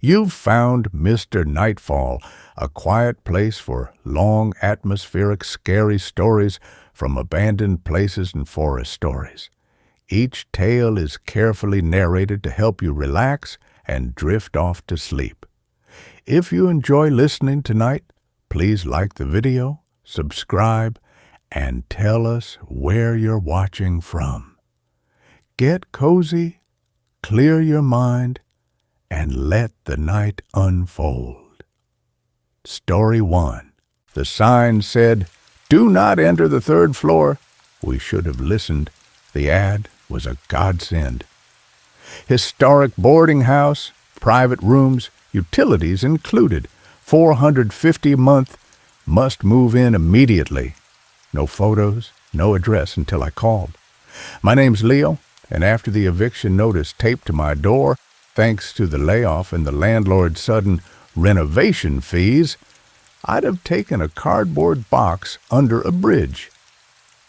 You've found Mr. Nightfall, a quiet place for long, atmospheric, scary stories from abandoned places and forest stories. Each tale is carefully narrated to help you relax and drift off to sleep. If you enjoy listening tonight, please like the video, subscribe, and tell us where you're watching from. Get cozy, clear your mind, and let the night unfold. Story 1. The sign said, "Do not enter the third floor." We should have listened. The ad was a godsend. Historic boarding house, private rooms, utilities included, $450 a month, must move in immediately. No photos, no address until I called. My name's Leo, and after the eviction notice taped to my door, thanks to the layoff and the landlord's sudden renovation fees, I'd have taken a cardboard box under a bridge.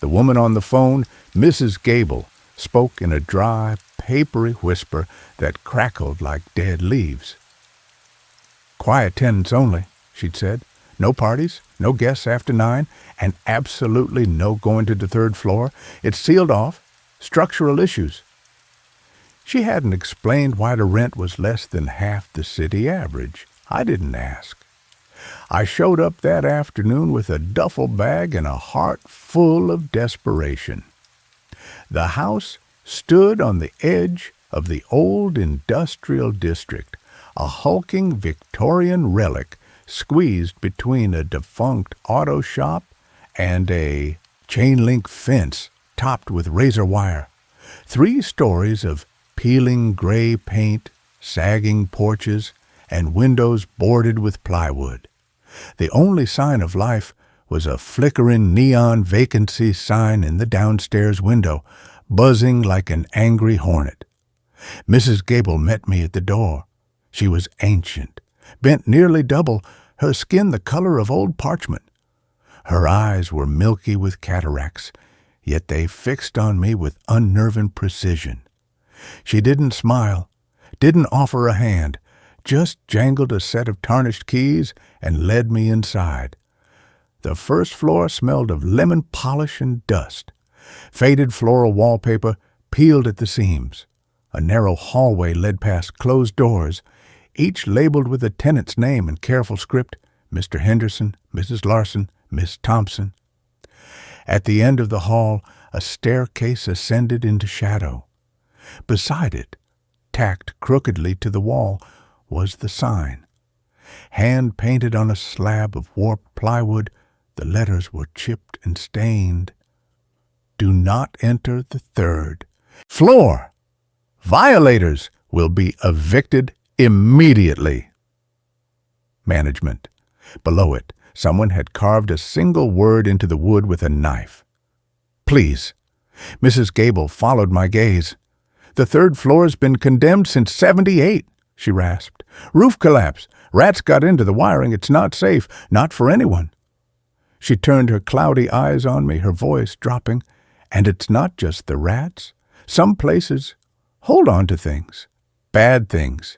The woman on the phone, Mrs. Gable, spoke in a dry, papery whisper that crackled like dead leaves. "Quiet tenants only," she'd said. "No parties, no guests after 9, and absolutely no going to the third floor. It's sealed off. Structural issues." She hadn't explained why the rent was less than half the city average. I didn't ask. I showed up that afternoon with a duffel bag and a heart full of desperation. The house stood on the edge of the old industrial district, a hulking Victorian relic squeezed between a defunct auto shop and a chain-link fence topped with razor wire. 3 stories of peeling gray paint, sagging porches, and windows boarded with plywood. The only sign of life was a flickering neon vacancy sign in the downstairs window, buzzing like an angry hornet. Mrs. Gable met me at the door. She was ancient, bent nearly double, her skin the color of old parchment. Her eyes were milky with cataracts, yet they fixed on me with unnerving precision. She didn't smile, didn't offer a hand, just jangled a set of tarnished keys and led me inside. The first floor smelled of lemon polish and dust. Faded floral wallpaper peeled at the seams. A narrow hallway led past closed doors, each labeled with a tenant's name in careful script: Mr. Henderson, Mrs. Larson, Miss Thompson. At the end of the hall, a staircase ascended into shadow. Beside it, tacked crookedly to the wall, was the sign. Hand-painted on a slab of warped plywood, the letters were chipped and stained. "Do not enter the third floor. Violators will be evicted immediately." Management. Below it, someone had carved a single word into the wood with a knife. "Please." Mrs. Gable followed my gaze. "The third floor's been condemned since '78, she rasped. "Roof collapse. Rats got into the wiring. It's not safe. Not for anyone." She turned her cloudy eyes on me, her voice dropping. "And it's not just the rats. Some places hold on to things. Bad things.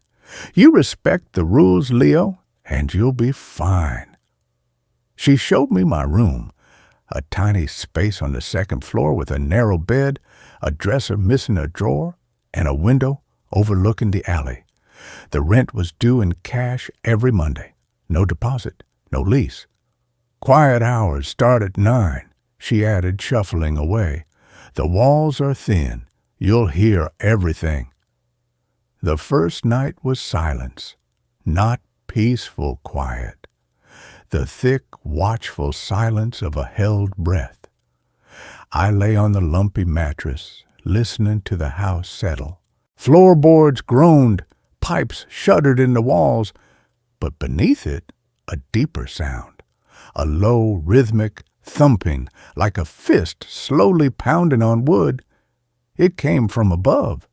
You respect the rules, Leo, and you'll be fine." She showed me my room, a tiny space on the second floor with a narrow bed, a dresser missing a drawer, and a window overlooking the alley. The rent was due in cash every Monday. No deposit, no lease. "Quiet hours start at 9, she added, shuffling away. "The walls are thin. You'll hear everything." The first night was silence, not peaceful quiet. The thick, watchful silence of a held breath. I lay on the lumpy mattress, listening to the house settle. Floorboards groaned, pipes shuddered in the walls, but beneath it, a deeper sound, a low, rhythmic thumping, like a fist slowly pounding on wood. It came from above,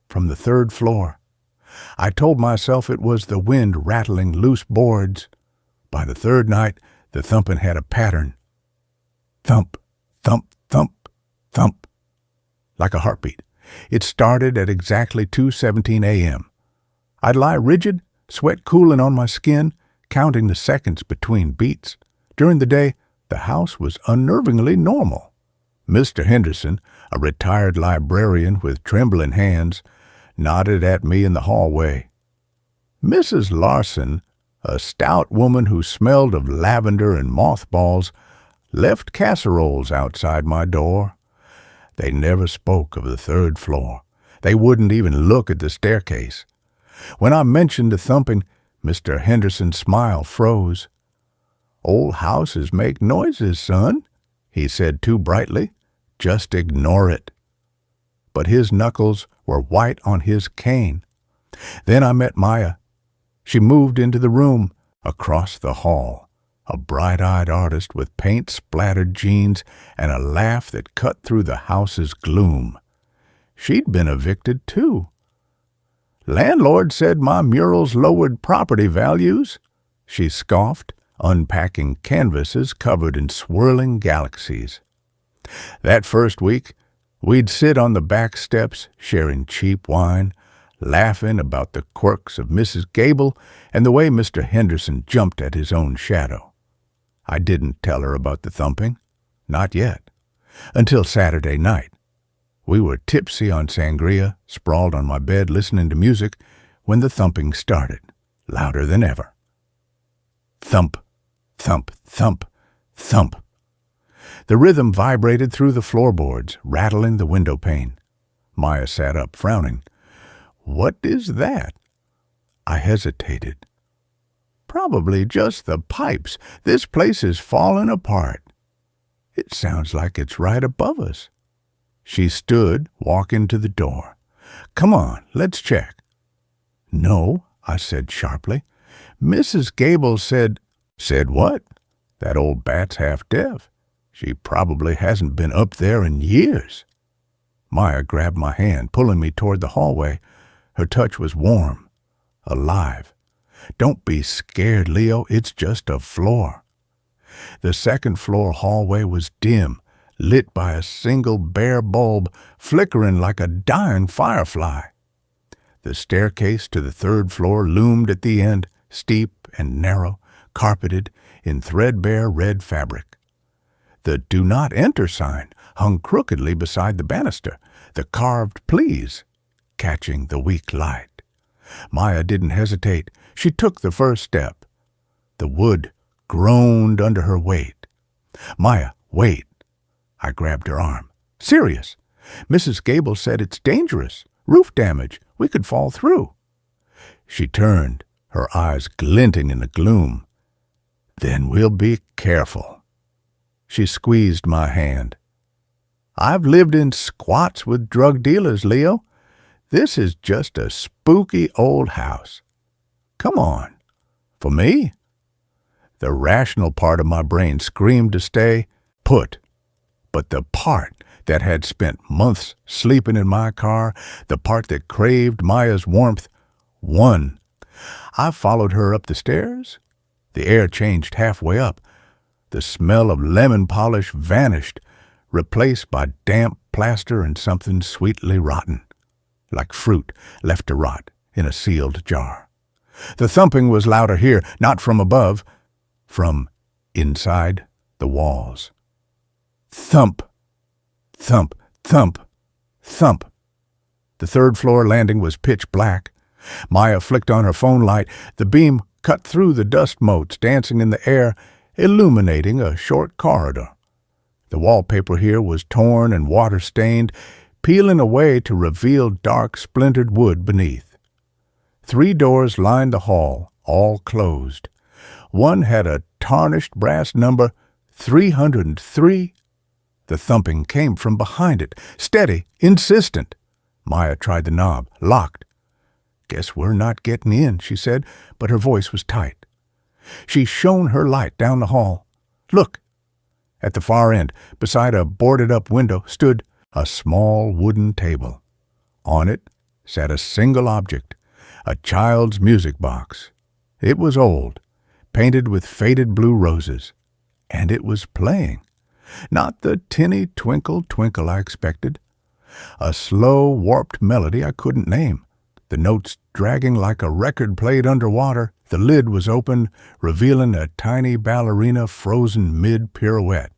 from the third floor. I told myself it was the wind rattling loose boards. By the third night, the thumping had a pattern. Thump, thump, thump, thump, like a heartbeat. It started at exactly 2:17 a.m. I'd lie rigid, sweat cooling on my skin, counting the seconds between beats. During the day, the house was unnervingly normal. Mr. Henderson, a retired librarian with trembling hands, nodded at me in the hallway. Mrs. Larson, a stout woman who smelled of lavender and mothballs, left casseroles outside my door. They never spoke of the third floor. They wouldn't even look at the staircase. When I mentioned the thumping, Mr. Henderson's smile froze. "Old houses make noises, son," he said too brightly. "Just ignore it." But his knuckles were white on his cane. Then I met Maya. She moved into the room across the hall, a bright-eyed artist with paint-splattered jeans and a laugh that cut through the house's gloom. She'd been evicted, too. "Landlord said my murals lowered property values," she scoffed, unpacking canvases covered in swirling galaxies. That first week, we'd sit on the back steps sharing cheap wine, laughing about the quirks of Mrs. Gable and the way Mr. Henderson jumped at his own shadow. I didn't tell her about the thumping, not yet, until Saturday night. We were tipsy on sangria, sprawled on my bed listening to music, when the thumping started, louder than ever. Thump, thump, thump, thump. The rhythm vibrated through the floorboards, rattling the window pane. Maya sat up, frowning. "What is that?" I hesitated. "Probably just the pipes. This place is falling apart." "It sounds like it's right above us." She stood, walking to the door. "Come on, let's check." "No," I said sharply. "Mrs. Gable said—" "Said what? That old bat's half deaf. She probably hasn't been up there in years." Maya grabbed my hand, pulling me toward the hallway. Her touch was warm, alive. "Don't be scared, Leo. It's just a floor." The second-floor hallway was dim, lit by a single bare bulb, flickering like a dying firefly. The staircase to the third floor loomed at the end, steep and narrow, carpeted in threadbare red fabric. The "Do Not Enter" sign hung crookedly beside the banister, the carved "Please" catching the weak light. Maya didn't hesitate. She took the first step. The wood groaned under her weight. "Maya, wait." I grabbed her arm. "Serious. Mrs. Gable said it's dangerous. Roof damage. We could fall through." She turned, her eyes glinting in the gloom. "Then we'll be careful." She squeezed my hand. "I've lived in squats with drug dealers, Leo. This is just a spooky old house. Come on." "For me?" The rational part of my brain screamed to stay put. But the part that had spent months sleeping in my car, the part that craved Maya's warmth, won. I followed her up the stairs. The air changed halfway up. The smell of lemon polish vanished, replaced by damp plaster and something sweetly rotten, like fruit left to rot in a sealed jar. The thumping was louder here, not from above, from inside the walls. Thump, thump, thump, thump. The third-floor landing was pitch black. Maya flicked on her phone light. The beam cut through the dust motes dancing in the air, illuminating a short corridor. The wallpaper here was torn and water-stained, peeling away to reveal dark, splintered wood beneath. 3 doors lined the hall, all closed. One had a tarnished brass number, 303. The thumping came from behind it, steady, insistent. Maya tried the knob, locked. "Guess we're not getting in," she said, but her voice was tight. She shone her light down the hall. "Look!" At the far end, beside a boarded-up window, stood a small wooden table. On it sat a single object, a child's music box. It was old, painted with faded blue roses, and it was playing. Not the tinny twinkle, twinkle I expected. A slow, warped melody I couldn't name, the notes dragging like a record played underwater. The lid was open, revealing a tiny ballerina frozen mid-pirouette,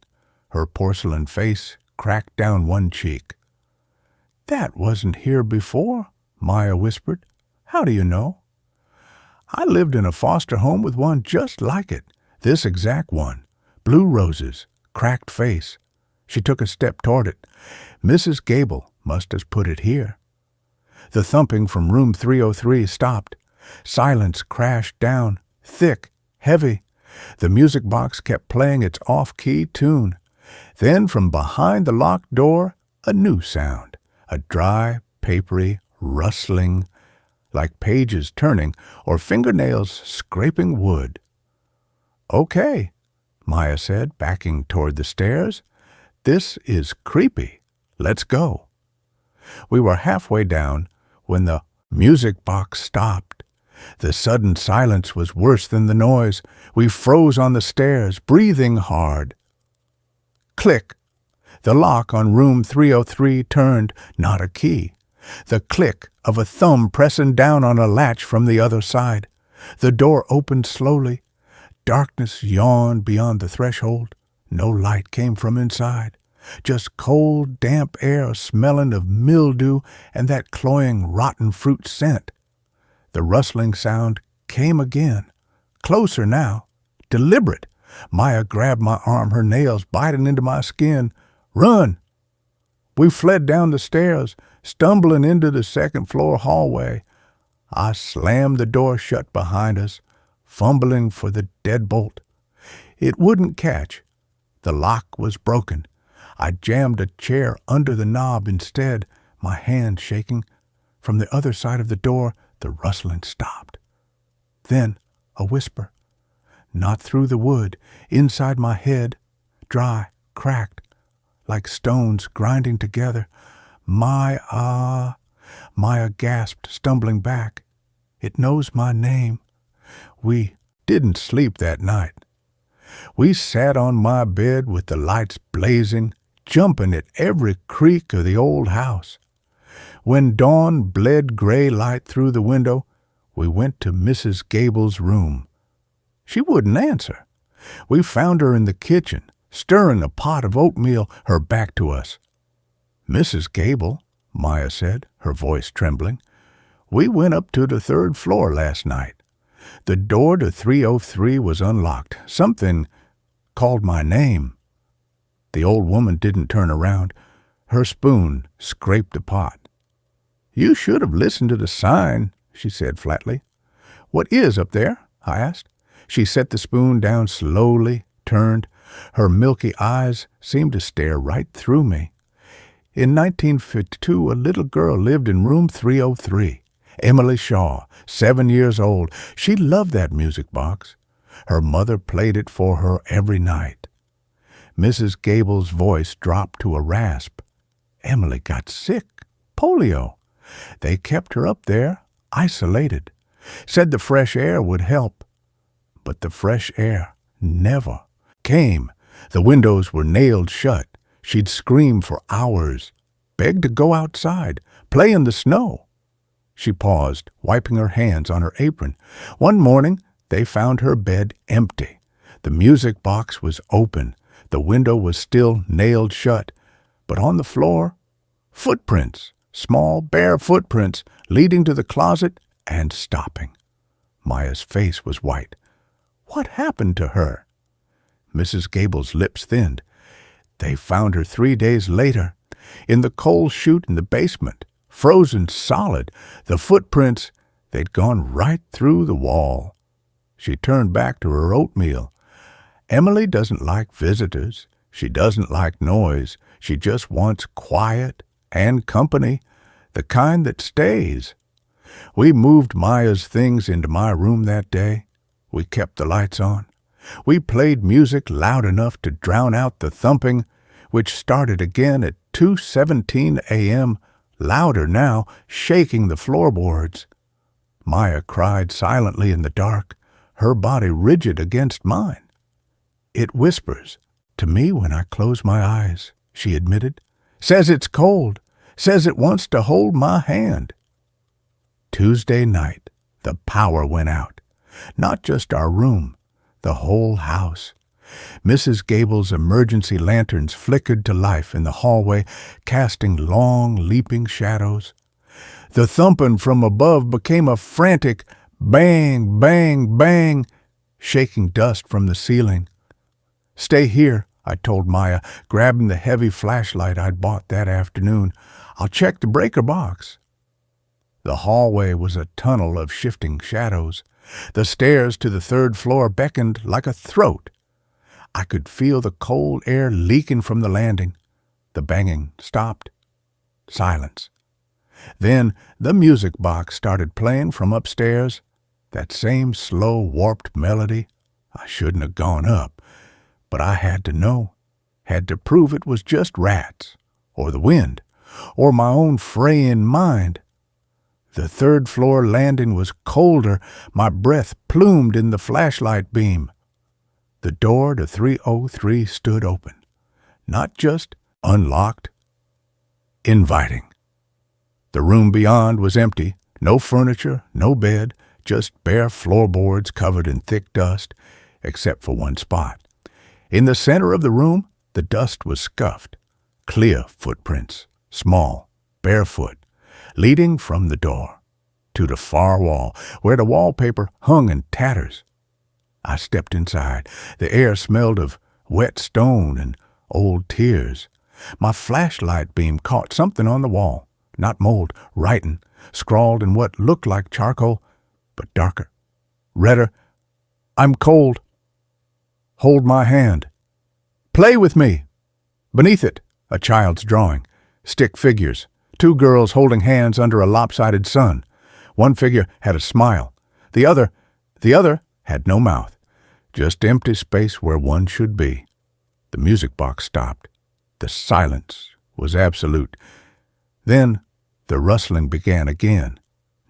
her porcelain face cracked down one cheek. "That wasn't here before," Maya whispered. "How do you know?" "I lived in a foster home with one just like it, this exact one. Blue roses, cracked face." She took a step toward it. "Mrs. Gable must have put it here." The thumping from room 303 stopped. Silence crashed down, thick, heavy. The music box kept playing its off-key tune. Then from behind the locked door, a new sound, a dry, papery rustling, like pages turning or fingernails scraping wood. "Okay," Maya said, backing toward the stairs. "This is creepy. Let's go." We were halfway down when the music box stopped. The sudden silence was worse than the noise. We froze on the stairs, breathing hard. Click! The lock on room 303 turned, not a key. The click of a thumb pressing down on a latch from the other side. The door opened slowly. Darkness yawned beyond the threshold. No light came from inside. Just cold, damp air smelling of mildew and that cloying rotten fruit scent. The rustling sound came again, closer now, deliberate. Maya grabbed my arm, her nails biting into my skin. "Run!" We fled down the stairs, stumbling into the second-floor hallway. I slammed the door shut behind us, fumbling for the deadbolt. It wouldn't catch. The lock was broken. I jammed a chair under the knob instead, my hand shaking. From the other side of the door, the rustling stopped. Then a whisper. Not through the wood, inside my head, dry, cracked, like stones grinding together. Maya gasped, stumbling back. It knows my name. We didn't sleep that night. We sat on my bed with the lights blazing, jumping at every creak of the old house. When dawn bled gray light through the window, we went to Mrs. Gable's room. She wouldn't answer. We found her in the kitchen, stirring a pot of oatmeal, her back to us. "Mrs. Gable," Maya said, her voice trembling, "we went up to the 3rd floor last night. The door to 303 was unlocked. Something called my name." The old woman didn't turn around. Her spoon scraped the pot. "You should have listened to the sign," she said flatly. "What is up there?" I asked. She set the spoon down slowly, turned. Her milky eyes seemed to stare right through me. "In 1952, a little girl lived in room 303. Emily Shaw, 7 years old. She loved that music box. Her mother played it for her every night." Mrs. Gable's voice dropped to a rasp. "Emily got sick. Polio. They kept her up there, isolated. Said the fresh air would help. But the fresh air never came. The windows were nailed shut. She'd scream for hours, beg to go outside, play in the snow." She paused, wiping her hands on her apron. "One morning, they found her bed empty. The music box was open. The window was still nailed shut. But on the floor, footprints, small, bare footprints, leading to the closet and stopping." Maya's face was white. "What happened to her?" Mrs. Gable's lips thinned. "They found her 3 days later, in the coal chute in the basement, frozen solid. The footprints, they'd gone right through the wall." She turned back to her oatmeal. "Emily doesn't like visitors. She doesn't like noise. She just wants quiet and company, the kind that stays." We moved Maya's things into my room that day. We kept the lights on. We played music loud enough to drown out the thumping, which started again at 2:17 a.m., louder now, shaking the floorboards. Maya cried silently in the dark, her body rigid against mine. "It whispers to me when I close my eyes," she admitted. "Says it's cold. Says it wants to hold my hand." Tuesday night, the power went out. Not just our room, the whole house. Mrs. Gable's emergency lanterns flickered to life in the hallway, casting long, leaping shadows. The thumping from above became a frantic bang, bang, bang, shaking dust from the ceiling. "Stay here," I told Maya, grabbing the heavy flashlight I'd bought that afternoon. "I'll check the breaker box." The hallway was a tunnel of shifting shadows. The stairs to the third floor beckoned like a throat. I could feel the cold air leaking from the landing. The banging stopped. Silence. Then the music box started playing from upstairs. That same slow, warped melody. I shouldn't have gone up, but I had to know. Had to prove it was just rats, or the wind, or my own fraying mind. The third-floor landing was colder. My breath plumed in the flashlight beam. The door to 303 stood open. Not just unlocked, inviting. The room beyond was empty. No furniture, no bed, just bare floorboards covered in thick dust, except for one spot. In the center of the room, the dust was scuffed. Clear footprints, small, barefoot, leading from the door to the far wall, where the wallpaper hung in tatters. I stepped inside. The air smelled of wet stone and old tears. My flashlight beam caught something on the wall, not mold, writing, scrawled in what looked like charcoal, but darker, redder. "I'm cold. Hold my hand. Play with me." Beneath it, a child's drawing. Stick figures. 2 girls holding hands under a lopsided sun. One figure had a smile. The other had no mouth. Just empty space where one should be. The music box stopped. The silence was absolute. Then the rustling began again.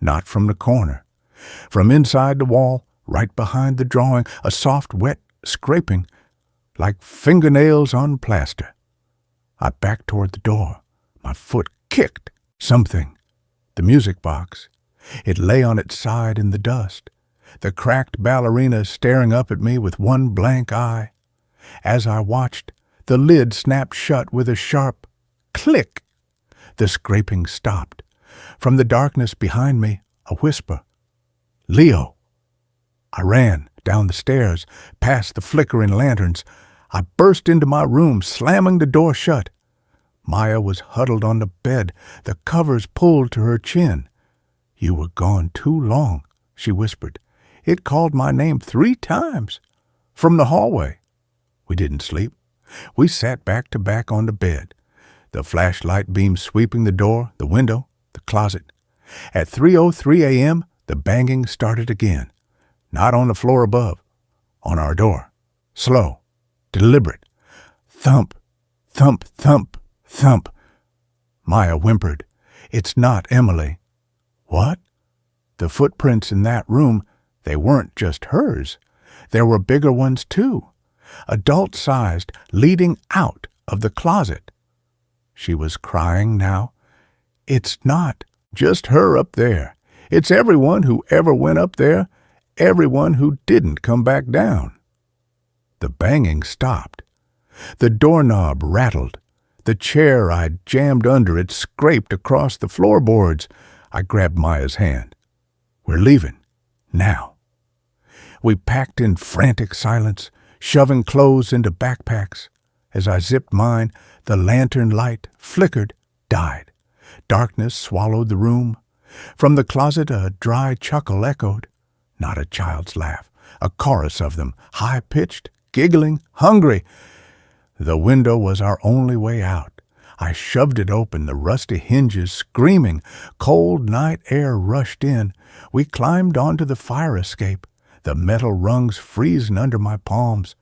Not from the corner. From inside the wall, right behind the drawing, a soft, wet scraping, like fingernails on plaster. I backed toward the door. My foot kicked something. The music box. It lay on its side in the dust. The cracked ballerina staring up at me with one blank eye. As I watched, the lid snapped shut with a sharp click. The scraping stopped. From the darkness behind me, a whisper. "Leo." I ran down the stairs, past the flickering lanterns. I burst into my room, slamming the door shut. Maya was huddled on the bed, the covers pulled to her chin. "You were gone too long," she whispered. "It called my name 3 times. From the hallway." We didn't sleep. We sat back to back on the bed, the flashlight beam sweeping the door, the window, the closet. At 3:03 a.m., the banging started again. Not on the floor above, on our door. Slow, deliberate. Thump, thump, thump, thump. Maya whimpered. "It's not Emily." What? The footprints in that room, they weren't just hers. There were bigger ones too, adult-sized, leading out of the closet. She was crying now. "It's not just her up there. It's everyone who ever went up there, everyone who didn't come back down." The banging stopped. The doorknob rattled. The chair I'd jammed under it scraped across the floorboards. I grabbed Maya's hand. "We're leaving. Now." We packed in frantic silence, shoving clothes into backpacks. As I zipped mine, the lantern light flickered, died. Darkness swallowed the room. From the closet a dry chuckle echoed. Not a child's laugh, a chorus of them, high-pitched, giggling, hungry. The window was our only way out. I shoved it open, the rusty hinges screaming. Cold night air rushed in. We climbed onto the fire escape, the metal rungs freezing under my palms.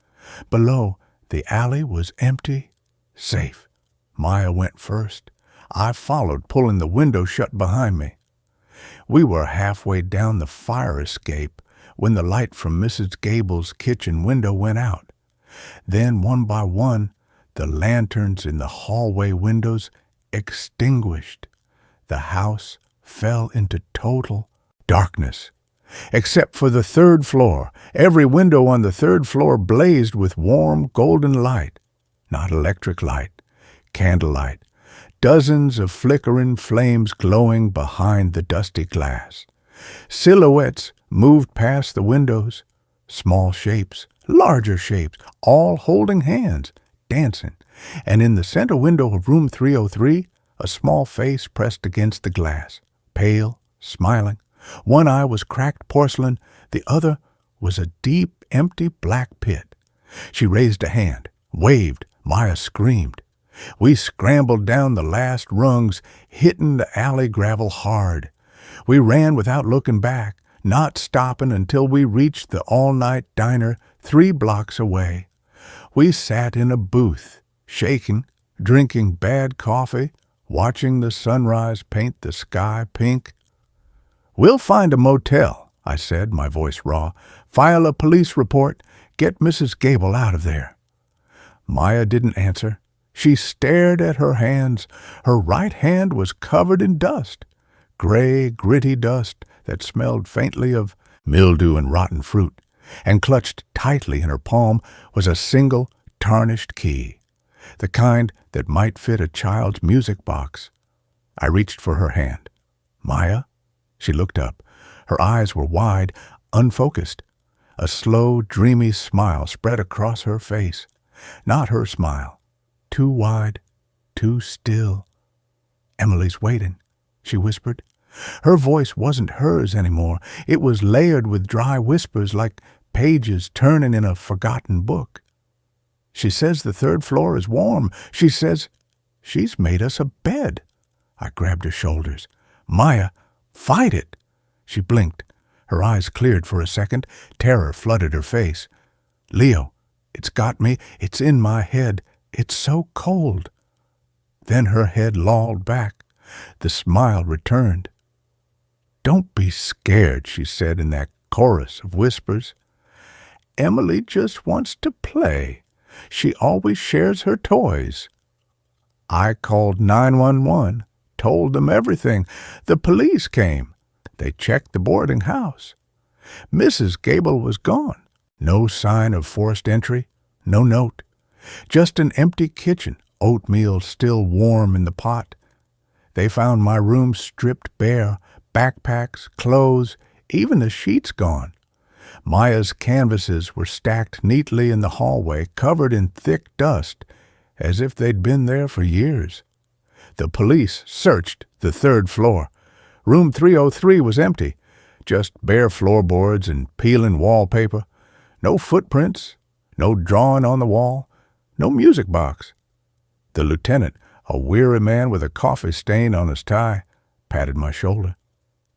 Below, the alley was empty, safe. Maya went first. I followed, pulling the window shut behind me. We were halfway down the fire escape when the light from Mrs. Gable's kitchen window went out. Then, one by one, the lanterns in the hallway windows extinguished. The house fell into total darkness. Except for the third floor, every window on the third floor blazed with warm golden light. Not electric light, candlelight. Dozens of flickering flames glowing behind the dusty glass. Silhouettes moved past the windows. Small shapes, larger shapes, all holding hands, dancing. And in the center window of room 303, a small face pressed against the glass, pale, smiling. One eye was cracked porcelain, the other was a deep, empty black pit. She raised a hand, waved. Maya screamed. We scrambled down the last rungs, hitting the alley gravel hard. We ran without looking back, not stopping until we reached the all-night diner 3 blocks away. We sat in a booth, shaking, drinking bad coffee, watching the sunrise paint the sky pink. "We'll find a motel," I said, my voice raw. "File a police report. Get Mrs. Gable out of there." Maya didn't answer. She stared at her hands. Her right hand was covered in dust, gray, gritty dust that smelled faintly of mildew and rotten fruit, and clutched tightly in her palm was a single, tarnished key, the kind that might fit a child's music box. I reached for her hand. "Maya?" She looked up. Her eyes were wide, unfocused. A slow, dreamy smile spread across her face. Not her smile. Too wide, too still. "Emily's waiting," she whispered. Her voice wasn't hers anymore. It was layered with dry whispers like pages turning in a forgotten book. "She says the third floor is warm. She says she's made us a bed." I grabbed her shoulders. "Maya, fight it!" She blinked. Her eyes cleared for a second. Terror flooded her face. "Leo, it's got me. It's in my head. It's so cold." Then her head lolled back. The smile returned. "Don't be scared," she said in that chorus of whispers. "Emily just wants to play. She always shares her toys." I called 911, told them everything. The police came. They checked the boarding house. Mrs. Gable was gone. No sign of forced entry, no note. Just an empty kitchen, oatmeal still warm in the pot. They found my room stripped bare, backpacks, clothes, even the sheets gone. Maya's canvases were stacked neatly in the hallway, covered in thick dust, as if they'd been there for years. The police searched the third floor. Room 303 was empty, just bare floorboards and peeling wallpaper. No footprints, no drawing on the wall, no music box. The lieutenant, a weary man with a coffee stain on his tie, patted my shoulder.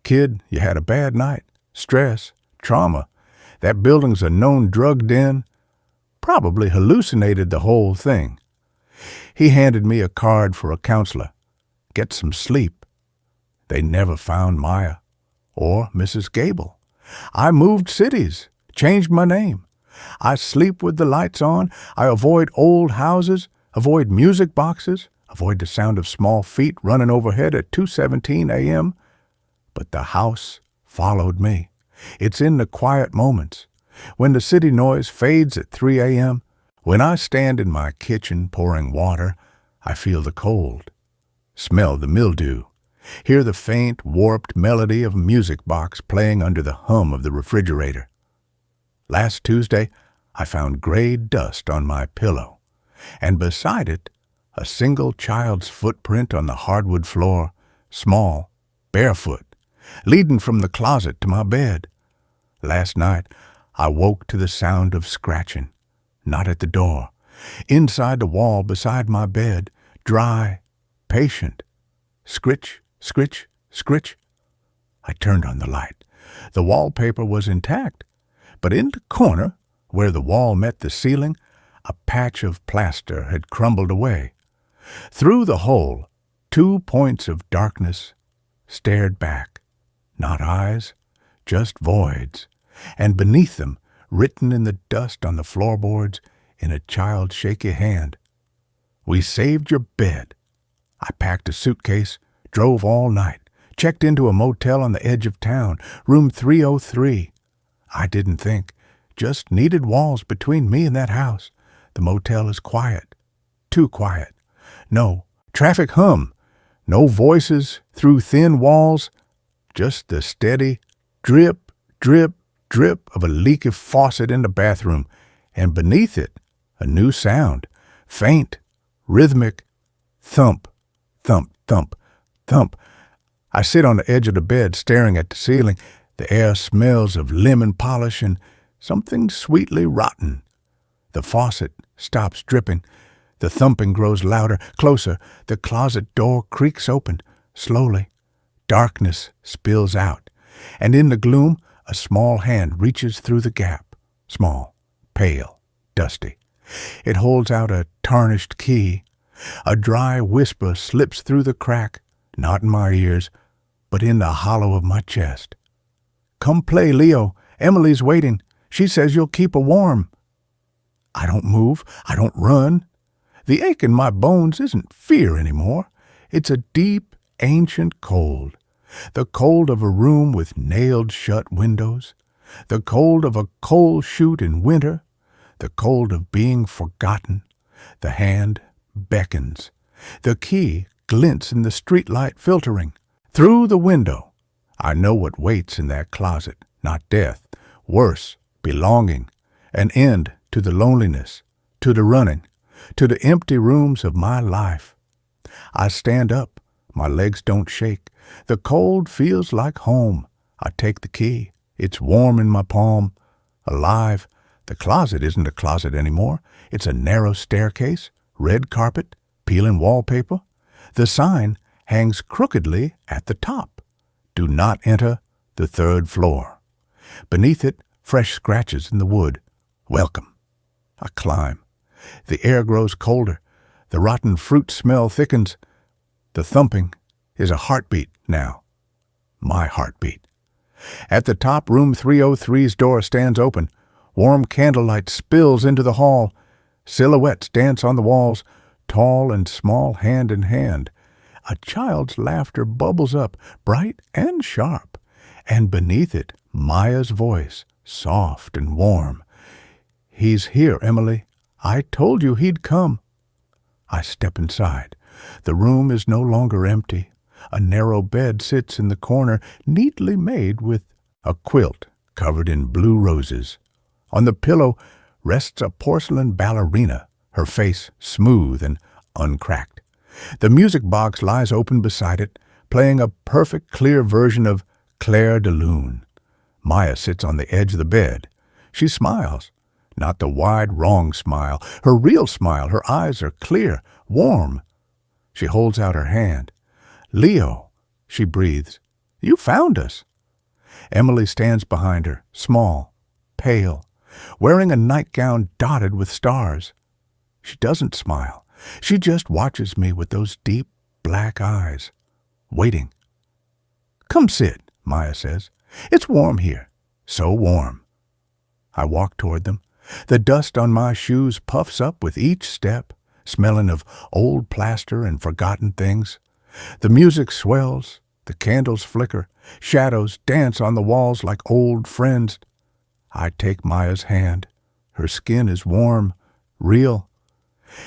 "Kid, you had a bad night. Stress, trauma. That building's a known drug den. Probably hallucinated the whole thing." He handed me a card for a counselor. "Get some sleep." They never found Maya or Mrs. Gable. I moved cities, changed my name. I sleep with the lights on. I avoid old houses, avoid music boxes, avoid the sound of small feet running overhead at 2:17 a.m. But the house followed me. It's in the quiet moments, when the city noise fades at 3 a.m., when I stand in my kitchen pouring water, I feel the cold, smell the mildew, hear the faint, warped melody of a music box playing under the hum of the refrigerator. Last Tuesday, I found gray dust on my pillow, and beside it, a single child's footprint on the hardwood floor, small, barefoot, leading from the closet to my bed. Last night, I woke to the sound of scratching, not at the door, inside the wall beside my bed, dry, patient. Scritch, scritch, scritch. I turned on the light. The wallpaper was intact, but in the corner, where the wall met the ceiling, a patch of plaster had crumbled away. Through the hole, 2 points of darkness stared back. Not eyes, just voids, and beneath them, written in the dust on the floorboards, in a child's shaky hand, "We saved your bed." I packed a suitcase, drove all night, Checked into a motel on the edge of town, room 303. I didn't think. Just needed walls between me and that house. The motel is quiet. Too quiet. No traffic hum. No voices through thin walls. Just the steady drip, drip, drip of a leaky faucet in the bathroom. And beneath it, a new sound. Faint, rhythmic, thump, thump, thump, thump. I sit on the edge of the bed staring at the ceiling. The air smells of lemon polish and something sweetly rotten. The faucet stops dripping. The thumping grows louder, closer. The closet door creaks open, slowly. Darkness spills out, and in the gloom, a small hand reaches through the gap. Small, pale, dusty. It holds out a tarnished key. A dry whisper slips through the crack, not in my ears, but in the hollow of my chest. "Come play, Leo. Emily's waiting. She says you'll keep her warm." I don't move. I don't run. The ache in my bones isn't fear anymore. It's a deep, ancient cold. The cold of a room with nailed-shut windows. The cold of a coal chute in winter. The cold of being forgotten. The hand beckons. The key glints in the streetlight filtering. Through the window, I know what waits in that closet. Not death. Worse, belonging. An end to the loneliness, to the running, to the empty rooms of my life. I stand up. My legs don't shake. The cold feels like home. I take the key. It's warm in my palm. Alive. The closet isn't a closet anymore. It's a narrow staircase, red carpet, peeling wallpaper. The sign hangs crookedly at the top. Do not enter the 3rd floor. Beneath it, fresh scratches in the wood. Welcome. I climb. The air grows colder. The rotten fruit smell thickens. The thumping is a heartbeat now. My heartbeat. At the top, room 303's door stands open. Warm candlelight spills into the hall. Silhouettes dance on the walls, tall and small, hand in hand. A child's laughter bubbles up, bright and sharp. And beneath it, Maya's voice, soft and warm. "He's here, Emily. I told you he'd come." I step inside. The room is no longer empty. A narrow bed sits in the corner, neatly made with a quilt covered in blue roses. On the pillow rests a porcelain ballerina, her face smooth and uncracked. The music box lies open beside it, playing a perfect, clear version of Clair de Lune. Maya sits on the edge of the bed. She smiles. Not the wide, wrong smile. Her real smile. Her eyes are clear, warm. She holds out her hand. "Leo," she breathes. "You found us." Emily stands behind her, small, pale, wearing a nightgown dotted with stars. She doesn't smile. She just watches me with those deep, black eyes, waiting. "Come sit," Maya says. "It's warm here. So warm." I walk toward them. The dust on my shoes puffs up with each step, smelling of old plaster and forgotten things. The music swells, the candles flicker, shadows dance on the walls like old friends. I take Maya's hand. Her skin is warm, real.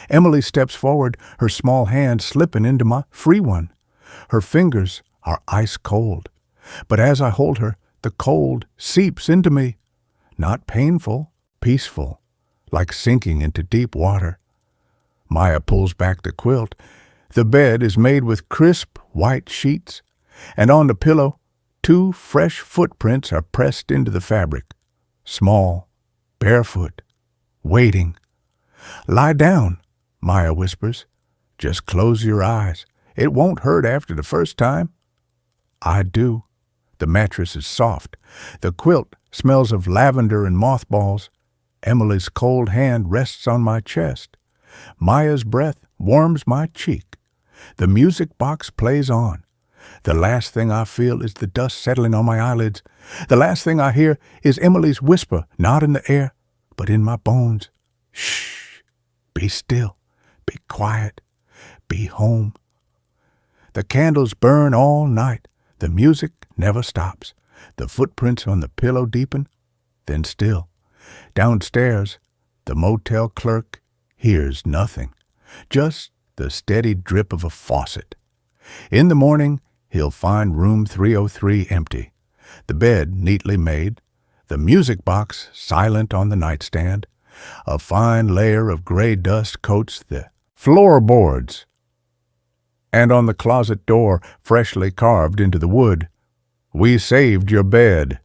Emily steps forward, her small hand slipping into my free one. Her fingers are ice cold. But as I hold her, the cold seeps into me. Not painful, peaceful, like sinking into deep water. Maya pulls back the quilt. The bed is made with crisp white sheets, and on the pillow, 2 fresh footprints are pressed into the fabric. Small, barefoot, waiting. "Lie down," Maya whispers. "Just close your eyes. It won't hurt after the first time." I do. The mattress is soft. The quilt smells of lavender and mothballs. Emily's cold hand rests on my chest. Maya's breath warms my cheek. The music box plays on. The last thing I feel is the dust settling on my eyelids. The last thing I hear is Emily's whisper, not in the air, but in my bones. "Shh, be still, be quiet, be home." The candles burn all night. The music never stops. The footprints on the pillow deepen, then still. Downstairs, the motel clerk hears nothing, just the steady drip of a faucet. In the morning, he'll find room 303 empty, the bed neatly made, the music box silent on the nightstand. A fine layer of gray dust coats the floorboards, and on the closet door, freshly carved into the wood, "We saved your bed."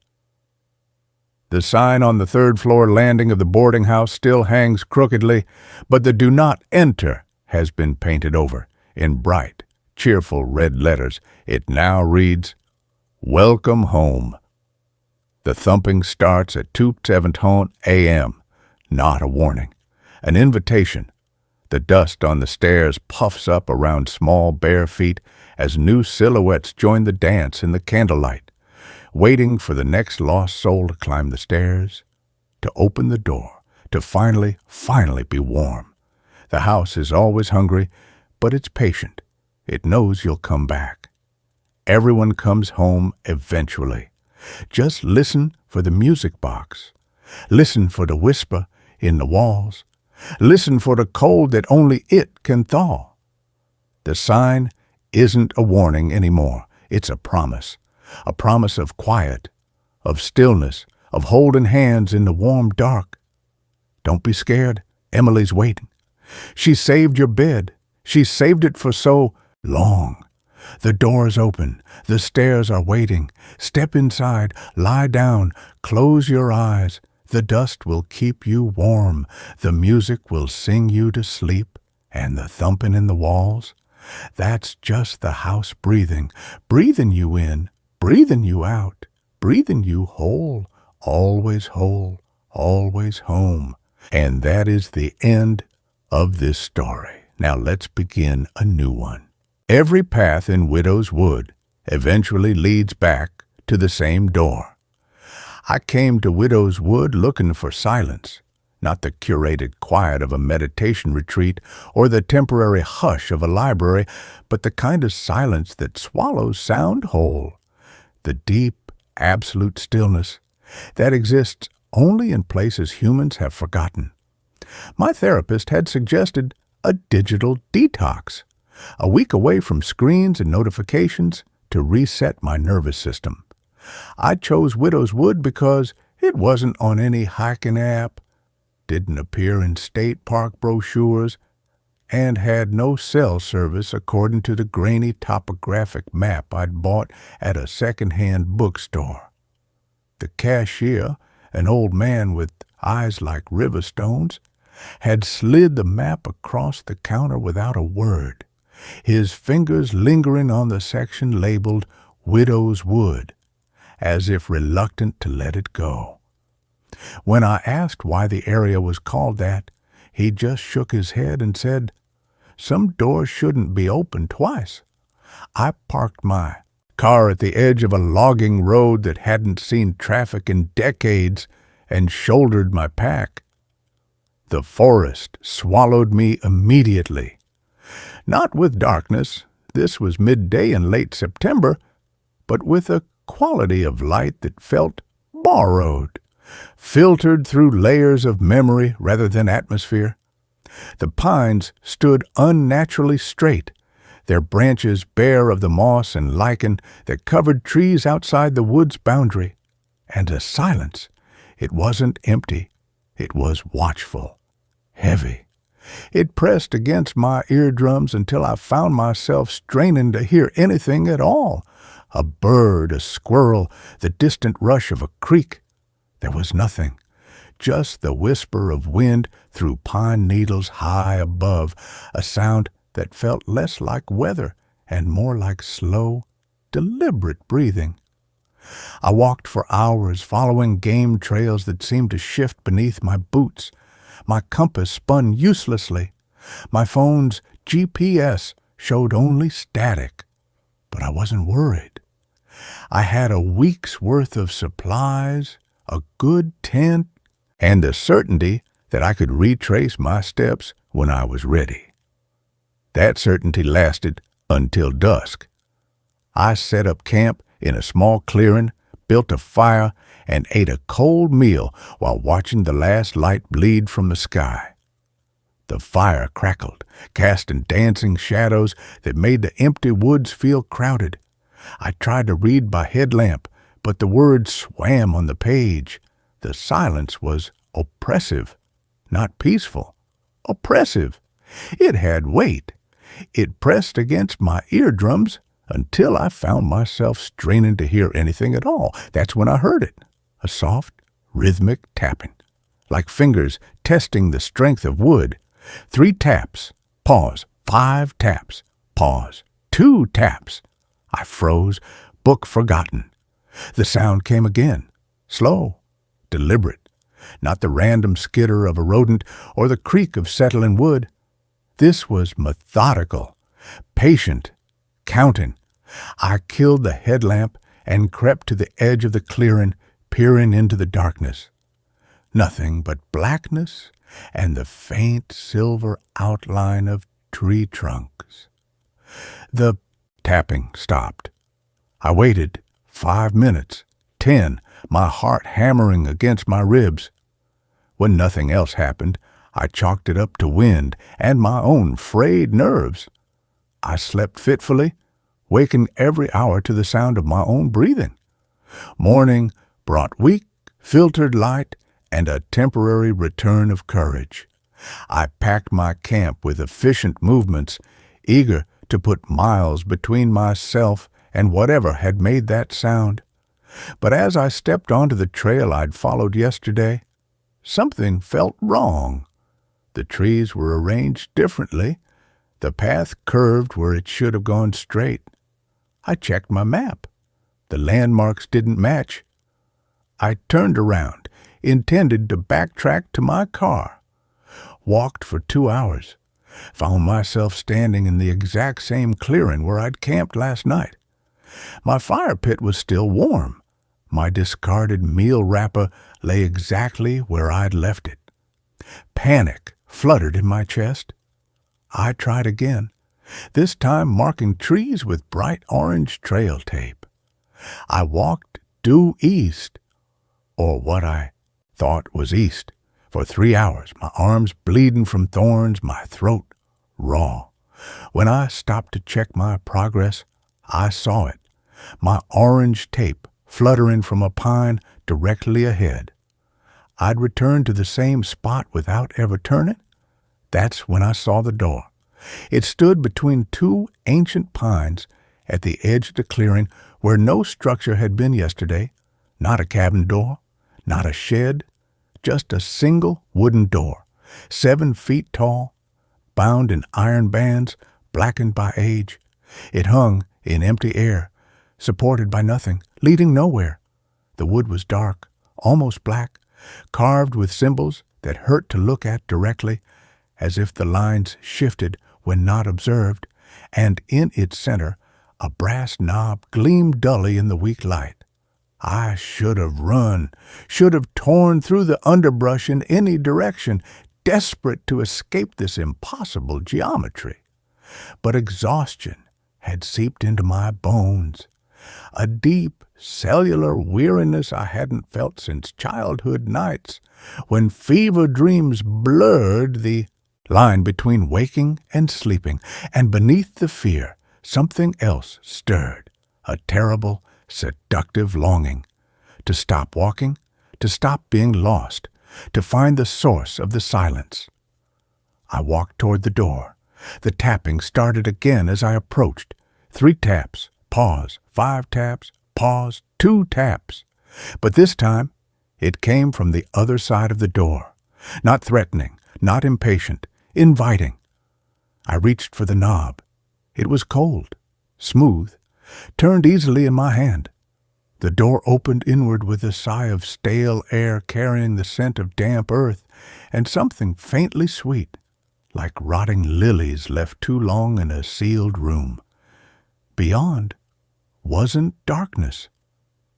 The sign on the third-floor landing of the boarding house still hangs crookedly, but the "Do Not Enter" has been painted over. In bright, cheerful red letters, it now reads, "Welcome home." The thumping starts at 2:17 a.m., not a warning, an invitation. The dust on the stairs puffs up around small bare feet as new silhouettes join the dance in the candlelight, waiting for the next lost soul to climb the stairs, to open the door, to finally be warm. The house is always hungry, but it's patient. It knows you'll come back. Everyone comes home eventually. Just listen for the music box. Listen for the whisper in the walls. Listen for the cold that only it can thaw. The sign isn't a warning anymore. It's a promise of quiet, of stillness, of holding hands in the warm dark. Don't be scared. Emily's waiting. She saved your bed. She saved it for so long. The door's open. The stairs are waiting. Step inside. Lie down. Close your eyes. The dust will keep you warm. The music will sing you to sleep. And the thumping in the walls, that's just the house breathing you in, breathing you out, breathing you whole, always home. And that is the end of this story. Now let's begin a new one. Every path in Widow's Wood eventually leads back to the same door. I came to Widow's Wood looking for silence, not the curated quiet of a meditation retreat or the temporary hush of a library, but the kind of silence that swallows sound whole, the deep, absolute stillness that exists only in places humans have forgotten. My therapist had suggested a digital detox, a week away from screens and notifications to reset my nervous system. I chose Widow's Wood because it wasn't on any hiking app, didn't appear in state park brochures, and had no cell service according to the grainy topographic map I'd bought at a second-hand bookstore. The cashier, an old man with eyes like river stones, had slid the map across the counter without a word, his fingers lingering on the section labeled Widow's Wood, as if reluctant to let it go. When I asked why the area was called that, he just shook his head and said, "Some doors shouldn't be open twice." I parked my car at the edge of a logging road that hadn't seen traffic in decades and shouldered my pack. The forest swallowed me immediately. Not with darkness, this was midday in late September, but with a quality of light that felt borrowed, filtered through layers of memory rather than atmosphere. The pines stood unnaturally straight, their branches bare of the moss and lichen that covered trees outside the wood's boundary. And a silence. It wasn't empty. It was watchful, heavy. It pressed against my eardrums until I found myself straining to hear anything at all. A bird, a squirrel, the distant rush of a creek. There was nothing, just the whisper of wind through pine needles high above, a sound that felt less like weather and more like slow, deliberate breathing. I walked for hours, following game trails that seemed to shift beneath my boots. My compass spun uselessly. My phone's GPS showed only static. But I wasn't worried. I had a week's worth of supplies, a good tent, and the certainty that I could retrace my steps when I was ready. That certainty lasted until dusk. I set up camp in a small clearing, built a fire, and ate a cold meal while watching the last light bleed from the sky. The fire crackled, casting dancing shadows that made the empty woods feel crowded. I tried to read by headlamp, but the words swam on the page. The silence was oppressive, not peaceful. Oppressive. It had weight. It pressed against my eardrums until I found myself straining to hear anything at all. That's when I heard it, a soft, rhythmic tapping, like fingers testing the strength of wood. 3 taps, pause, 5 taps, pause, 2 taps. I froze, book forgotten. The sound came again, slow, deliberate, not the random skitter of a rodent or the creak of settling wood. This was methodical, patient, counting. I killed the headlamp and crept to the edge of the clearing, peering into the darkness. Nothing but blackness and the faint silver outline of tree trunks. The tapping stopped. I waited 5 minutes, 10, my heart hammering against my ribs. When nothing else happened, I chalked it up to wind and my own frayed nerves. I slept fitfully, waking every hour to the sound of my own breathing. Morning brought weak, filtered light and a temporary return of courage. I packed my camp with efficient movements, eager to put miles between myself and whatever had made that sound. But as I stepped onto the trail I'd followed yesterday, something felt wrong. The trees were arranged differently. The path curved where it should have gone straight. I checked my map. The landmarks didn't match. I turned around, intended to backtrack to my car. Walked for 2 hours. Found myself standing in the exact same clearing where I'd camped last night. My fire pit was still warm. My discarded meal wrapper lay exactly where I'd left it. Panic fluttered in my chest. I tried again, this time marking trees with bright orange trail tape. I walked due east, or what I thought was east, for 3 hours, my arms bleeding from thorns, my throat raw. When I stopped to check my progress, I saw it, my orange tape fluttering from a pine directly ahead. I'd returned to the same spot without ever turning. That's when I saw the door. It stood between 2 ancient pines at the edge of the clearing where no structure had been yesterday, not a cabin door, not a shed, just a single wooden door, 7 feet tall, bound in iron bands, blackened by age. It hung in empty air, supported by nothing, leading nowhere. The wood was dark, almost black, carved with symbols that hurt to look at directly, as if the lines shifted when not observed, and in its center a brass knob gleamed dully in the weak light. I should have run, should have torn through the underbrush in any direction, desperate to escape this impossible geometry. But exhaustion had seeped into my bones, a deep cellular weariness I hadn't felt since childhood nights, when fever dreams blurred the line between waking and sleeping, and beneath the fear something else stirred, a terrible, seductive longing to stop walking, to stop being lost, to find the source of the silence. I walked toward the door. The tapping started again as I approached. 3 taps, pause, 5 taps, pause, 2 taps. But this time it came from the other side of the door, not threatening, not impatient, inviting. I reached for the knob. It was cold, smooth, turned easily in my hand. The door opened inward with a sigh of stale air carrying the scent of damp earth and something faintly sweet, like rotting lilies left too long in a sealed room. Beyond wasn't darkness,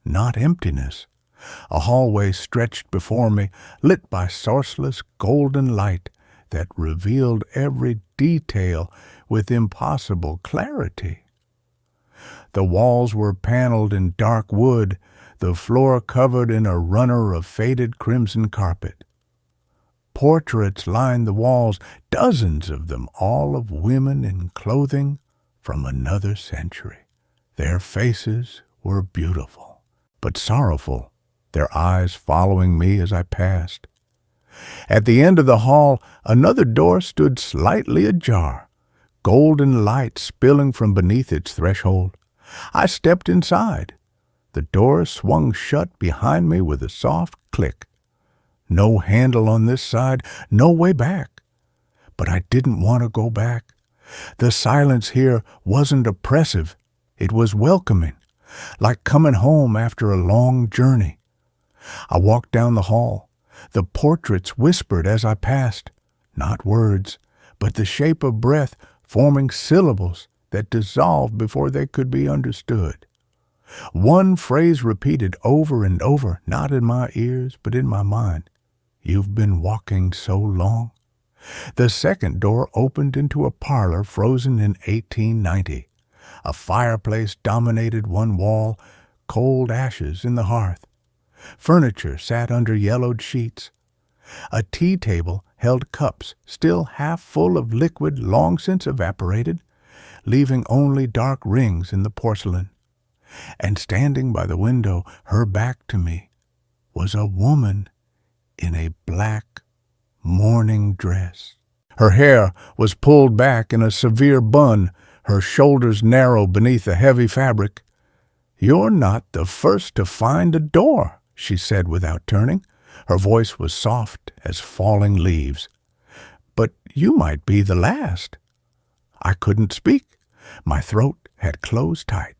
not emptiness. A hallway stretched before me, lit by sourceless golden light that revealed every detail with impossible clarity. The walls were paneled in dark wood, the floor covered in a runner of faded crimson carpet. Portraits lined the walls, dozens of them, all of women in clothing from another century. Their faces were beautiful, but sorrowful, their eyes following me as I passed. At the end of the hall, another door stood slightly ajar, golden light spilling from beneath its threshold. I stepped inside. The door swung shut behind me with a soft click. No handle on this side, no way back. But I didn't want to go back. The silence here wasn't oppressive. It was welcoming, like coming home after a long journey. I walked down the hall. The portraits whispered as I passed, not words, but the shape of breath forming syllables that dissolved before they could be understood. One phrase repeated over and over, not in my ears, but in my mind. "You've been walking so long." The second door opened into a parlor frozen in 1890. A fireplace dominated one wall, cold ashes in the hearth. Furniture sat under yellowed sheets. A tea table held cups still half full of liquid long since evaporated, leaving only dark rings in the porcelain. And standing by the window, her back to me, was a woman in a black mourning dress. Her hair was pulled back in a severe bun, her shoulders narrow beneath the heavy fabric. "You're not the first to find a door," she said without turning. Her voice was soft as falling leaves. "But you might be the last." I couldn't speak. My throat had closed tight.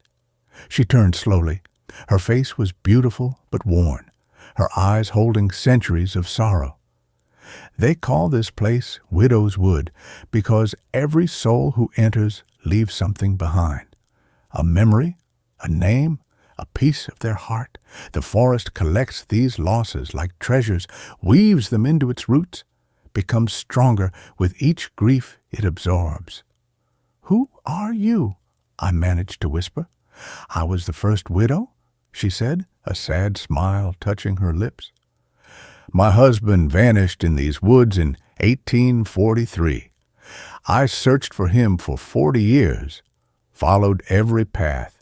She turned slowly. Her face was beautiful but worn, her eyes holding centuries of sorrow. They call this place Widow's Wood because every soul who enters leaves something behind. A memory, a name, a piece of their heart. The forest collects these losses like treasures, weaves them into its roots, becomes stronger with each grief it absorbs. "Who are you?" I managed to whisper. "I was the first widow," she said, a sad smile touching her lips. "My husband vanished in these woods in 1843. I searched for him for 40 years, followed every path,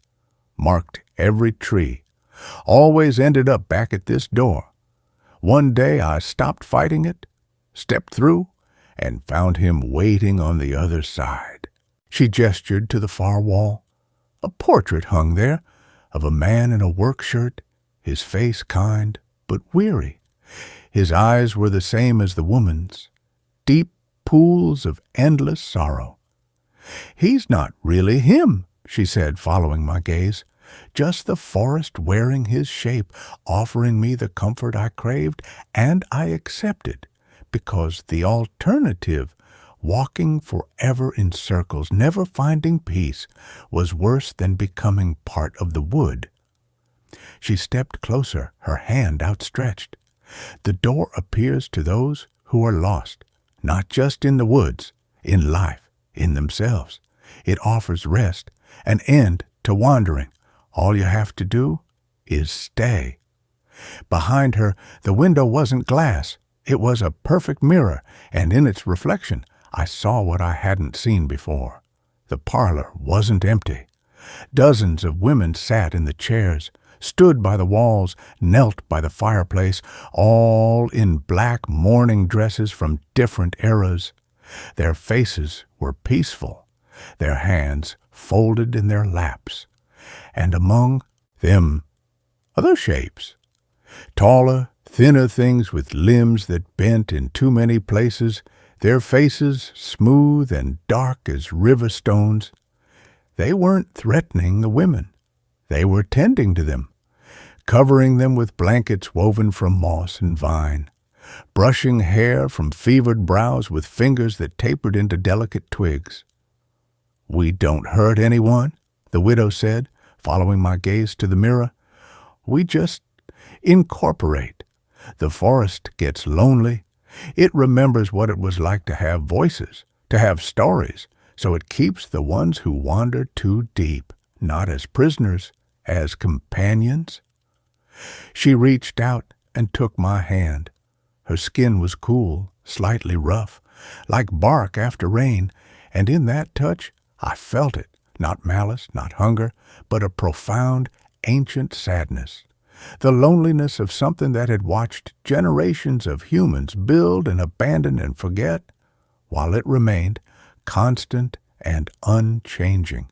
marked every tree, always ended up back at this door. One day I stopped fighting it, stepped through, and found him waiting on the other side." She gestured to the far wall. A portrait hung there, of a man in a work shirt, his face kind but weary. His eyes were the same as the woman's, deep pools of endless sorrow. "He's not really him," she said, following my gaze. "Just the forest wearing his shape, offering me the comfort I craved, and I accepted, because the alternative, walking forever in circles, never finding peace, was worse than becoming part of the wood." She stepped closer, her hand outstretched. "The door appears to those who are lost, not just in the woods, in life, in themselves. It offers rest, an end to wandering. All you have to do is stay." Behind her, the window wasn't glass. It was a perfect mirror, and in its reflection, I saw what I hadn't seen before. The parlor wasn't empty. Dozens of women sat in the chairs, stood by the walls, knelt by the fireplace, all in black mourning dresses from different eras. Their faces were peaceful, their hands folded in their laps, and among them other shapes. Taller, thinner things with limbs that bent in too many places, their faces smooth and dark as river stones. They weren't threatening the women. They were tending to them, covering them with blankets woven from moss and vine, brushing hair from fevered brows with fingers that tapered into delicate twigs. "We don't hurt anyone," the widow said, following my gaze to the mirror. "We just incorporate. The forest gets lonely. It remembers what it was like to have voices, to have stories, so it keeps the ones who wander too deep. not as prisoners, as companions. She reached out and took my hand. Her skin was cool, slightly rough, like bark after rain, and in that touch I felt it, not malice, not hunger, but a profound, ancient sadness. The loneliness of something that had watched generations of humans build and abandon and forget, while it remained constant and unchanging.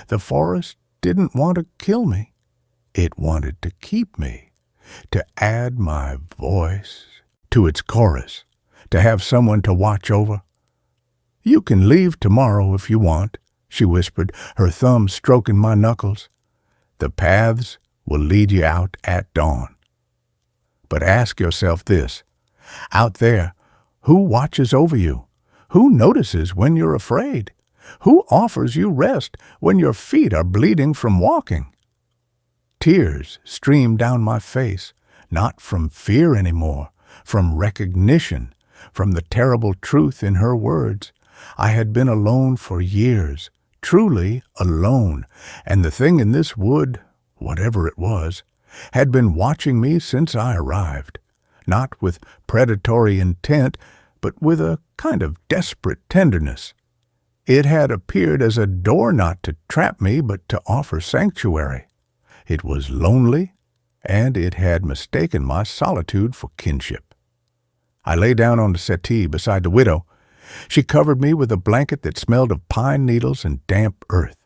The forest didn't want to kill me. It wanted to keep me, to add my voice to its chorus, to have someone to watch over. "You can leave tomorrow if you want," she whispered, her thumb stroking my knuckles. "The paths will lead you out at dawn. But ask yourself this, out there, who watches over you? Who notices when you're afraid? Who offers you rest when your feet are bleeding from walking?" Tears streamed down my face, not from fear anymore, from recognition, from the terrible truth in her words. I had been alone for years, truly alone, and the thing in this wood, whatever it was, had been watching me since I arrived, not with predatory intent, but with a kind of desperate tenderness. It had appeared as a door not to trap me, but to offer sanctuary. It was lonely, and it had mistaken my solitude for kinship. I lay down on the settee beside the widow. She covered me with a blanket that smelled of pine needles and damp earth.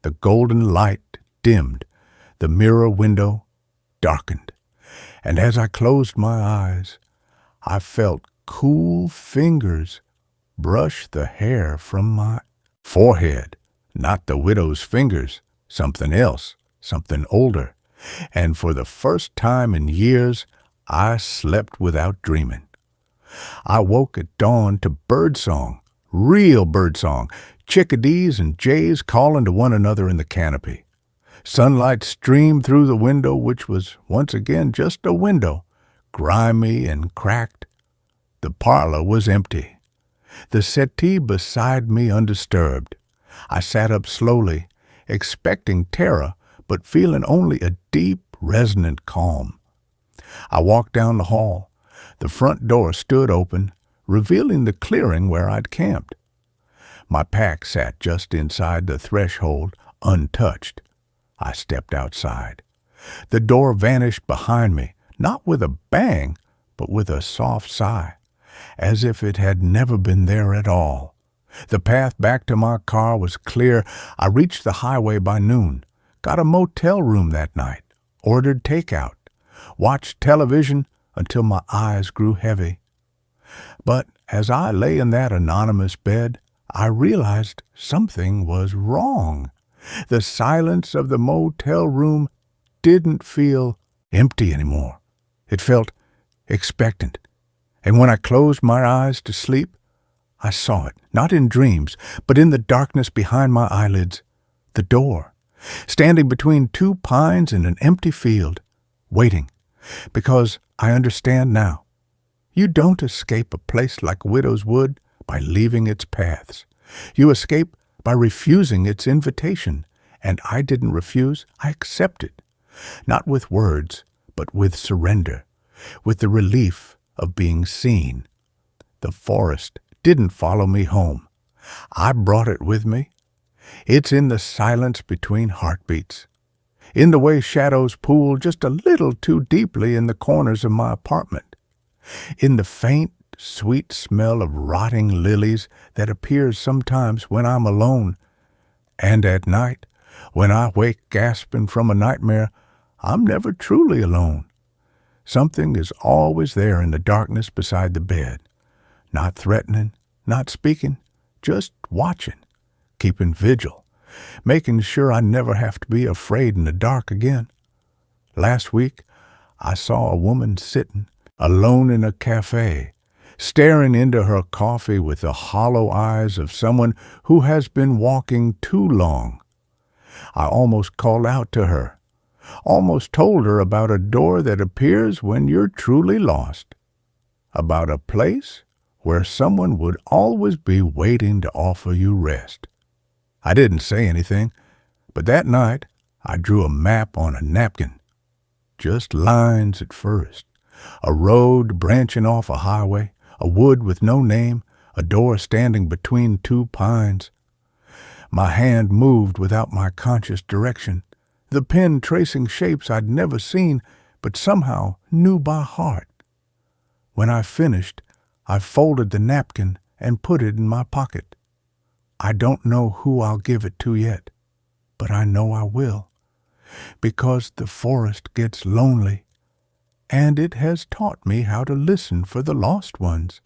The golden light dimmed, the mirror window darkened, and as I closed my eyes, I felt cool fingers brush the hair from my forehead. Not the widow's fingers, something else, something older, and for the first time in years, I slept without dreaming. I woke at dawn to birdsong, real birdsong, chickadees and jays calling to one another in the canopy. Sunlight streamed through the window, which was once again just a window, grimy and cracked. The parlor was empty. The settee beside me undisturbed. I sat up slowly, expecting terror, but feeling only a deep, resonant calm. I walked down the hall. The front door stood open, revealing the clearing where I'd camped. My pack sat just inside the threshold, untouched. I stepped outside. The door vanished behind me, not with a bang, but with a soft sigh, as if it had never been there at all. The path back to my car was clear. I reached the highway by noon, got a motel room that night, ordered takeout, watched television until my eyes grew heavy. But as I lay in that anonymous bed, I realized something was wrong. The silence of the motel room didn't feel empty anymore. It felt expectant. And when I closed my eyes to sleep, I saw it, not in dreams, but in the darkness behind my eyelids, the door, standing between two pines in an empty field, waiting, because I understand now. You don't escape a place like Widow's Wood by leaving its paths. You escape by refusing its invitation, and I didn't refuse, I accepted, not with words, but with surrender, with the relief of being seen. The forest didn't follow me home. I brought it with me. It's in the silence between heartbeats, in the way shadows pool just a little too deeply in the corners of my apartment, in the faint, sweet smell of rotting lilies that appears sometimes when I'm alone, and at night, when I wake gasping from a nightmare, I'm never truly alone. Something is always there in the darkness beside the bed, not threatening, not speaking, just watching, keeping vigil, making sure I never have to be afraid in the dark again. Last week, I saw a woman sitting alone in a cafe, staring into her coffee with the hollow eyes of someone who has been walking too long. I almost called out to her, almost told her about a door that appears when you're truly lost, about a place where someone would always be waiting to offer you rest. I didn't say anything, But that night, I drew a map on a napkin. Just lines at first. A road branching off a highway, a wood with no name, a door standing between two pines. My hand moved without my conscious direction, the pen tracing shapes I'd never seen, but somehow knew by heart. When I finished, I folded the napkin and put it in my pocket. I don't know who I'll give it to yet, but I know I will, because the forest gets lonely, and it has taught me how to listen for the lost ones.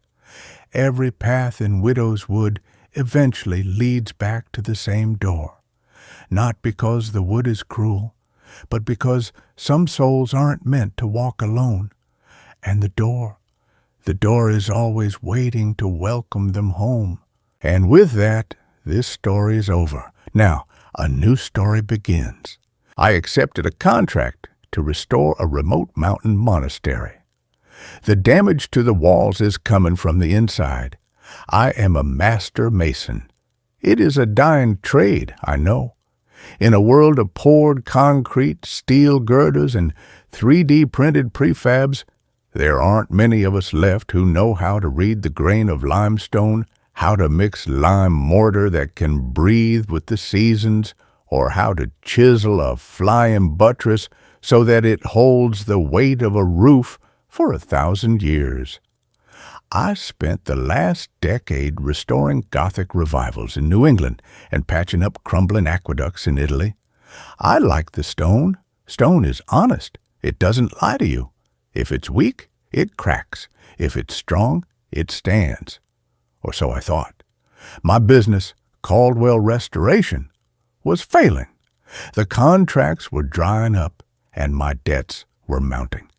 Every path in Widow's Wood eventually leads back to the same door, not because the wood is cruel, but because some souls aren't meant to walk alone, and the door is always waiting to welcome them home. And with that, this story is over. Now, a new story begins. I accepted a contract to restore a remote mountain monastery. The damage to the walls is coming from the inside. I am a master mason. It is a dying trade, I know. In a world of poured concrete, steel girders, and 3D printed prefabs, there aren't many of us left who know how to read the grain of limestone, how to mix lime mortar that can breathe with the seasons, or how to chisel a flying buttress so that it holds the weight of a roof for 1,000 years. I spent the last decade restoring Gothic revivals in New England and patching up crumbling aqueducts in Italy. I like the stone. Stone is honest. It doesn't lie to you. If it's weak, it cracks. If it's strong, it stands. Or so I thought. My business, Caldwell Restoration, was failing. The contracts were drying up, and my debts were mounting.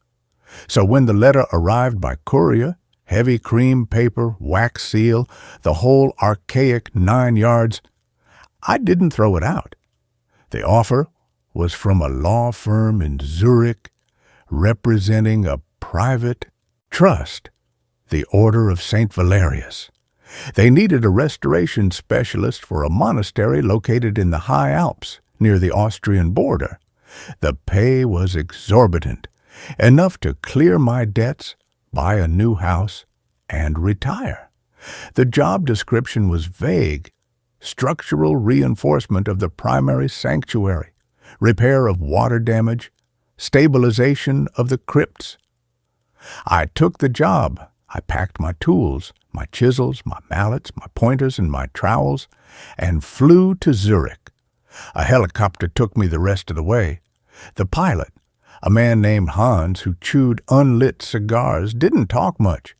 So when the letter arrived by courier, heavy cream paper, wax seal, the whole archaic 9 yards, I didn't throw it out. The offer was from a law firm in Zurich representing a private trust, the Order of St. Valerius. They needed a restoration specialist for a monastery located in the high Alps near the Austrian border. The pay was exorbitant, enough to clear my debts, buy a new house, and retire. The job description was vague: structural reinforcement of the primary sanctuary, repair of water damage, stabilization of the crypts. I took the job. I packed my tools, my chisels, my mallets, my pointers, and my trowels, and flew to Zurich. A helicopter took me the rest of the way. The pilot, a man named Hans who chewed unlit cigars, didn't talk much.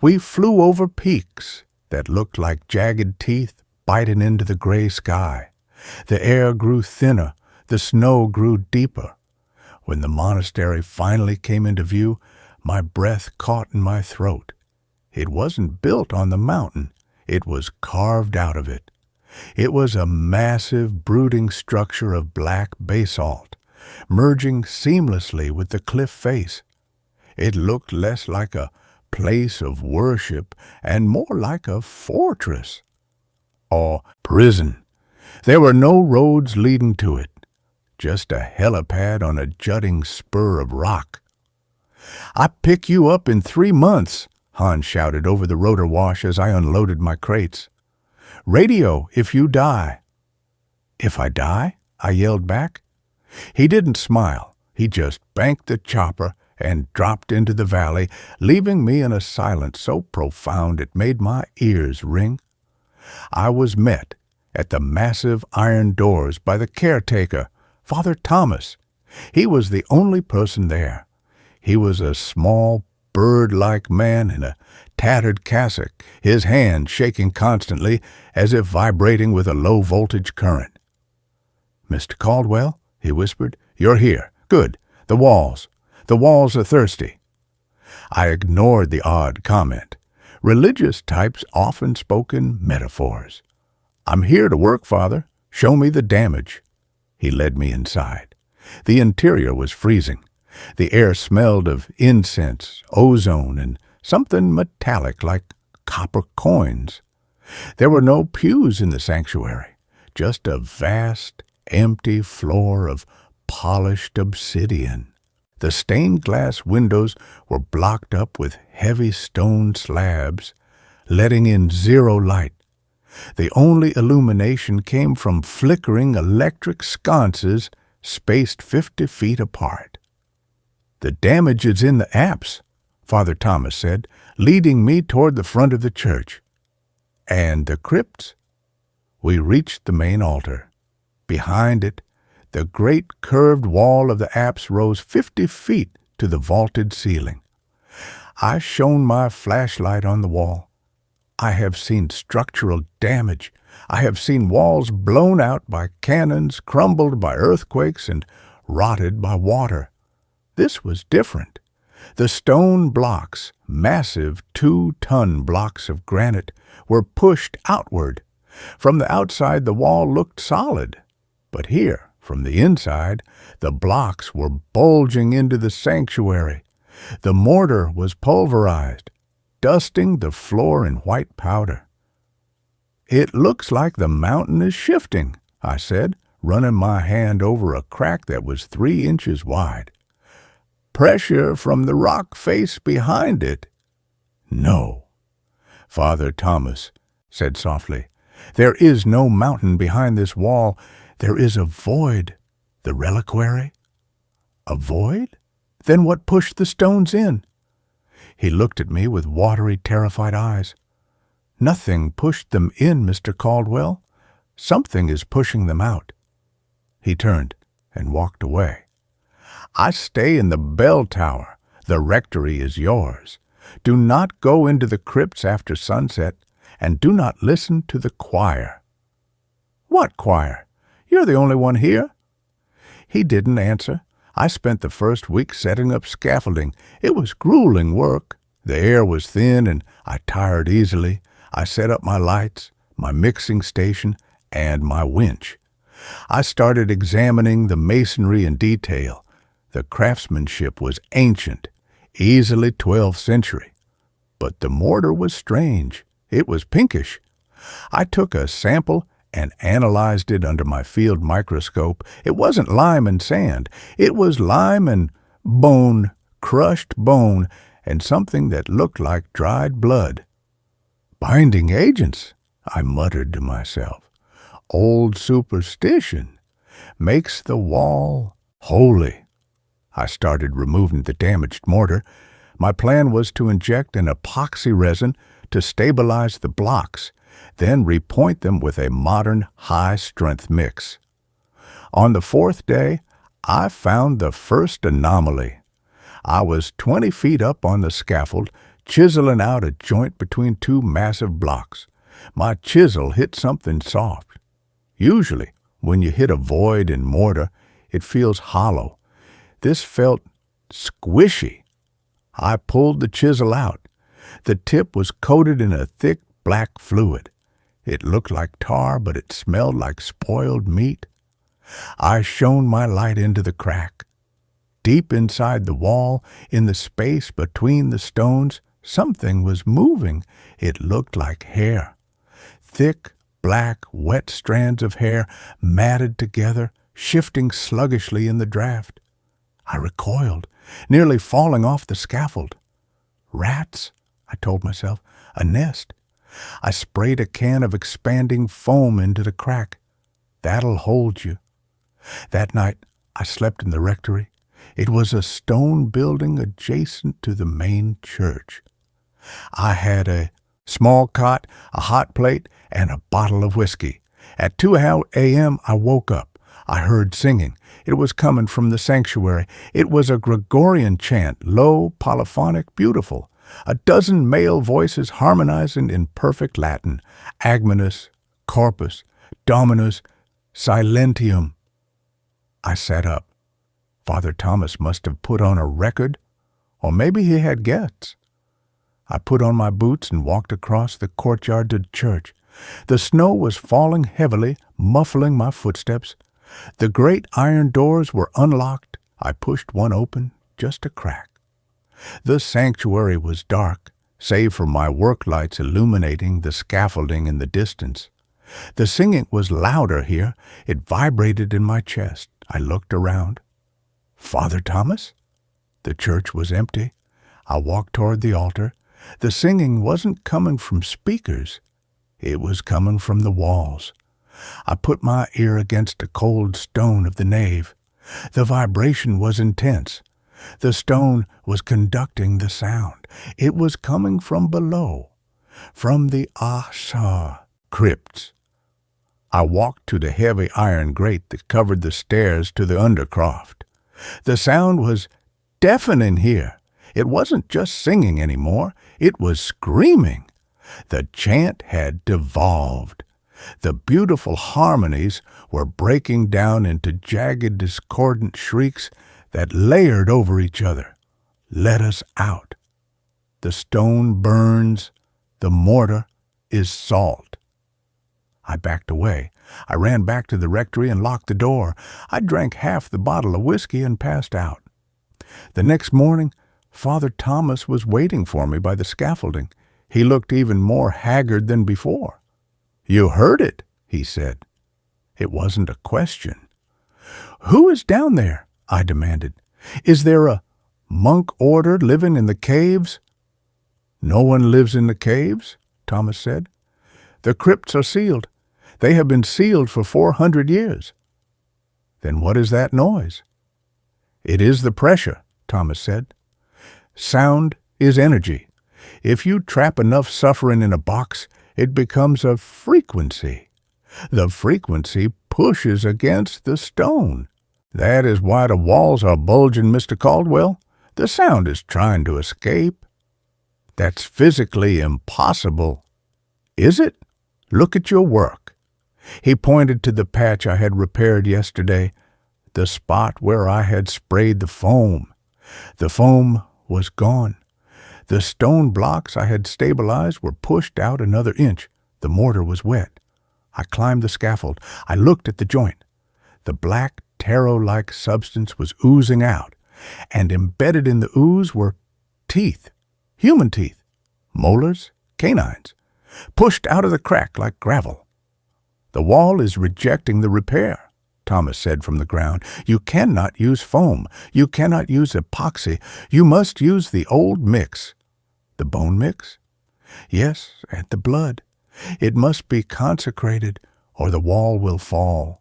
We flew over peaks that looked like jagged teeth biting into the gray sky. The air grew thinner, the snow grew deeper. When the monastery finally came into view, my breath caught in my throat. It wasn't built on the mountain. It was carved out of it. It was a massive, brooding structure of black basalt, merging seamlessly with the cliff face. It looked less like a place of worship and more like a fortress or prison. There were no roads leading to it, just a helipad on a jutting spur of rock. "I pick you up in 3 months," Hans shouted over the rotor wash as I unloaded my crates. "Radio if you die." "If I die?" I yelled back. He didn't smile. He just banked the chopper and dropped into the valley, leaving me in a silence so profound it made my ears ring. I was met at the massive iron doors by the caretaker, Father Thomas. He was the only person there. He was a small, bird-like man in a tattered cassock, his hand shaking constantly as if vibrating with a low-voltage current. "Mr. Caldwell," he whispered, "you're here. Good. The walls are thirsty." I ignored the odd comment. Religious types often spoke in metaphors. "I'm here to work, Father. Show me the damage." He led me inside. The interior was freezing. The air smelled of incense, ozone, and something metallic like copper coins. There were no pews in the sanctuary, just a vast, empty floor of polished obsidian. The stained glass windows were blocked up with heavy stone slabs, letting in zero light. The only illumination came from flickering electric sconces spaced 50 feet apart. "The damage is in the apse," Father Thomas said, leading me toward the front of the church. "And the crypts?" We reached the main altar. Behind it, the great curved wall of the apse rose 50 feet to the vaulted ceiling. I shone my flashlight on the wall. I have seen structural damage. I have seen walls blown out by cannons, crumbled by earthquakes, and rotted by water. This was different. The stone blocks, massive 2-ton blocks of granite, were pushed outward. From the outside, the wall looked solid. But here, from the inside, the blocks were bulging into the sanctuary. The mortar was pulverized, dusting the floor in white powder. "It looks like the mountain is shifting," I said, running my hand over a crack that was 3 inches wide. "Pressure from the rock face behind it." "No," Father Thomas said softly. "There is no mountain behind this wall. There is a void." "The reliquary?" "A void? Then what pushed the stones in?" He looked at me with watery, terrified eyes. "Nothing pushed them in, Mr. Caldwell. Something is pushing them out." He turned and walked away. "I stay in the bell tower. The rectory is yours. Do not go into the crypts after sunset, and do not listen to the choir." "What choir? You're the only one here." He didn't answer. I spent the first week setting up scaffolding. It was grueling work. The air was thin, and I tired easily. I set up my lights, my mixing station, and my winch. I started examining the masonry in detail. The craftsmanship was ancient, easily 12th century. But the mortar was strange. It was pinkish. I took a sample and analyzed it under my field microscope. It wasn't lime and sand. It was lime and bone, crushed bone, and something that looked like dried blood. "Binding agents," I muttered to myself. "Old superstition makes the wall holy." I started removing the damaged mortar. My plan was to inject an epoxy resin to stabilize the blocks, then repoint them with a modern high-strength mix. On the 4th day, I found the first anomaly. I was 20 feet up on the scaffold, chiseling out a joint between 2 massive blocks. My chisel hit something soft. Usually, when you hit a void in mortar, it feels hollow. This felt squishy. I pulled the chisel out. The tip was coated in a thick black fluid. It looked like tar, but it smelled like spoiled meat. I shone my light into the crack. Deep inside the wall, in the space between the stones, something was moving. It looked like hair. Thick, black, wet strands of hair matted together, shifting sluggishly in the draft. I recoiled, nearly falling off the scaffold. "Rats," I told myself, "a nest." I sprayed a can of expanding foam into the crack. "That'll hold you." That night, I slept in the rectory. It was a stone building adjacent to the main church. I had a small cot, a hot plate, and a bottle of whiskey. At 2 a.m., I woke up. I heard singing. It was coming from the sanctuary. It was a Gregorian chant, low, polyphonic, beautiful. A dozen male voices harmonizing in perfect Latin. Agmenus, Corpus, Dominus, Silentium. I sat up. Father Thomas must have put on a record, or maybe he had guests. I put on my boots and walked across the courtyard to the church. The snow was falling heavily, muffling my footsteps. The great iron doors were unlocked. I pushed one open, just a crack. The sanctuary was dark, save for my work lights illuminating the scaffolding in the distance. The singing was louder here. It vibrated in my chest. I looked around. Father Thomas? The church was empty. I walked toward the altar. The singing wasn't coming from speakers. It was coming from the walls. I put my ear against a cold stone of the nave. The vibration was intense. The stone was conducting the sound. It was coming from below, from the Asha crypts. I walked to the heavy iron grate that covered the stairs to the undercroft. The sound was deafening here. It wasn't just singing anymore. It was screaming. The chant had devolved. The beautiful harmonies were breaking down into jagged, discordant shrieks that layered over each other. Let us out. The stone burns. The mortar is salt. I backed away. I ran back to the rectory and locked the door. I drank half the bottle of whiskey and passed out. The next morning, Father Thomas was waiting for me by the scaffolding. He looked even more haggard than before. "You heard it," he said. It wasn't a question. "Who is down there?" I demanded. "Is there a monk order living in the caves?" "No one lives in the caves," Thomas said. "The crypts are sealed. They have been sealed for 400 years. "Then what is that noise?" "It is the pressure," Thomas said. "Sound is energy. If you trap enough suffering in a box, it becomes a frequency. The frequency pushes against the stone. That is why the walls are bulging, Mr. Caldwell. The sound is trying to escape." "That's physically impossible." "Is it? Look at your work." He pointed to the patch I had repaired yesterday, the spot where I had sprayed the foam. The foam was gone. The stone blocks I had stabilized were pushed out another inch. The mortar was wet. I climbed the scaffold. I looked at the joint. The black, taro-like substance was oozing out, and embedded in the ooze were teeth, human teeth, molars, canines, pushed out of the crack like gravel. "The wall is rejecting the repair," Thomas said from the ground. "You cannot use foam. You cannot use epoxy. You must use the old mix." "The bone mix?" "Yes, and the blood. It must be consecrated, or the wall will fall."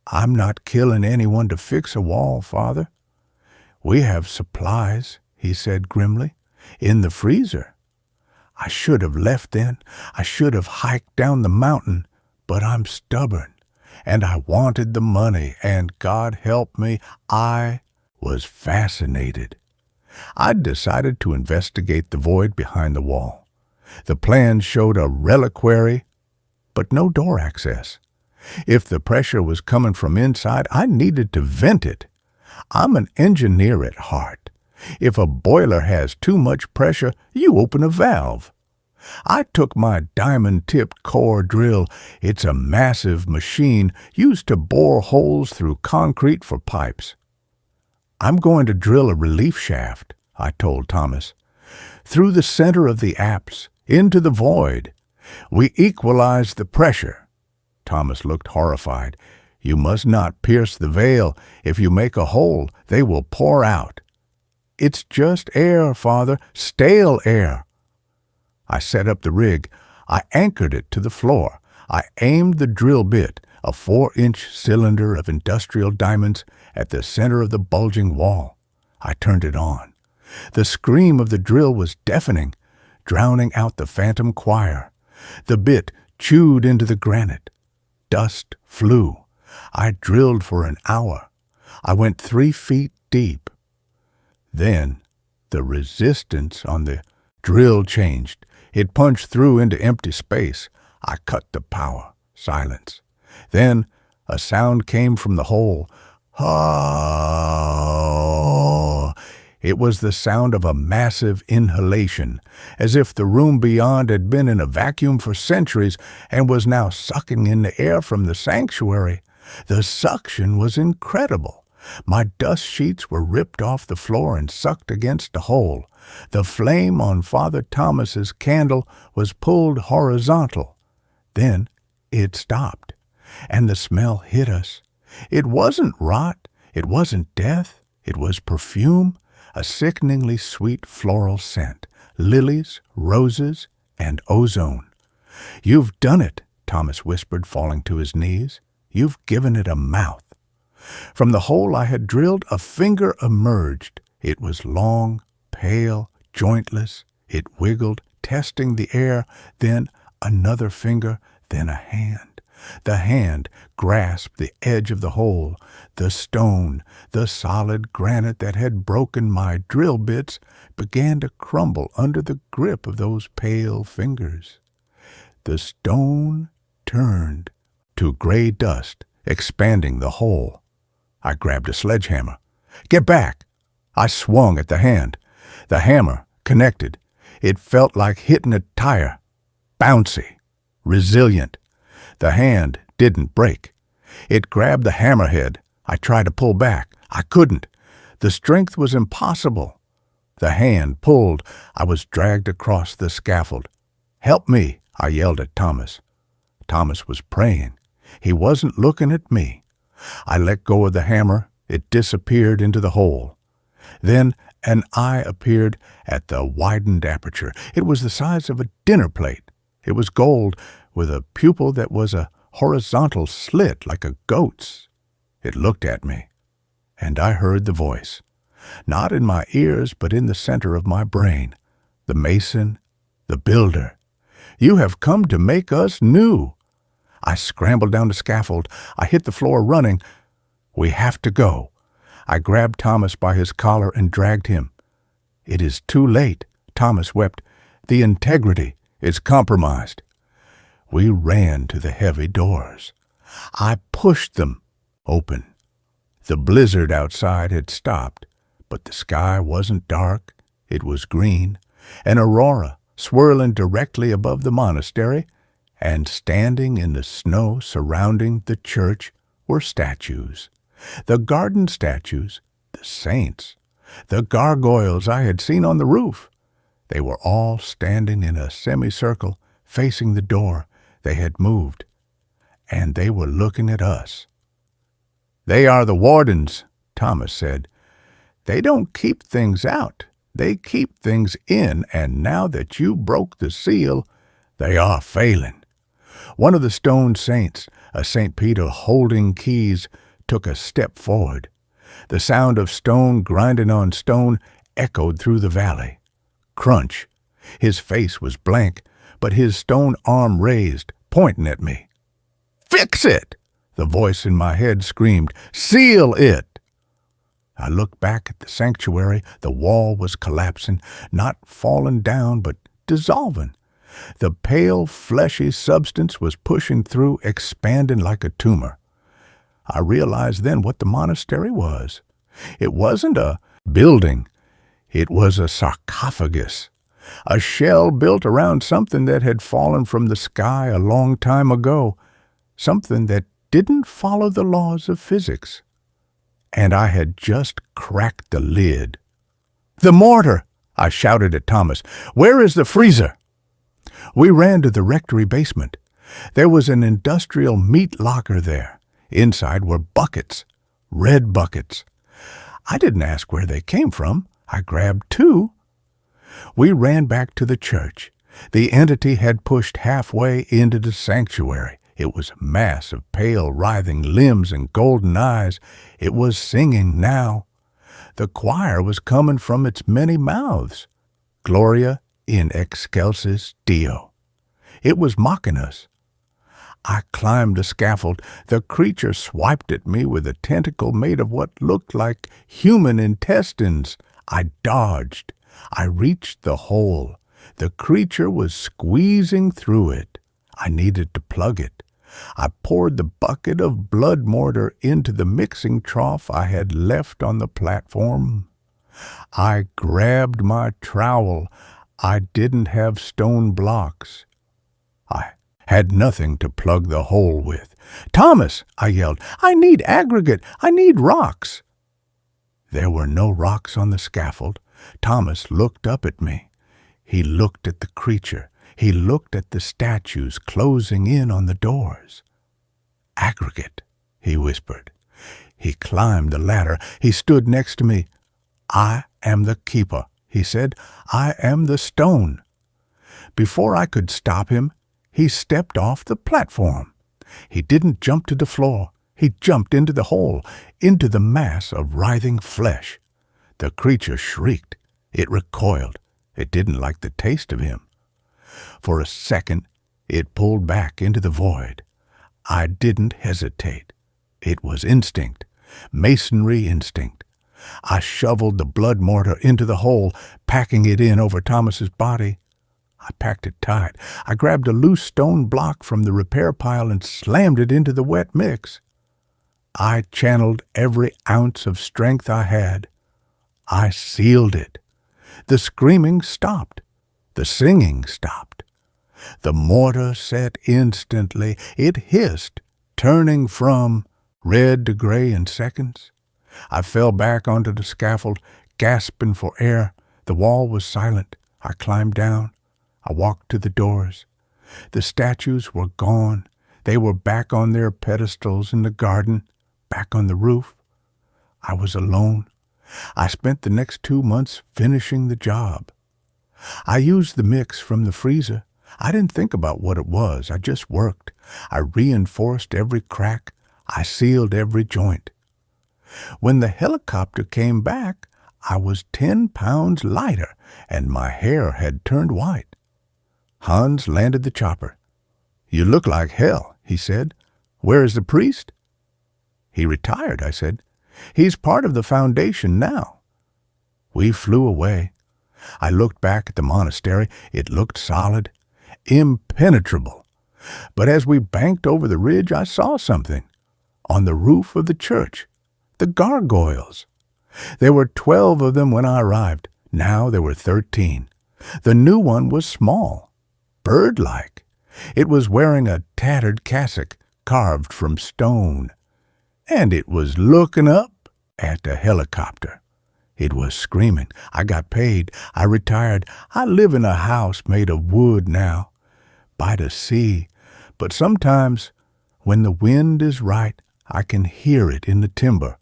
"I'm not killing anyone to fix a wall, Father." "We have supplies," he said grimly, "in the freezer." I should have left then. I should have hiked down the mountain, but I'm stubborn, and I wanted the money, and God help me, I was fascinated. I'd decided to investigate the void behind the wall. The plan showed a reliquary, but no door access. If the pressure was coming from inside, I needed to vent it. I'm an engineer at heart. If a boiler has too much pressure, you open a valve. I took my diamond-tipped core drill. It's a massive machine used to bore holes through concrete for pipes. "I'm going to drill a relief shaft," I told Thomas, "through the center of the apse, into the void. We equalize the pressure." Thomas looked horrified. "You must not pierce the veil. If you make a hole, they will pour out." "It's just air, Father, stale air." I set up the rig. I anchored it to the floor. I aimed the drill bit, a 4-inch cylinder of industrial diamonds, at the center of the bulging wall. I turned it on. The scream of the drill was deafening, drowning out the phantom choir. The bit chewed into the granite. Dust flew. I drilled for an hour. I went 3 feet deep. Then the resistance on the drill changed. It punched through into empty space. I cut the power. Silence. Then a sound came from the hole. Ah! It was the sound of a massive inhalation, as if the room beyond had been in a vacuum for centuries and was now sucking in the air from the sanctuary. The suction was incredible. My dust sheets were ripped off the floor and sucked against the hole. The flame on Father Thomas's candle was pulled horizontal. Then It stopped, and the smell hit us. It wasn't rot, it wasn't death, it was perfume, a sickeningly sweet floral scent, lilies, roses, and ozone. "You've done it," Thomas whispered, falling to his knees. "You've given it a mouth." From the hole I had drilled, a finger emerged. It was long, pale, jointless. It wiggled, testing the air, then another finger, then a hand. The hand grasped the edge of the hole. The stone, the solid granite that had broken my drill bits, began to crumble under the grip of those pale fingers. The stone turned to gray dust, expanding the hole. I grabbed a sledgehammer. "Get back!" I swung at the hand. The hammer connected. It felt like hitting a tire. Bouncy, resilient. The hand didn't break. It grabbed the hammerhead. I tried to pull back. I couldn't. The strength was impossible. The hand pulled. I was dragged across the scaffold. "Help me!" I yelled at Thomas. Thomas was praying. He wasn't looking at me. I let go of the hammer. It disappeared into the hole. Then an eye appeared at the widened aperture. It was the size of a dinner plate. It was gold, with a pupil that was a horizontal slit like a goat's. It looked at me, and I heard the voice, not in my ears but in the center of my brain. The mason, the builder. "You have come to make us new." I scrambled down the scaffold. I hit the floor running. "We have to go." I grabbed Thomas by his collar and dragged him. "It is too late," Thomas wept. "The integrity is compromised." We ran to the heavy doors. I pushed them open. The blizzard outside had stopped, but the sky wasn't dark. It was green, an aurora swirling directly above the monastery, and standing in the snow surrounding the church were statues. The garden statues, the saints, the gargoyles I had seen on the roof. They were all standing in a semicircle, facing the door. They had moved, and they were looking at us. "They are the wardens," Thomas said. "They don't keep things out. They keep things in, and now that you broke the seal, they are failing." One of the stone saints, a St. Peter holding keys, took a step forward. The sound of stone grinding on stone echoed through the valley. Crunch. His face was blank, but his stone arm raised, pointing at me. "Fix it!" The voice in my head screamed. "Seal it!" I looked back at the sanctuary. The wall was collapsing, not falling down, but dissolving. The pale, fleshy substance was pushing through, expanding like a tumor. I realized then what the monastery was. It wasn't a building. It was a sarcophagus, a shell built around something that had fallen from the sky a long time ago, something that didn't follow the laws of physics. And I had just cracked the lid. "The mortar!" I shouted at Thomas. "Where is the freezer?" We ran to the rectory basement. There was an industrial meat locker there. Inside were buckets, red buckets. I didn't ask where they came from. I grabbed two. We ran back to the church. The entity had pushed halfway into the sanctuary. It was a mass of pale, writhing limbs and golden eyes. It was singing now. The choir was coming from its many mouths. Gloria in excelsis Deo. It was mocking us. I climbed the scaffold. The creature swiped at me with a tentacle made of what looked like human intestines. I dodged. I reached the hole. The creature was squeezing through it. I needed to plug it. I poured the bucket of blood mortar into the mixing trough I had left on the platform. I grabbed my trowel. I didn't have stone blocks. I had nothing to plug the hole with. "Thomas," I yelled, "I need aggregate. I need rocks." There were no rocks on the scaffold. Thomas looked up at me. He looked at the creature. He looked at the statues closing in on the doors. "Aggregate," he whispered. He climbed the ladder. He stood next to me. "I am the keeper," he said. "I am the stone." Before I could stop him, he stepped off the platform. He didn't jump to the floor. He jumped into the hole, into the mass of writhing flesh. The creature shrieked. It recoiled. It didn't like the taste of him. For a second, it pulled back into the void. I didn't hesitate. It was instinct, masonry instinct. I shoveled the blood mortar into the hole, packing it in over Thomas's body. I packed it tight. I grabbed a loose stone block from the repair pile and slammed it into the wet mix. I channeled every ounce of strength I had. I sealed it. The screaming stopped. The singing stopped. The mortar set instantly. It hissed, turning from red to gray in seconds. I fell back onto the scaffold, gasping for air. The wall was silent. I climbed down. I walked to the doors. The statues were gone. They were back on their pedestals in the garden, back on the roof. I was alone. I spent the next 2 months finishing the job. I used the mix from the freezer. I didn't think about what it was. I just worked. I reinforced every crack. I sealed every joint. When the helicopter came back, I was 10 pounds lighter, and my hair had turned white. Hans landed the chopper. "You look like hell," he said. "Where is the priest?" "He retired," I said. "He's part of the foundation now." We flew away. I looked back at the monastery. It looked solid, impenetrable. But as we banked over the ridge, I saw something. On the roof of the church, the gargoyles. There were 12 of them when I arrived. Now there were 13. The new one was small, bird-like. It was wearing a tattered cassock carved from stone. And it was looking up at the helicopter. It was screaming. I got paid. I retired. I live in a house made of wood now, by the sea. But sometimes, when the wind is right, I can hear it in the timber,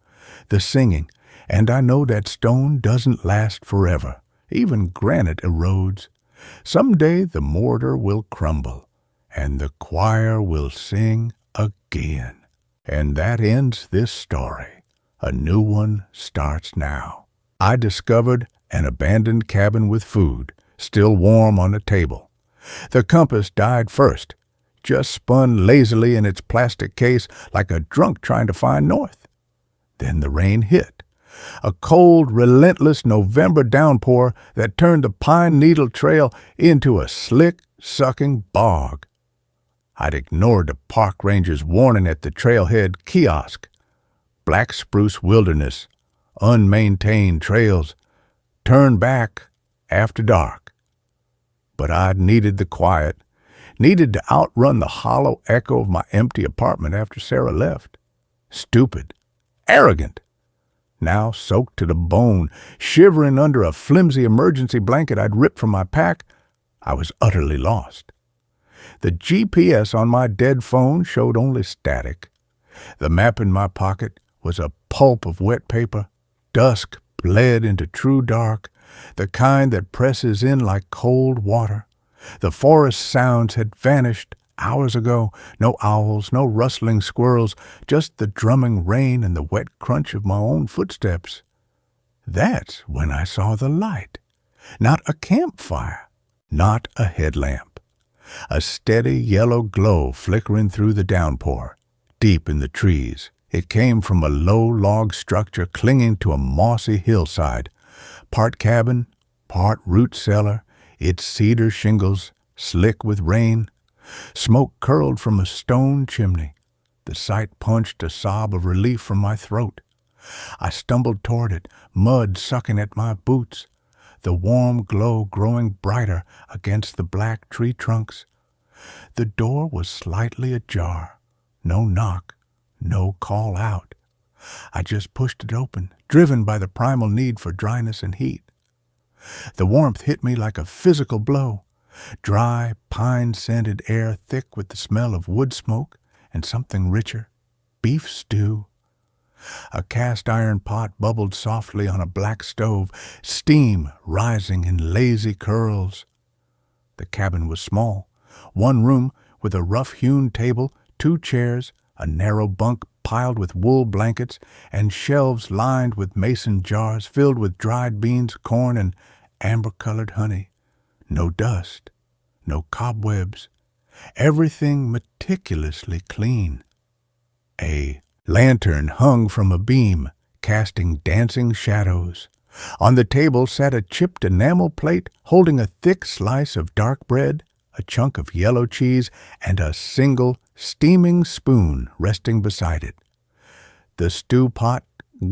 the singing, and I know that stone doesn't last forever. Even granite erodes. Someday the mortar will crumble, and the choir will sing again. And that ends this story. A new one starts now. I discovered an abandoned cabin with food, still warm on the table. The compass died first, just spun lazily in its plastic case like a drunk trying to find north. Then the rain hit. A cold, relentless November downpour that turned the Pine Needle Trail into a slick, sucking bog. I'd ignored the park ranger's warning at the trailhead kiosk. Black spruce wilderness, unmaintained trails, turn back after dark. But I needed the quiet, needed to outrun the hollow echo of my empty apartment after Sarah left. Stupid, arrogant. Now soaked to the bone, shivering under a flimsy emergency blanket I'd ripped from my pack, I was utterly lost. The GPS on my dead phone showed only static. The map in my pocket was a pulp of wet paper. Dusk bled into true dark, the kind that presses in like cold water. The forest sounds had vanished hours ago. No owls, no rustling squirrels, just the drumming rain and the wet crunch of my own footsteps. That's when I saw the light. Not a campfire, not a headlamp. A steady yellow glow flickering through the downpour, deep in the trees. It came from a low log structure clinging to a mossy hillside, part cabin, part root cellar, its cedar shingles slick with rain. Smoke curled from a stone chimney. The sight punched a sob of relief from my throat. I stumbled toward it, mud sucking at my boots, the warm glow growing brighter against the black tree trunks. The door was slightly ajar. No knock, no call out. I just pushed it open, driven by the primal need for dryness and heat. The warmth hit me like a physical blow. Dry, pine-scented air thick with the smell of wood smoke and something richer, beef stew. A cast-iron pot bubbled softly on a black stove, steam rising in lazy curls. The cabin was small, one room with a rough-hewn table, 2 chairs, a narrow bunk piled with wool blankets, and shelves lined with mason jars filled with dried beans, corn, and amber-colored honey. No dust, no cobwebs, everything meticulously clean. A lantern hung from a beam, casting dancing shadows. On the table sat a chipped enamel plate holding a thick slice of dark bread, a chunk of yellow cheese, and a single steaming spoon resting beside it. The stew pot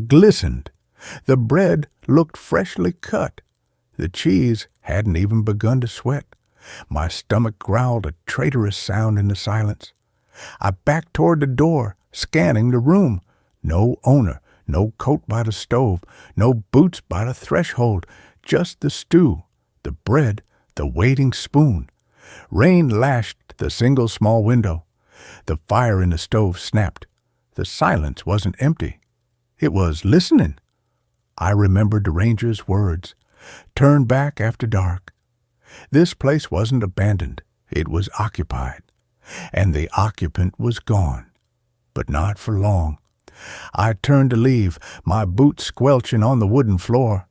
glistened. The bread looked freshly cut. The cheese hadn't even begun to sweat. My stomach growled a traitorous sound in the silence. I backed toward the door, scanning the room. No owner, no coat by the stove, no boots by the threshold, just the stew, the bread, the waiting spoon. Rain lashed the single small window. The fire in the stove snapped. The silence wasn't empty. It was listening. I remembered the ranger's words. Turn back after dark. This place wasn't abandoned. It was occupied. And the occupant was gone. But not for long. I turned to leave, my boots squelching on the wooden floor.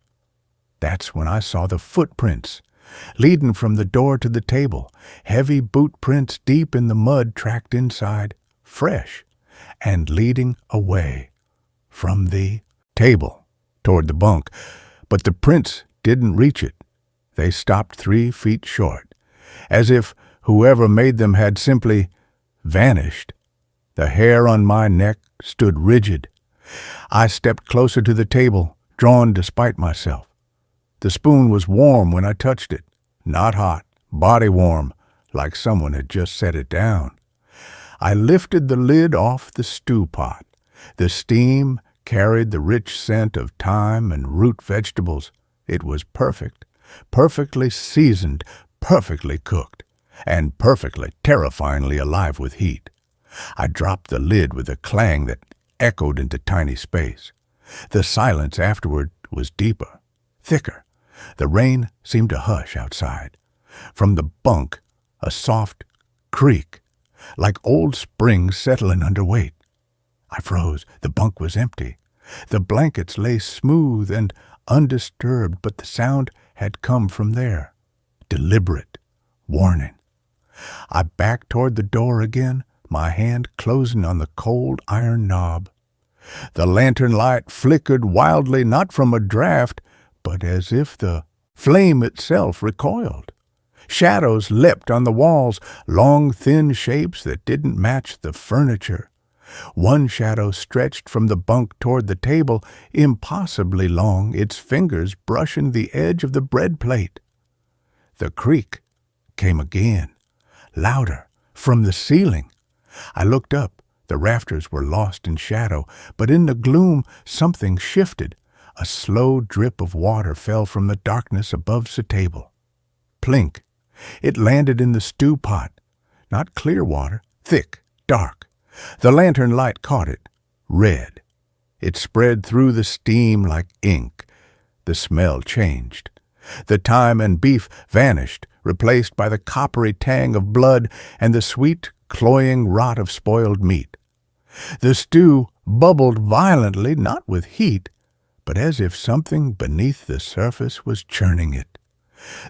That's when I saw the footprints, leading from the door to the table, heavy boot prints deep in the mud tracked inside, fresh, and leading away from the table toward the bunk. But the prints didn't reach it. They stopped 3 feet short, as if whoever made them had simply vanished. The hair on my neck stood rigid. I stepped closer to the table, drawn despite myself. The spoon was warm when I touched it, not hot, body warm, like someone had just set it down. I lifted the lid off the stew pot. The steam carried the rich scent of thyme and root vegetables. It was perfect, perfectly seasoned, perfectly cooked, and perfectly, terrifyingly alive with heat. I dropped the lid with a clang that echoed into tiny space. The silence afterward was deeper, thicker. The rain seemed to hush outside. From the bunk, a soft creak, like old springs settling under weight. I froze. The bunk was empty. The blankets lay smooth and undisturbed, but the sound had come from there. Deliberate, warning. I backed toward the door again, my hand closing on the cold iron knob. The lantern light flickered wildly, not from a draft, but as if the flame itself recoiled. Shadows leapt on the walls, long, thin shapes that didn't match the furniture. One shadow stretched from the bunk toward the table, impossibly long, its fingers brushing the edge of the bread plate. The creak came again, louder, from the ceiling. I looked up. The rafters were lost in shadow, but in the gloom something shifted. A slow drip of water fell from the darkness above the table. Plink. It landed in the stew pot. Not clear water, thick, dark. The lantern light caught it. Red. It spread through the steam like ink. The smell changed. The thyme and beef vanished, replaced by the coppery tang of blood and the sweet, cloying rot of spoiled meat. The stew bubbled violently, not with heat, but as if something beneath the surface was churning it.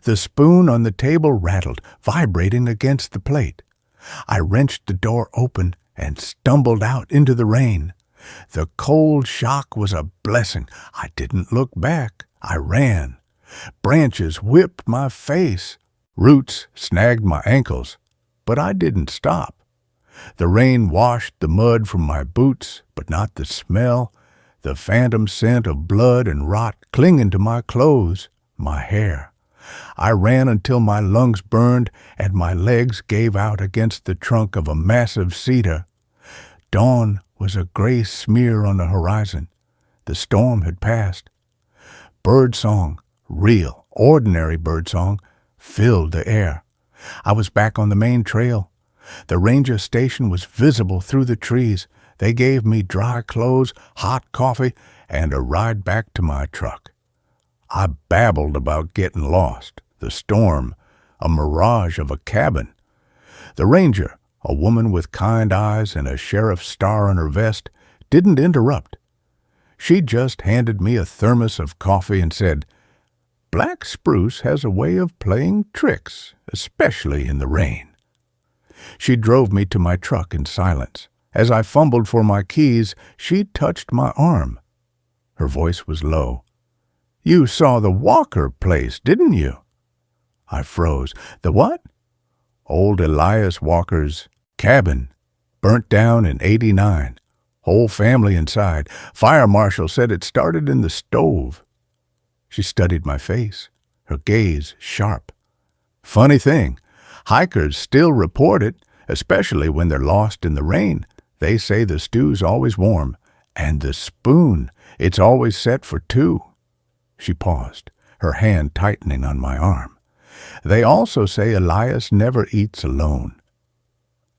The spoon on the table rattled, vibrating against the plate. I wrenched the door open and stumbled out into the rain. The cold shock was a blessing. I didn't look back. I ran. Branches whipped my face. Roots snagged my ankles. But I didn't stop. The rain washed the mud from my boots, but not the smell, the phantom scent of blood and rot clinging to my clothes, my hair. I ran until my lungs burned and my legs gave out against the trunk of a massive cedar. Dawn was a gray smear on the horizon. The storm had passed. Birdsong, real, ordinary birdsong, filled the air. I was back on the main trail. The ranger station was visible through the trees. They gave me dry clothes, hot coffee, and a ride back to my truck. I babbled about getting lost, the storm, a mirage of a cabin. The ranger, a woman with kind eyes and a sheriff's star on her vest, didn't interrupt. She just handed me a thermos of coffee and said, "Black spruce has a way of playing tricks, especially in the rain." She drove me to my truck in silence. As I fumbled for my keys, she touched my arm. Her voice was low. "You saw the Walker place, didn't you?" I froze. "The what?" "Old Elias Walker's cabin, burnt down in '89. Whole family inside. Fire marshal said it started in the stove." She studied my face, her gaze sharp. "Funny thing, hikers still report it, especially when they're lost in the rain. They say the stew's always warm, and the spoon, it's always set for two." She paused, her hand tightening on my arm. "They also say Elias never eats alone."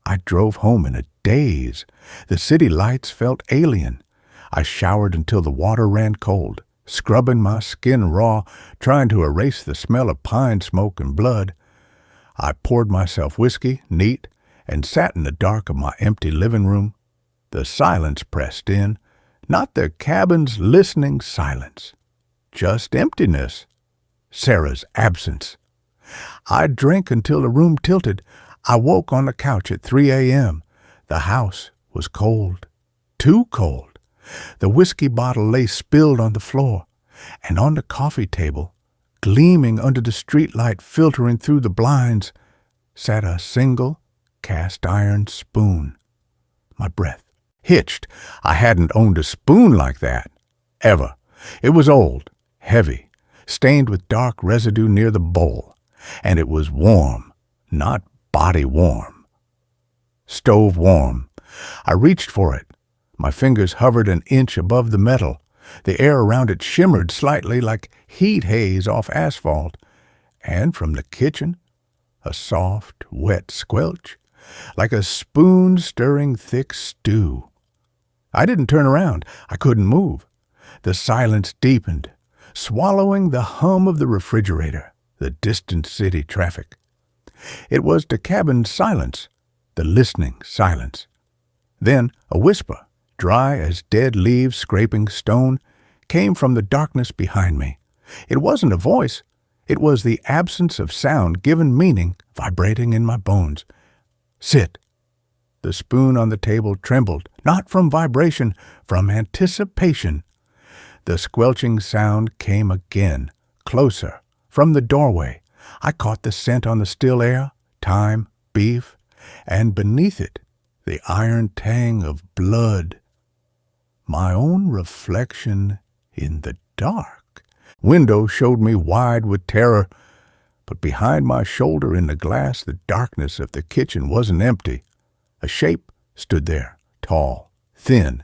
I drove home in a daze. The city lights felt alien. I showered until the water ran cold, scrubbing my skin raw, trying to erase the smell of pine smoke and blood. I poured myself whiskey, neat, and sat in the dark of my empty living room. The silence pressed in, not the cabin's listening silence, just emptiness, Sarah's absence. I drank until the room tilted. I woke on the couch at 3 a.m. The house was cold, too cold. The whiskey bottle lay spilled on the floor, and on the coffee table, gleaming under the streetlight filtering through the blinds, sat a single cast-iron spoon. My breath hitched. I hadn't owned a spoon like that, ever. It was old, heavy, stained with dark residue near the bowl, and it was warm, not body warm. Stove warm. I reached for it. My fingers hovered an inch above the metal. The air around it shimmered slightly like heat haze off asphalt. And from the kitchen, a soft, wet squelch, like a spoon stirring thick stew. I didn't turn around. I couldn't move. The silence deepened, swallowing the hum of the refrigerator, the distant city traffic. It was the cabin's silence, the listening silence. Then a whisper, dry as dead leaves scraping stone, came from the darkness behind me. It wasn't a voice. It was the absence of sound given meaning, vibrating in my bones. "Sit." The spoon on the table trembled, not from vibration, from anticipation. The squelching sound came again, closer, from the doorway. I caught the scent on the still air, thyme, beef, and beneath it, the iron tang of blood. My own reflection in the dark. Window showed me wide with terror, but behind my shoulder in the glass, the darkness of the kitchen wasn't empty. A shape stood there, tall, thin,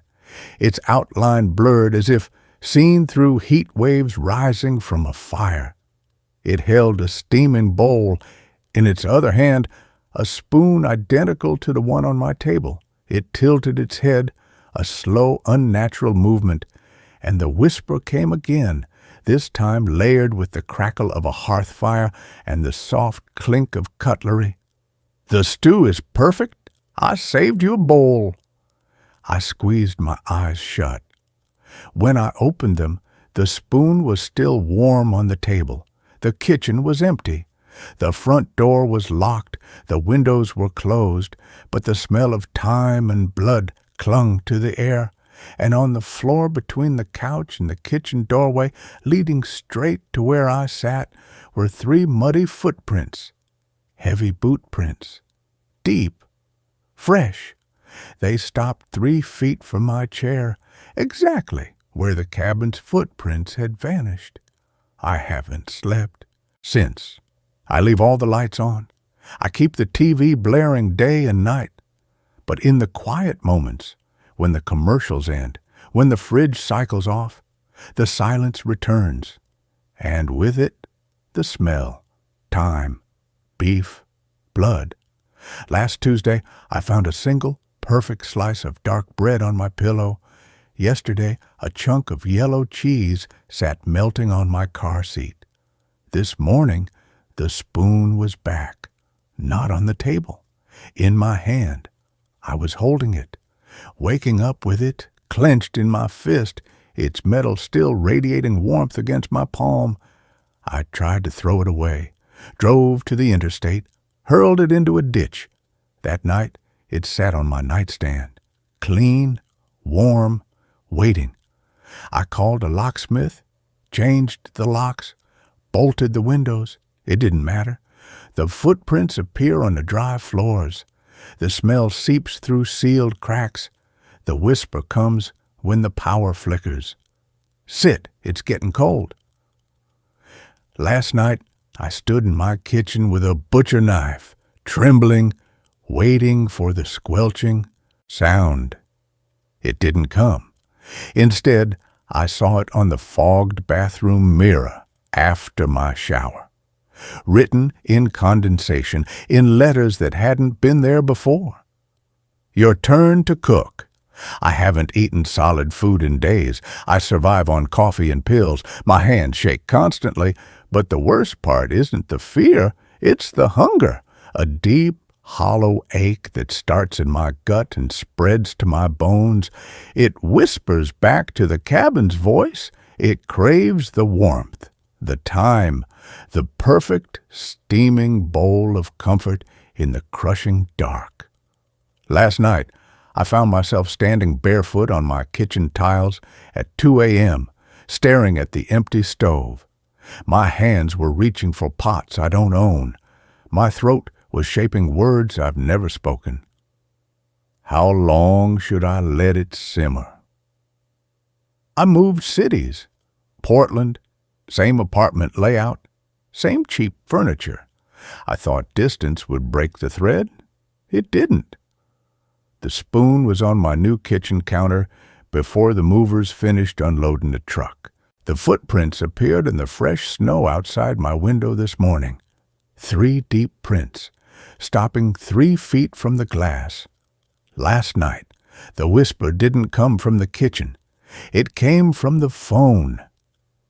its outline blurred as if seen through heat waves rising from a fire. It held a steaming bowl. In its other hand, a spoon identical to the one on my table. It tilted its head, a slow, unnatural movement, and the whisper came again, this time layered with the crackle of a hearth fire and the soft clink of cutlery. "The stew is perfect. I saved you a bowl." I squeezed my eyes shut. When I opened them, the spoon was still warm on the table. The kitchen was empty. The front door was locked, the windows were closed, but the smell of thyme and blood clung to the air, and on the floor between the couch and the kitchen doorway, leading straight to where I sat, were 3 muddy footprints, heavy boot prints, deep, fresh. They stopped 3 feet from my chair, exactly where the cabin's footprints had vanished. I haven't slept since. I leave all the lights on. I keep the TV blaring day and night. But in the quiet moments, when the commercials end, when the fridge cycles off, the silence returns, and with it, the smell, thyme, beef, blood. Last Tuesday, I found a single, perfect slice of dark bread on my pillow. Yesterday, a chunk of yellow cheese sat melting on my car seat. This morning, the spoon was back, not on the table, in my hand. I was holding it, waking up with it clenched in my fist, its metal still radiating warmth against my palm. I tried to throw it away, drove to the interstate, hurled it into a ditch. That night, it sat on my nightstand, clean, warm, waiting. I called a locksmith, changed the locks, bolted the windows. It didn't matter. The footprints appear on the dry floors. The smell seeps through sealed cracks. The whisper comes when the power flickers. Sit, it's getting cold. Last night, I stood in my kitchen with a butcher knife, trembling, waiting for the squelching sound. It didn't come. Instead, I saw it on the fogged bathroom mirror after my shower, written in condensation, in letters that hadn't been there before. Your turn to cook. I haven't eaten solid food in days. I survive on coffee and pills. My hands shake constantly, but the worst part isn't the fear, it's the hunger, a deep, hollow ache that starts in my gut and spreads to my bones. It whispers back to the cabin's voice. It craves the warmth, the time, the perfect, steaming bowl of comfort in the crushing dark. Last night, I found myself standing barefoot on my kitchen tiles at 2 a.m., staring at the empty stove. My hands were reaching for pots I don't own. My throat was shaping words I've never spoken. How long should I let it simmer? I moved cities. Portland, same apartment layout, same cheap furniture. I thought distance would break the thread. It didn't. The spoon was on my new kitchen counter before the movers finished unloading the truck. The footprints appeared in the fresh snow outside my window this morning. 3 deep prints, stopping 3 feet from the glass. Last night, the whisper didn't come from the kitchen. It came from the phone.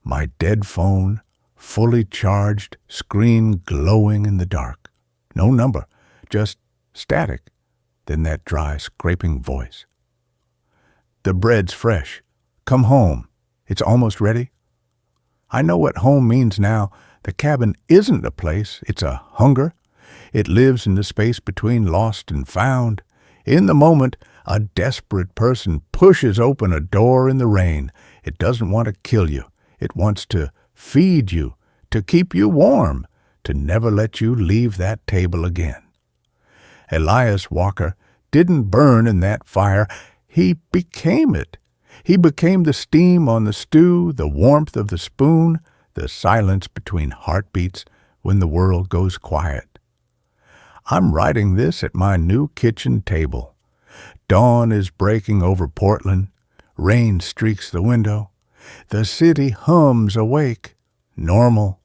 My dead phone, fully charged, screen glowing in the dark. No number, just static. Then that dry, scraping voice. The bread's fresh. Come home. It's almost ready. I know what home means now. The cabin isn't a place. It's a hunger. It lives in the space between lost and found. In the moment, a desperate person pushes open a door in the rain. It doesn't want to kill you. It wants to feed you, to keep you warm, to never let you leave that table again. Elias Walker didn't burn in that fire. He became it. He became the steam on the stew, the warmth of the spoon, the silence between heartbeats when the world goes quiet. I'm writing this at my new kitchen table. Dawn is breaking over Portland. Rain streaks the window. The city hums awake, normal,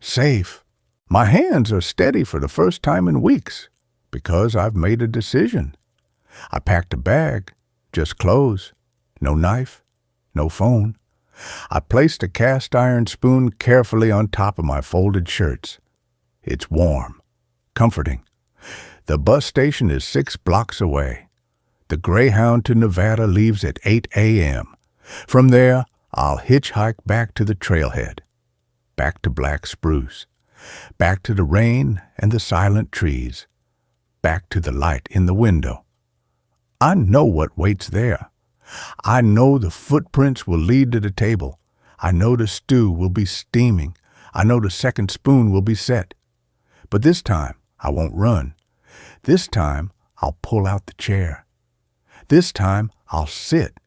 safe. My hands are steady for the first time in weeks because I've made a decision. I packed a bag, just clothes, no knife, no phone. I placed a cast iron spoon carefully on top of my folded shirts. It's warm, comforting. The bus station is 6 blocks away. The Greyhound to Nevada leaves at 8 a.m. From there, I'll hitchhike back to the trailhead, back to black spruce, back to the rain and the silent trees, back to the light in the window. I know what waits there. I know the footprints will lead to the table. I know the stew will be steaming. I know the second spoon will be set. But this time, I won't run. This time, I'll pull out the chair. This time, I'll sit.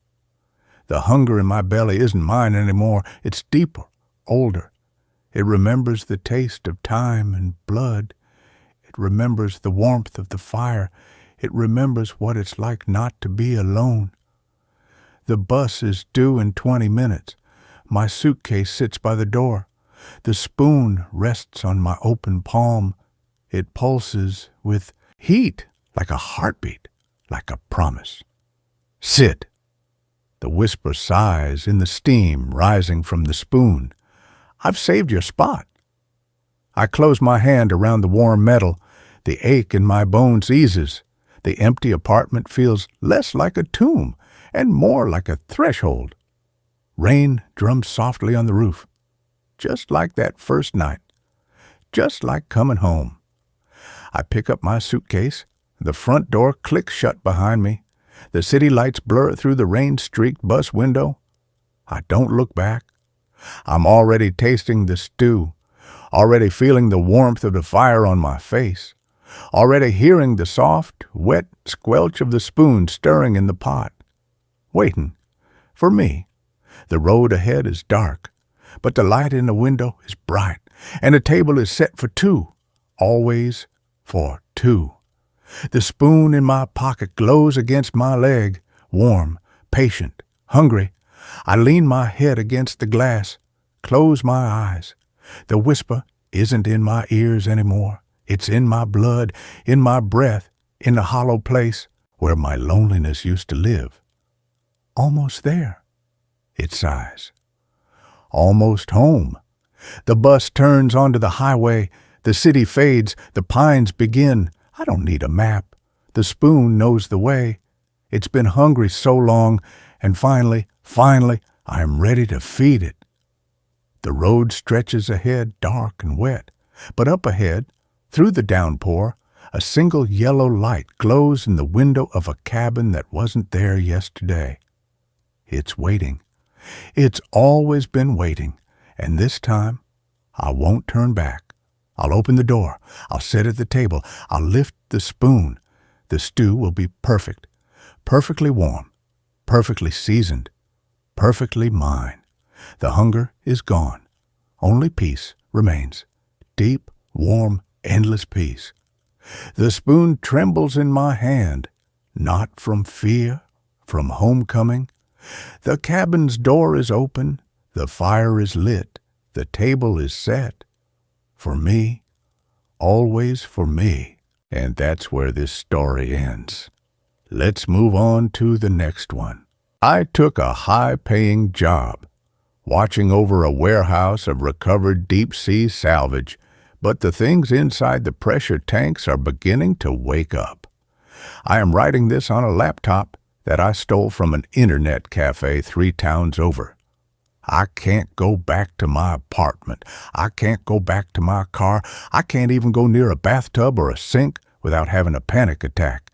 The hunger in my belly isn't mine anymore. It's deeper, older. It remembers the taste of time and blood. It remembers the warmth of the fire. It remembers what it's like not to be alone. The bus is due in 20 minutes. My suitcase sits by the door. The spoon rests on my open palm. It pulses with heat, like a heartbeat, like a promise. Sit. The whisper sighs in the steam rising from the spoon. I've saved your spot. I close my hand around the warm metal. The ache in my bones eases. The empty apartment feels less like a tomb and more like a threshold. Rain drums softly on the roof, just like that first night, just like coming home. I pick up my suitcase. The front door clicks shut behind me. The city lights blur through the rain-streaked bus window. I don't look back. I'm already tasting the stew, already feeling the warmth of the fire on my face, already hearing the soft, wet squelch of the spoon stirring in the pot. Waiting for me. The road ahead is dark, but the light in the window is bright, and the table is set for two, always for two. The spoon in my pocket glows against my leg, warm, patient, hungry. I lean my head against the glass, close my eyes. The whisper isn't in my ears anymore. It's in my blood, in my breath, in the hollow place where my loneliness used to live. Almost there, it sighs. Almost home. The bus turns onto the highway. The city fades. The pines begin. I don't need a map. The spoon knows the way. It's been hungry so long, and finally, I am ready to feed it. The road stretches ahead, dark and wet. But up ahead, through the downpour, a single yellow light glows in the window of a cabin that wasn't there yesterday. It's waiting. It's always been waiting, and this time, I won't turn back. I'll open the door. I'll sit at the table. I'll lift the spoon. The stew will be perfect, perfectly warm, perfectly seasoned, perfectly mine. The hunger is gone. Only peace remains. Deep, warm, endless peace. The spoon trembles in my hand, not from fear, from homecoming. The cabin's door is open. The fire is lit. The table is set. For me, always for me. And that's where this story ends. Let's move on to the next one. I took a high-paying job, watching over a warehouse of recovered deep-sea salvage, but the things inside the pressure tanks are beginning to wake up. I am writing this on a laptop that I stole from an internet cafe 3 towns over. I can't go back to my apartment. I can't go back to my car. I can't even go near a bathtub or a sink without having a panic attack.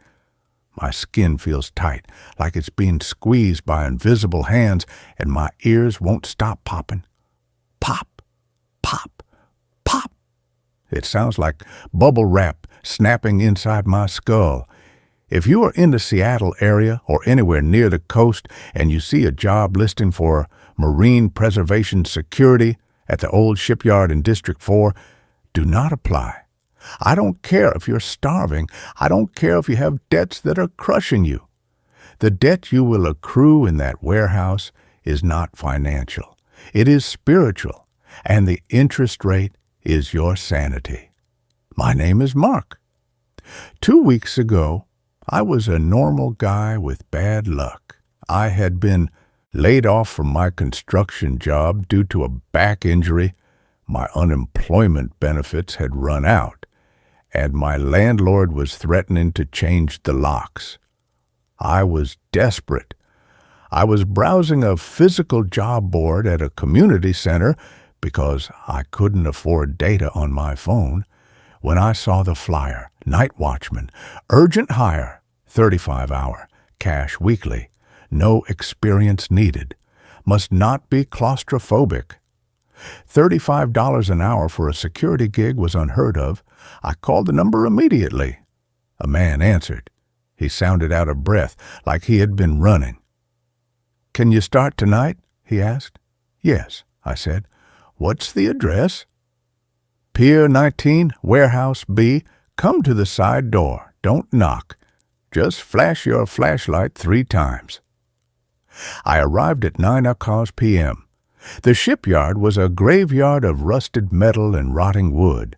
My skin feels tight, like it's being squeezed by invisible hands, and my ears won't stop popping. Pop, pop, pop. It sounds like bubble wrap snapping inside my skull. If you are in the Seattle area or anywhere near the coast and you see a job listing for Marine Preservation Security at the old shipyard in District 4, do not apply. I don't care if you're starving. I don't care if you have debts that are crushing you. The debt you will accrue in that warehouse is not financial. It is spiritual, and the interest rate is your sanity. My name is Mark. 2 weeks ago, I was a normal guy with bad luck. I had been laid off from my construction job due to a back injury. My unemployment benefits had run out, and my landlord was threatening to change the locks. I was desperate. I was browsing a physical job board at a community center because I couldn't afford data on my phone when I saw the flyer, Night Watchman, urgent hire, 35-hour, cash weekly, no experience needed, must not be claustrophobic. $35 an hour for a security gig was unheard of. I called the number immediately. A man answered. He sounded out of breath, like he had been running. "Can you start tonight?" he asked. "Yes," I said. "What's the address?" "Pier 19, Warehouse B. Come to the side door. Don't knock. Just flash your flashlight 3 times. I arrived at 9:00 p.m. The shipyard was a graveyard of rusted metal and rotting wood.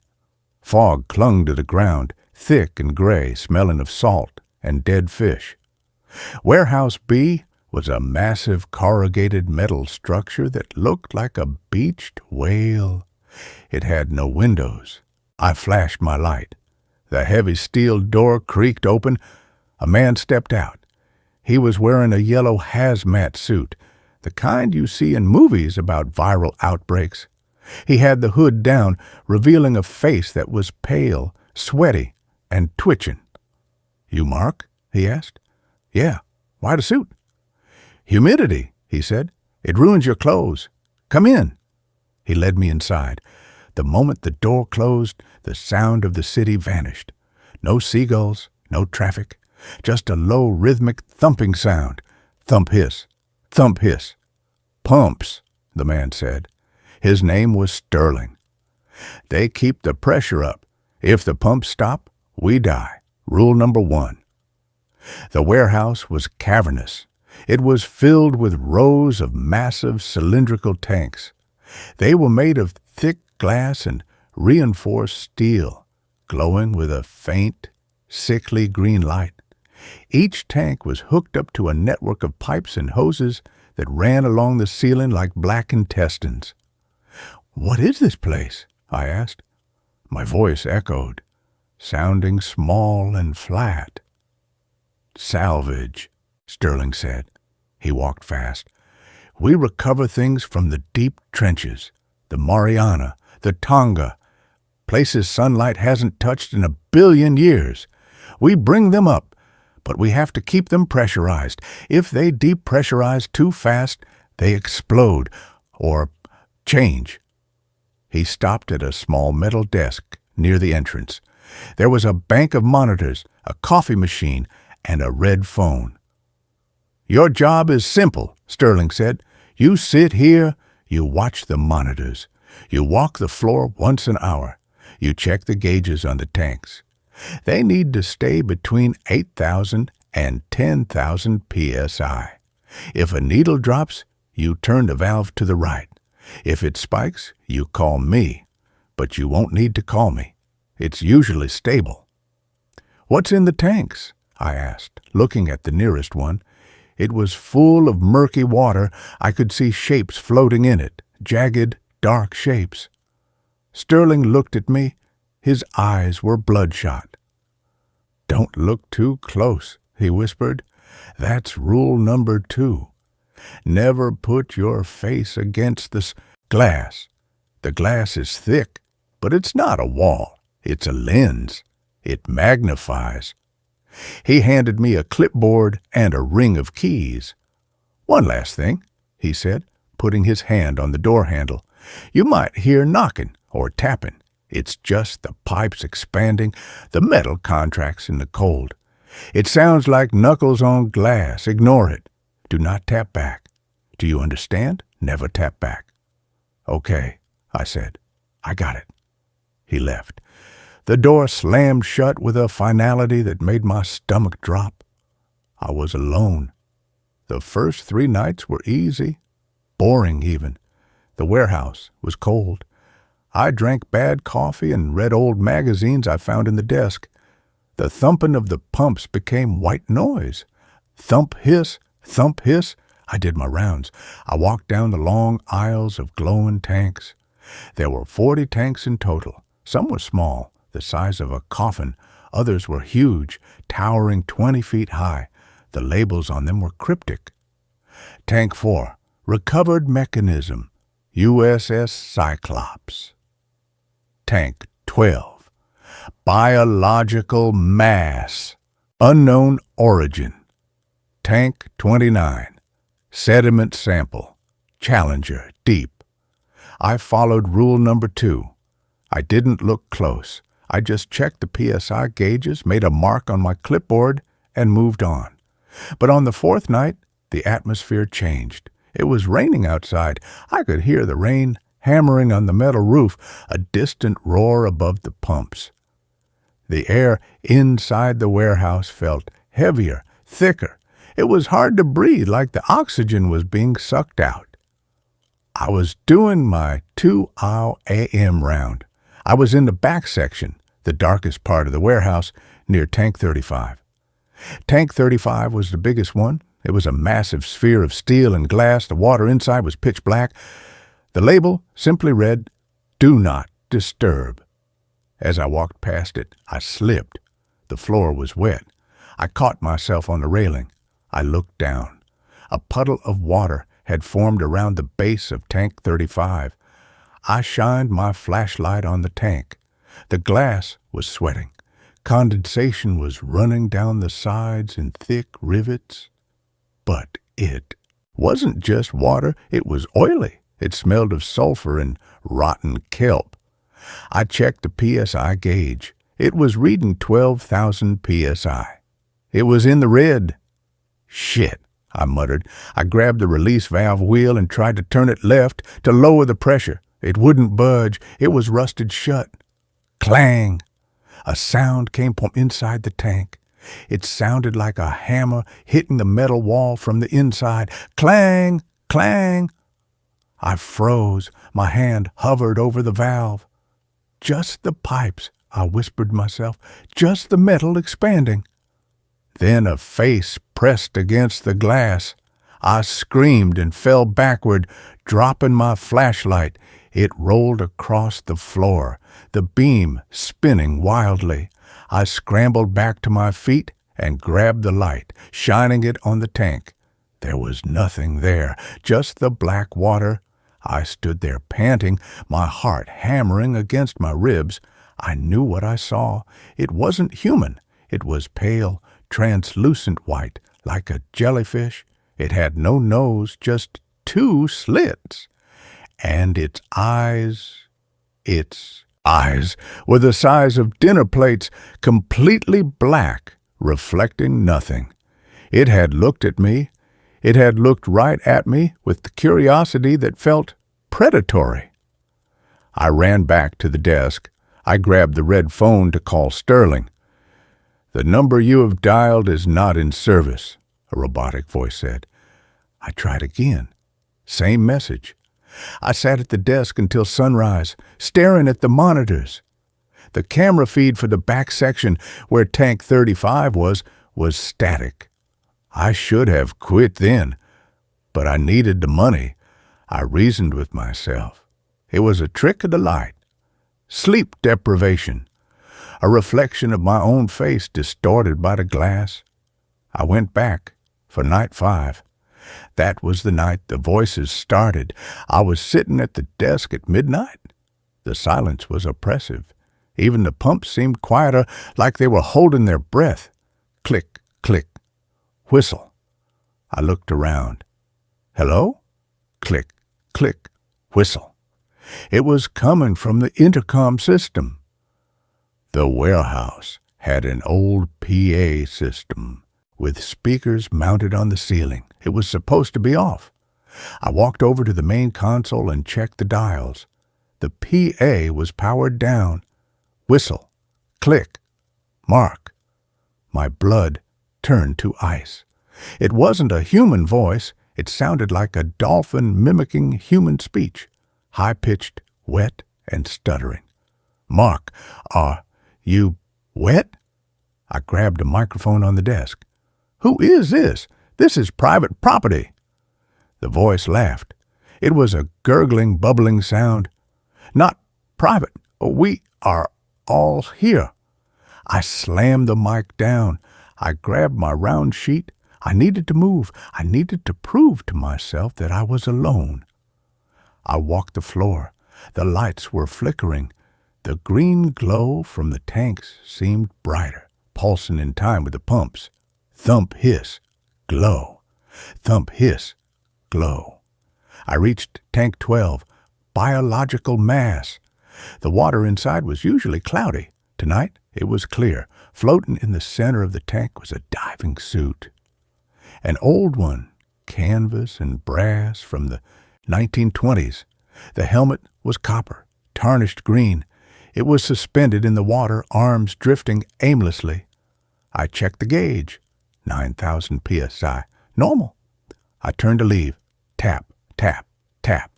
Fog clung to the ground, thick and gray, smelling of salt and dead fish. Warehouse B was a massive corrugated metal structure that looked like a beached whale. It had no windows. I flashed my light. The heavy steel door creaked open. A man stepped out. He was wearing a yellow hazmat suit, the kind you see in movies about viral outbreaks. He had the hood down, revealing a face that was pale, sweaty, and twitching. "You Mark?" he asked. "Yeah. Why the suit?" "Humidity," he said. "It ruins your clothes. Come in." He led me inside. The moment the door closed, the sound of the city vanished. No seagulls, no traffic, just a low rhythmic thumping sound. Thump hiss, thump hiss. "Pumps," the man said. His name was Sterling. "They keep the pressure up. If the pumps stop, we die. Rule number 1. The warehouse was cavernous. It was filled with rows of massive cylindrical tanks. They were made of thick glass and reinforced steel, glowing with a faint, sickly green light. Each tank was hooked up to a network of pipes and hoses that ran along the ceiling like black intestines. "What is this place?" I asked. My voice echoed, sounding small and flat. "Salvage," Sterling said. He walked fast. "We recover things from the deep trenches, the Mariana, the Tonga, places sunlight hasn't touched in 1,000,000,000 years. We bring them up, but we have to keep them pressurized. If they depressurize too fast, they explode or change." He stopped at a small metal desk near the entrance. There was a bank of monitors, a coffee machine, and a red phone. "Your job is simple," Sterling said. "You sit here, you watch the monitors. You walk the floor once an hour. You check the gauges on the tanks. They need to stay between 8,000 and 10,000 psi. If a needle drops, you turn the valve to the right. If it spikes, you call me, but you won't need to call me. It's usually stable." "What's in the tanks?" I asked, looking at the nearest one. It was full of murky water. I could see shapes floating in it, jagged, dark shapes. Sterling looked at me. His eyes were bloodshot. "Don't look too close," he whispered. "That's rule number 2. Never put your face against the glass. The glass is thick, but it's not a wall. It's a lens. It magnifies." He handed me a clipboard and a ring of keys. "One last thing," he said, putting his hand on the door handle. "You might hear knocking or tapping. It's just the pipes expanding, the metal contracts in the cold. It sounds like knuckles on glass. Ignore it. Do not tap back. Do you understand? Never tap back." "Okay," I said. "I got it." He left. The door slammed shut with a finality that made my stomach drop. I was alone. The first 3 nights were easy, boring even. The warehouse was cold. I drank bad coffee and read old magazines I found in the desk. The thumping of the pumps became white noise. Thump, hiss, thump, hiss. I did my rounds. I walked down the long aisles of glowing tanks. There were 40 tanks in total. Some were small, the size of a coffin. Others were huge, towering 20 feet high. The labels on them were cryptic. Tank 4, Recovered Mechanism, USS Cyclops. Tank 12, Biological Mass, Unknown Origin. Tank 29, Sediment Sample, Challenger, Deep. I followed rule number 2. I didn't look close. I just checked the PSI gauges, made a mark on my clipboard, and moved on. But on the 4th night, the atmosphere changed. It was raining outside. I could hear the rain hammering on the metal roof, a distant roar above the pumps. The air inside the warehouse felt heavier, thicker. It was hard to breathe, like the oxygen was being sucked out. I was doing my 2 a.m. round. I was in the back section, the darkest part of the warehouse, near Tank 35. Tank 35 was the biggest one. It was a massive sphere of steel and glass. The water inside was pitch black. The label simply read, "Do not disturb." As I walked past it, I slipped. The floor was wet. I caught myself on the railing. I looked down. A puddle of water had formed around the base of Tank 35. I shined my flashlight on the tank. The glass was sweating. Condensation was running down the sides in thick rivets. But it wasn't just water, it was oily. It smelled of sulfur and rotten kelp. I checked the PSI gauge. It was reading 12,000 PSI. It was in the red. "Shit," I muttered. I grabbed the release valve wheel and tried to turn it left to lower the pressure. It wouldn't budge. It was rusted shut. Clang! A sound came from inside the tank. It sounded like a hammer hitting the metal wall from the inside. Clang! Clang! I froze. My hand hovered over the valve. "Just the pipes," I whispered myself. "Just the metal expanding." Then a face pressed against the glass. I screamed and fell backward, dropping my flashlight. It rolled across the floor, the beam spinning wildly. I scrambled back to my feet and grabbed the light, shining it on the tank. There was nothing there, just the black water. I stood there panting, my heart hammering against my ribs. I knew what I saw. It wasn't human. It was pale, translucent white, like a jellyfish. It had no nose, just 2 slits. And its eyes were the size of dinner plates, completely black, reflecting nothing. It had looked at me. It had looked right at me with the curiosity that felt predatory. I ran back to the desk. I grabbed the red phone to call Sterling. "The number you have dialed is not in service," a robotic voice said. I tried again. Same message. I sat at the desk until sunrise, staring at the monitors. The camera feed for the back section, where Tank 35 was static. I should have quit then, but I needed the money. I reasoned with myself. It was a trick of the light. Sleep deprivation. A reflection of my own face distorted by the glass. I went back for night 5. That was the night the voices started. I was sitting at the desk at midnight. The silence was oppressive. Even the pumps seemed quieter, like they were holding their breath. Click, click, whistle. I looked around. Hello? Click, click, whistle. It was coming from the intercom system. The warehouse had an old PA system with speakers mounted on the ceiling. It was supposed to be off. I walked over to the main console and checked the dials. The PA was powered down. Whistle, click, mark. My blood turned to ice. It wasn't a human voice. It sounded like a dolphin mimicking human speech, high-pitched, wet, and stuttering. "Mark, are you wet?" I grabbed a microphone on the desk. "Who is this? This is private property." The voice laughed. It was a gurgling, bubbling sound. "Not private. We are all here." I slammed the mic down. I grabbed my round sheet. I needed to move. I needed to prove to myself that I was alone. I walked the floor. The lights were flickering. The green glow from the tanks seemed brighter, pulsing in time with the pumps. Thump, hiss, glow. Thump, hiss, glow. I reached Tank 12, biological mass. The water inside was usually cloudy. Tonight it was clear. Floating in the center of the tank was a diving suit. An old one, canvas and brass from the 1920s. The helmet was copper, tarnished green. It was suspended in the water, arms drifting aimlessly. I checked the gauge. 9,000 psi. Normal. I turned to leave. Tap, tap, tap.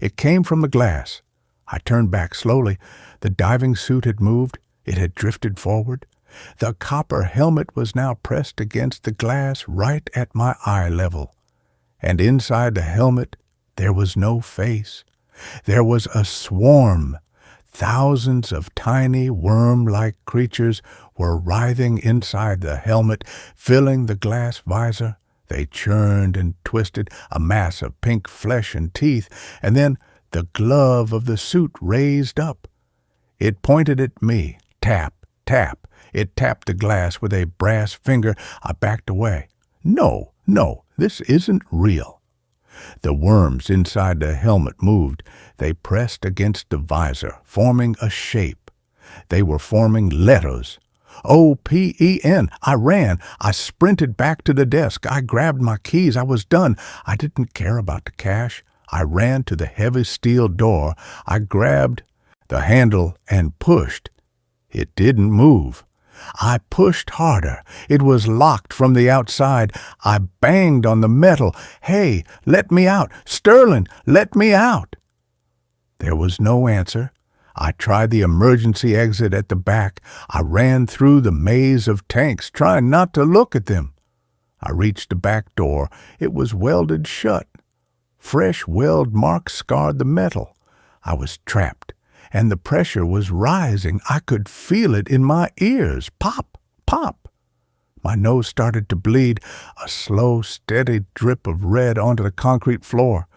It came from the glass. I turned back slowly. The diving suit had moved. It had drifted forward. The copper helmet was now pressed against the glass right at my eye level. And inside the helmet, there was no face. There was a swarm. Thousands of tiny worm-like creatures were writhing inside the helmet, filling the glass visor. They churned and twisted, a mass of pink flesh and teeth, and then the glove of the suit raised up. It pointed at me. Tap, tap. It tapped the glass with a brass finger. I backed away. No, this isn't real. The worms inside the helmet moved. They pressed against the visor, forming a shape. They were forming letters. O-P-E-N. I ran. I sprinted back to the desk. I grabbed my keys. I was done. I didn't care about the cash. I ran to the heavy steel door. I grabbed the handle and pushed. It didn't move. I pushed harder. It was locked from the outside. I banged on the metal. Hey, let me out. Sterling, let me out. There was no answer. I tried the emergency exit at the back. I ran through the maze of tanks, trying not to look at them. I reached the back door. It was welded shut. Fresh weld marks scarred the metal. I was trapped, and the pressure was rising. I could feel it in my ears. Pop, pop. My nose started to bleed, a slow, steady drip of red onto the concrete floor.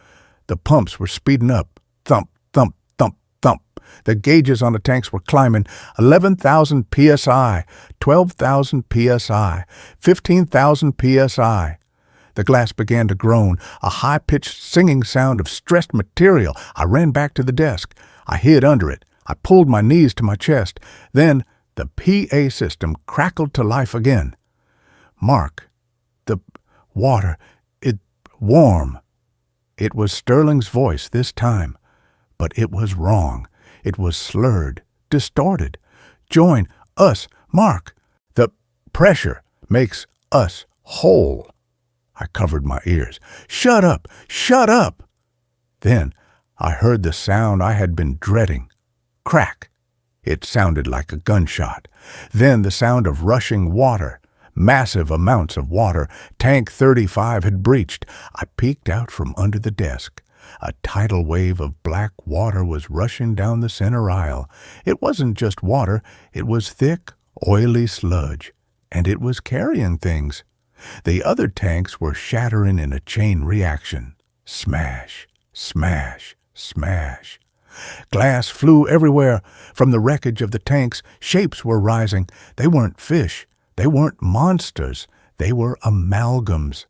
The pumps were speeding up. Thump, thump, thump, thump. The gauges on the tanks were climbing. 11,000 psi, 12,000 psi, 15,000 psi. The glass began to groan, a high-pitched singing sound of stressed material. I ran back to the desk. I hid under it. I pulled my knees to my chest. Then the PA system crackled to life again. Mark, the water, warm. It was Sterling's voice this time, but it was wrong. It was slurred, distorted. Join us, Mark. The pressure makes us whole. I covered my ears. Shut up! Shut up! Then I heard the sound I had been dreading. Crack. It sounded like a gunshot. Then the sound of rushing water. Massive amounts of water. Tank 35 had breached. I peeked out from under the desk. A tidal wave of black water was rushing down the center aisle. It wasn't just water. It was thick, oily sludge. And it was carrying things. The other tanks were shattering in a chain reaction. Smash, smash, smash. Glass flew everywhere. From the wreckage of the tanks, shapes were rising. They weren't fish. They weren't monsters. They were amalgams.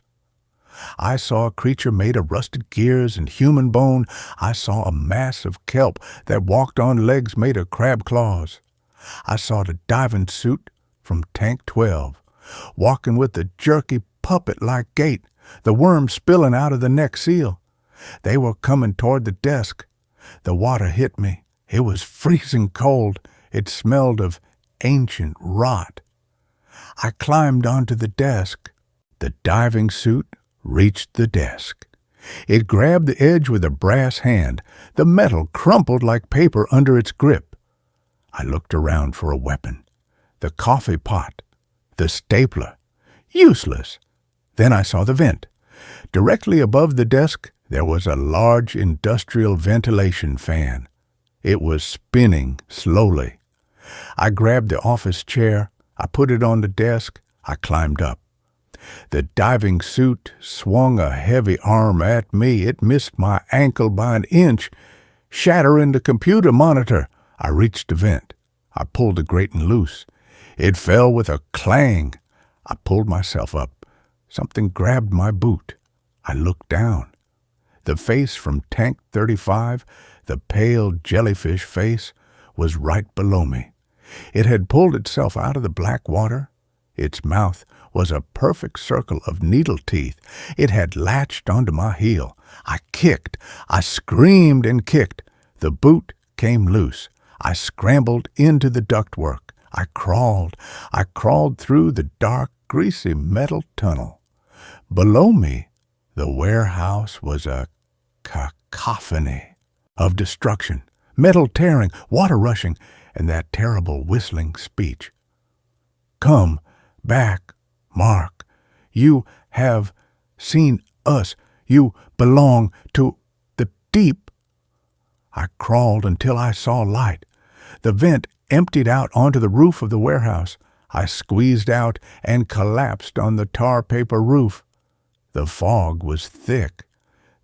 I saw a creature made of rusted gears and human bone. I saw a mass of kelp that walked on legs made of crab claws. I saw the diving suit from Tank 12, walking with the jerky puppet-like gait, the worm spilling out of the neck seal. They were coming toward the desk. The water hit me. It was freezing cold. It smelled of ancient rot. I climbed onto the desk. The diving suit reached the desk. It grabbed the edge with a brass hand. The metal crumpled like paper under its grip. I looked around for a weapon. The coffee pot. The stapler. Useless. Then I saw the vent. Directly above the desk, there was a large industrial ventilation fan. It was spinning slowly. I grabbed the office chair. I put it on the desk. I climbed up. The diving suit swung a heavy arm at me. It missed my ankle by an inch, shattering the computer monitor. I reached the vent. I pulled the grating loose. It fell with a clang. I pulled myself up. Something grabbed my boot. I looked down. The face from Tank 35, the pale jellyfish face, was right below me. It had pulled itself out of the black water. Its mouth was a perfect circle of needle teeth. It had latched onto my heel. I kicked. I screamed and kicked. The boot came loose. I scrambled into the ductwork. I crawled through the dark, greasy metal tunnel. Below me, the warehouse was a cacophony of destruction. metal tearing, water rushing, and that terrible whistling speech. Come back, Mark. You have seen us. You belong to the deep. I crawled until I saw light. The vent emptied out onto the roof of the warehouse. I squeezed out and collapsed on the tar paper roof. The fog was thick.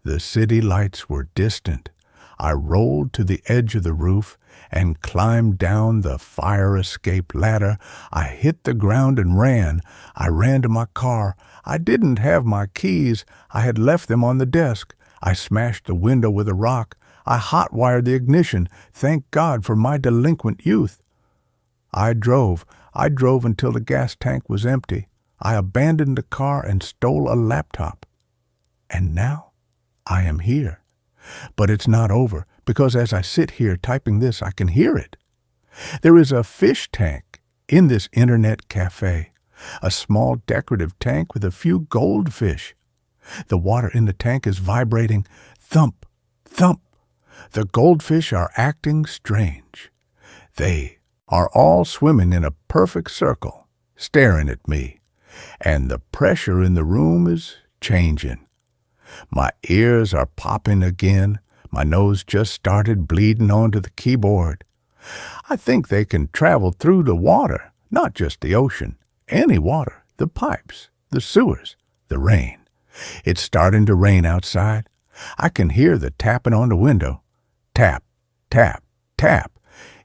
The city lights were distant. I rolled to the edge of the roof and climbed down the fire escape ladder. I hit the ground and ran. I ran to my car. I didn't have my keys. I had left them on the desk. I smashed the window with a rock. I hot-wired the ignition. Thank God for my delinquent youth. I drove until the gas tank was empty. I abandoned the car and stole a laptop. And now I am here. But it's not over, because as I sit here typing this, I can hear it. There is a fish tank in this internet cafe, a small decorative tank with a few goldfish. The water in the tank is vibrating. Thump, thump. The goldfish are acting strange. They are all swimming in a perfect circle, staring at me, and the pressure in the room is changing. My ears are popping again. My nose just started bleeding onto the keyboard. I think they can travel through the water, not just the ocean. Any water, the pipes, the sewers, the rain. It's starting to rain outside. I can hear the tapping on the window. Tap, tap, tap.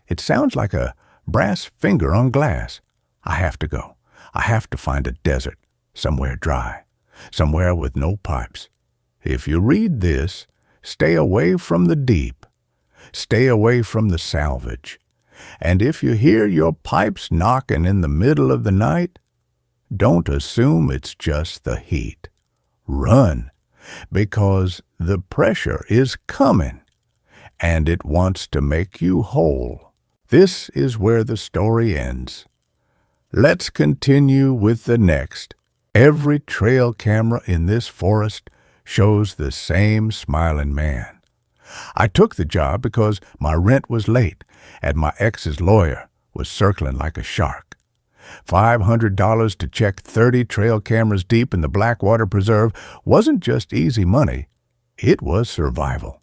It sounds like a brass finger on glass. I have to go. I have to find a desert, somewhere dry, somewhere with no pipes. If you read this, stay away from the deep. Stay away from the salvage. And if you hear your pipes knocking in the middle of the night, don't assume it's just the heat. Run, because the pressure is coming, and it wants to make you whole. This is where the story ends. Let's continue with the next. Every trail camera in this forest shows the same smiling man. I took the job because my rent was late and my ex's lawyer was circling like a shark. $500 to check 30 trail cameras deep in the Blackwater Preserve wasn't just easy money. It was survival.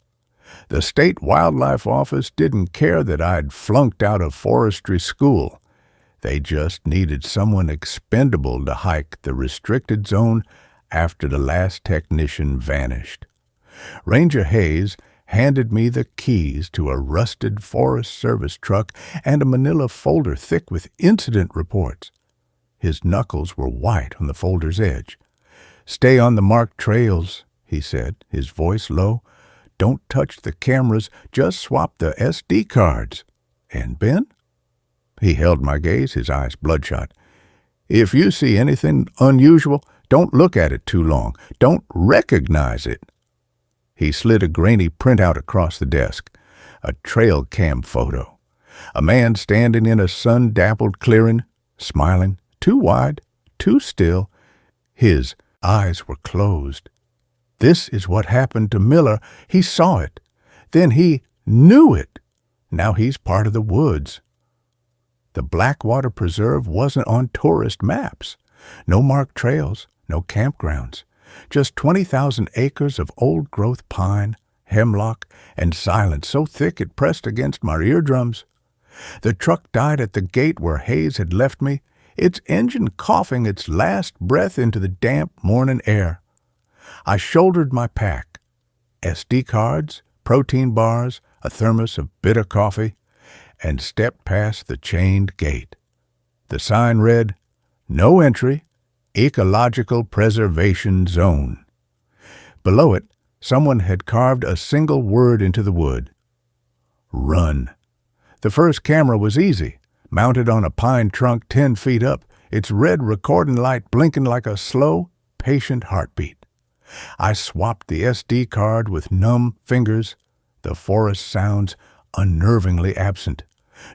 The State Wildlife Office didn't care that I'd flunked out of forestry school. They just needed someone expendable to hike the restricted zone after the last technician vanished. Ranger Hayes handed me the keys to a rusted Forest Service truck and a manila folder thick with incident reports. His knuckles were white on the folder's edge. "Stay on the marked trails," he said, his voice low. "Don't touch the cameras, just swap the SD cards. And Ben?" He held my gaze, his eyes bloodshot. "If you see anything unusual, don't look at it too long. Don't recognize it." He slid a grainy printout across the desk, a trail cam photo. A man standing in a sun-dappled clearing, smiling, too wide, too still. His eyes were closed. This is what happened to Miller. He saw it. Then he knew it. Now he's part of the woods. The Blackwater Preserve wasn't on tourist maps. No marked trails, no campgrounds. Just 20,000 acres of old-growth pine, hemlock, and silence so thick it pressed against my eardrums. The truck died at the gate where Hayes had left me, its engine coughing its last breath into the damp morning air. I shouldered my pack. SD cards, protein bars, a thermos of bitter coffee, and stepped past the chained gate. The sign read, "No entry, Ecological Preservation Zone." Below it, someone had carved a single word into the wood. Run. The first camera was easy, mounted on a pine trunk 10 feet up, its red recording light blinking like a slow, patient heartbeat. I swapped the SD card with numb fingers, the forest sounds unnervingly absent.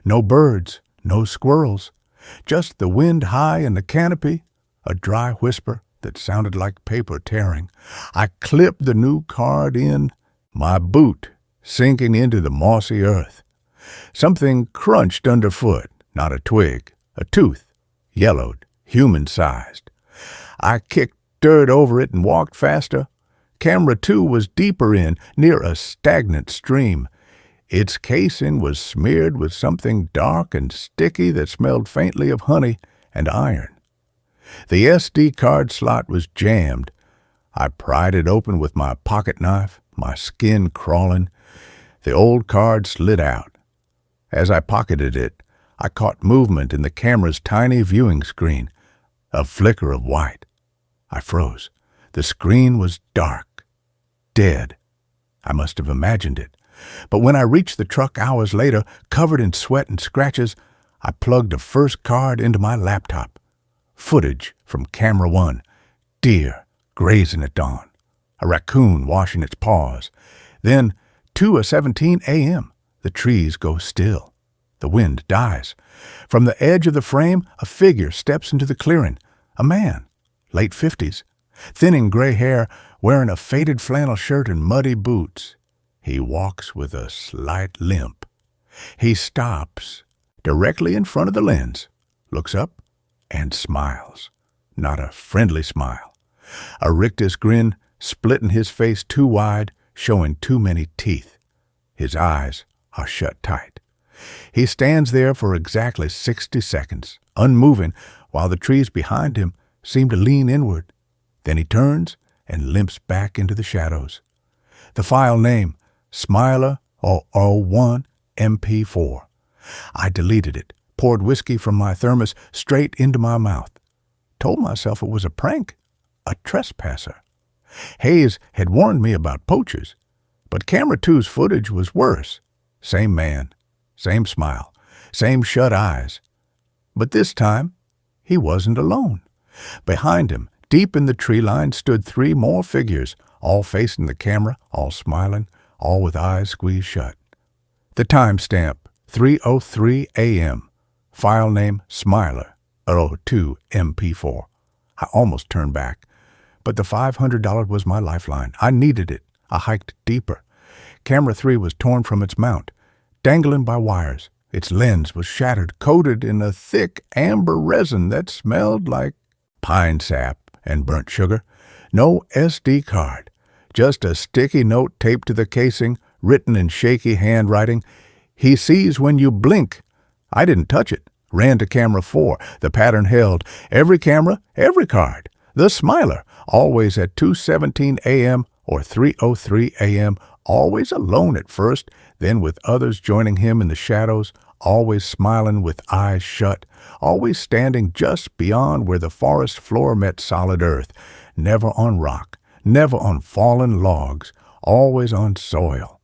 No birds, no squirrels, just the wind high in the canopy, a dry whisper that sounded like paper tearing. I clipped the new card in my boot sinking into the mossy earth. Something crunched underfoot, not a twig, a tooth, yellowed, human-sized. I kicked dirt over it and walked faster. Camera 2 was deeper in, near a stagnant stream. Its casing was smeared with something dark and sticky that smelled faintly of honey and iron. The SD card slot was jammed. I pried it open with my pocket knife, my skin crawling. The old card slid out. As I pocketed it, I caught movement in the camera's tiny viewing screen, a flicker of white. I froze. The screen was dark, dead. I must have imagined it. But when I reached the truck hours later, covered in sweat and scratches, I plugged the first card into my laptop. Footage from camera 1. Deer grazing at dawn. A raccoon washing its paws. Then, 2:17 a.m., the trees go still. The wind dies. From the edge of the frame, a figure steps into the clearing. A man, late 50s, thinning gray hair, wearing a faded flannel shirt and muddy boots. He walks with a slight limp. He stops directly in front of the lens, looks up, and smiles. Not a friendly smile. A rictus grin splitting his face too wide, showing too many teeth. His eyes are shut tight. He stands there for exactly 60 seconds, unmoving, while the trees behind him seem to lean inward. Then he turns and limps back into the shadows. The file name, Smiler 001 MP4. I deleted it, poured whiskey from my thermos straight into my mouth. Told myself it was a prank, a trespasser. Hayes had warned me about poachers, but camera 2's footage was worse. Same man, same smile, same shut eyes. But this time, he wasn't alone. Behind him, deep in the tree line, stood 3 more figures, all facing the camera, all smiling, all with eyes squeezed shut. The timestamp, 3:03 a.m. File name, Smiler 002 MP4. I almost turned back, but the $500 was my lifeline. I needed it. I hiked deeper. Camera 3 was torn from its mount, dangling by wires. Its lens was shattered, coated in a thick amber resin that smelled like pine sap and burnt sugar. No SD card, just a sticky note taped to the casing, written in shaky handwriting. He sees when you blink. I didn't touch it. Ran to camera 4. The pattern held. Every camera, every card. The Smiler, always at 2:17 a.m. or 3:03 a.m., always alone at first, then with others joining him in the shadows, always smiling with eyes shut, always standing just beyond where the forest floor met solid earth, never on rock, never on fallen logs, always on soil.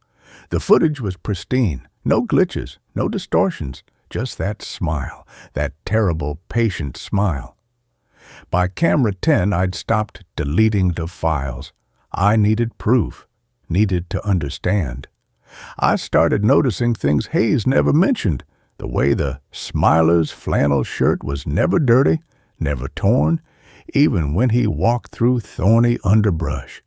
The footage was pristine, no glitches, no distortions, just that smile, that terrible, patient smile. By camera 10, I'd stopped deleting the files. I needed proof, needed to understand. I started noticing things Hayes never mentioned, the way the Smiler's flannel shirt was never dirty, never torn, even when he walked through thorny underbrush.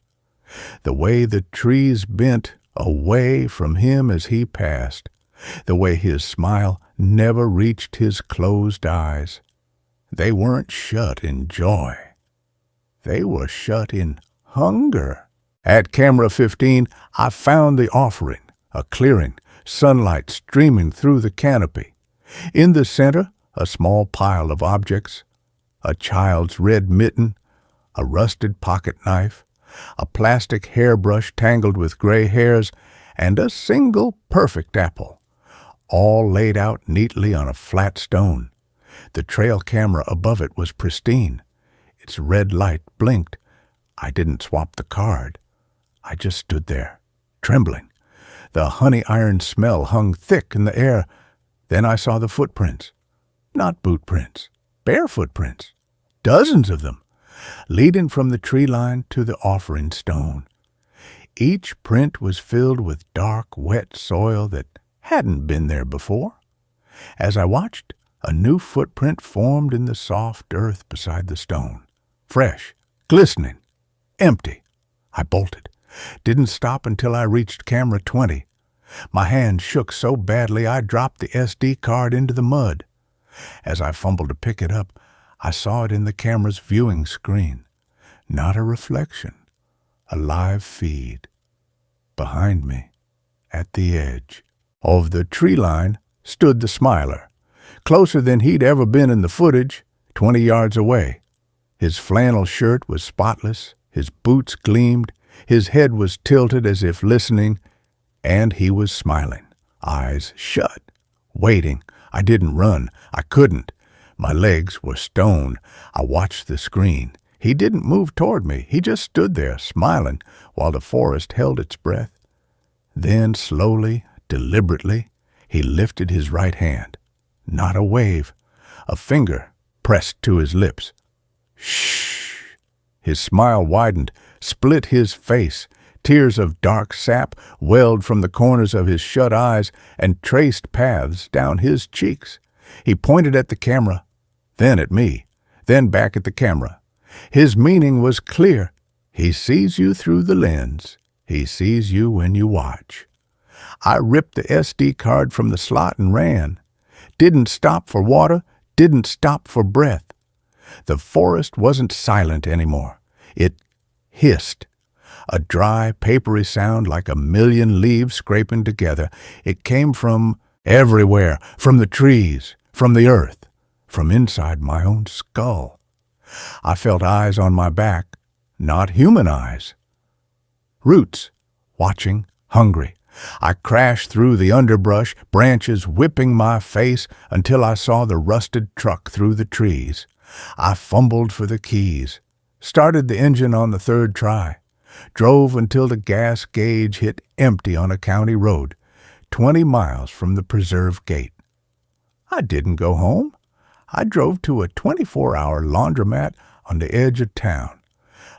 The way the trees bent away from him as he passed, the way his smile never reached his closed eyes. They weren't shut in joy. They were shut in hunger. At camera 15, I found the offering, a clearing, sunlight streaming through the canopy. In the center, a small pile of objects, a child's red mitten, a rusted pocket knife, a plastic hairbrush tangled with gray hairs, and a single perfect apple, all laid out neatly on a flat stone. The trail camera above it was pristine. Its red light blinked. I didn't swap the card. I just stood there, trembling. The honey iron smell hung thick in the air. Then I saw the footprints. Not boot prints, bare footprints. Dozens of them, leading from the tree line to the offering stone. Each print was filled with dark, wet soil that hadn't been there before. As I watched, a new footprint formed in the soft earth beside the stone. Fresh, glistening, empty. I bolted. Didn't stop until I reached camera 20. My hand shook so badly I dropped the SD card into the mud. As I fumbled to pick it up, I saw it in the camera's viewing screen. Not a reflection, a live feed. Behind me, at the edge of the tree line, stood the Smiler, closer than he'd ever been in the footage, 20 yards away. His flannel shirt was spotless, his boots gleamed, his head was tilted as if listening, and he was smiling, eyes shut, waiting. I didn't run. I couldn't. My legs were stone. I watched the screen. He didn't move toward me. He just stood there, smiling, while the forest held its breath. Then, slowly, deliberately, he lifted his right hand. Not a wave. A finger pressed to his lips. Shh! His smile widened, split his face. Tears of dark sap welled from the corners of his shut eyes and traced paths down his cheeks. He pointed at the camera, then at me, then back at the camera. His meaning was clear. He sees you through the lens. He sees you when you watch. I ripped the SD card from the slot and ran. Didn't stop for water, didn't stop for breath. The forest wasn't silent anymore. It hissed. A dry, papery sound like a million leaves scraping together. It came from everywhere, from the trees, from the earth, from inside my own skull. I felt eyes on my back, not human eyes. Roots, watching, hungry. I crashed through the underbrush, branches whipping my face until I saw the rusted truck through the trees. I fumbled for the keys, started the engine on the third try, drove until the gas gauge hit empty on a county road, 20 miles from the preserve gate. I didn't go home. I drove to a 24-hour laundromat on the edge of town,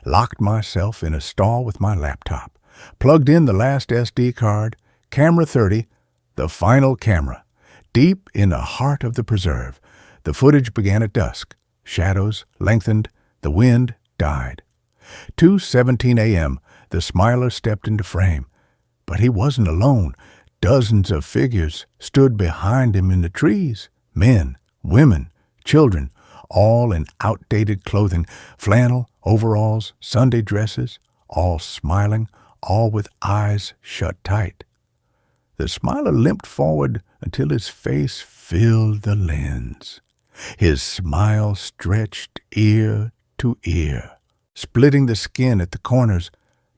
locked myself in a stall with my laptop, plugged in the last SD card, camera 30, the final camera, deep in the heart of the preserve. The footage began at dusk. Shadows lengthened. The wind died. 2:17 a.m., the Smiler stepped into frame. But he wasn't alone. Dozens of figures stood behind him in the trees. Men, women, children, all in outdated clothing, flannel, overalls, Sunday dresses, all smiling, all with eyes shut tight. The Smiler limped forward until his face filled the lens. His smile stretched ear to ear, splitting the skin at the corners.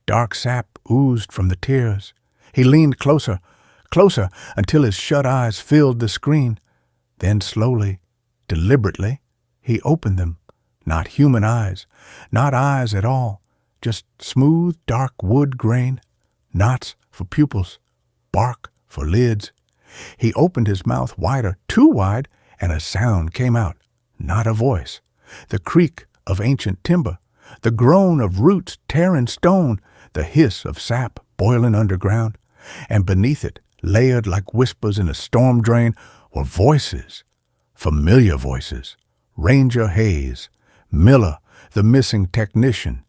Dark sap oozed from the tears. He leaned closer, closer, until his shut eyes filled the screen. Then slowly, deliberately, he opened them. Not human eyes, not eyes at all, just smooth, dark wood grain, knots for pupils, bark for lids. He opened his mouth wider, too wide, and a sound came out, not a voice. The creak of ancient timber, the groan of roots tearing stone, the hiss of sap boiling underground, and beneath it, layered like whispers in a storm drain, were voices, familiar voices. Ranger Hayes, Miller, the missing technician,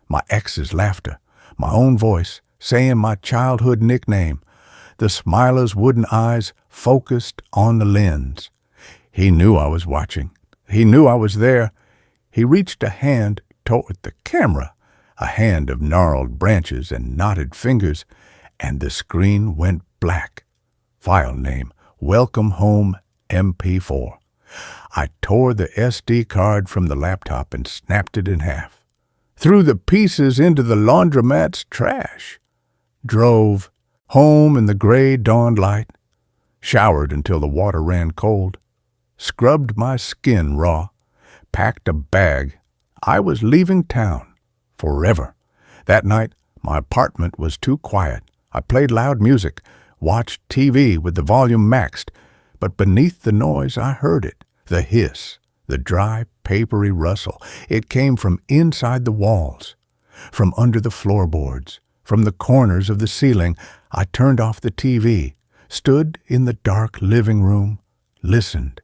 my ex's laughter, my own voice saying my childhood nickname. The Smiler's wooden eyes focused on the lens. He knew I was watching. He knew I was there. He reached a hand toward the camera, a hand of gnarled branches and knotted fingers, and the screen went black. File name, Welcome Home MP4. I tore the SD card from the laptop and snapped it in half. Threw the pieces into the laundromat's trash. Drove home in the gray dawn light. Showered until the water ran cold. Scrubbed my skin raw. Packed a bag. I was leaving town. Forever. That night, my apartment was too quiet. I played loud music, watched TV with the volume maxed, but beneath the noise I heard it. The hiss, the dry, papery rustle. It came from inside the walls, from under the floorboards, from the corners of the ceiling. I turned off the TV, stood in the dark living room, listened.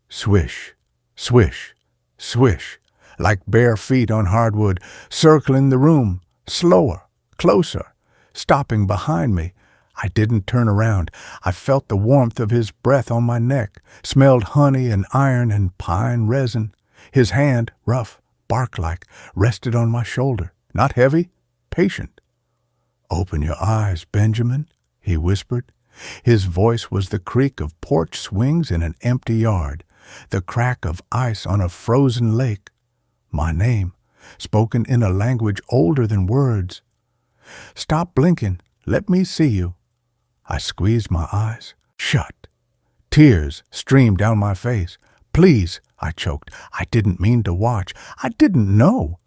Swish, swish, swish, like bare feet on hardwood, circling the room, slower, closer, stopping behind me. I didn't turn around. I felt the warmth of his breath on my neck, smelled honey and iron and pine resin. His hand, rough, bark-like, rested on my shoulder, not heavy, patient. "Open your eyes, Benjamin," he whispered. His voice was the creak of porch swings in an empty yard, the crack of ice on a frozen lake. My name, spoken in a language older than words. "Stop blinking. Let me see you." I squeezed my eyes. Shut. Tears streamed down my face. "Please," I choked. "I didn't mean to watch. I didn't know."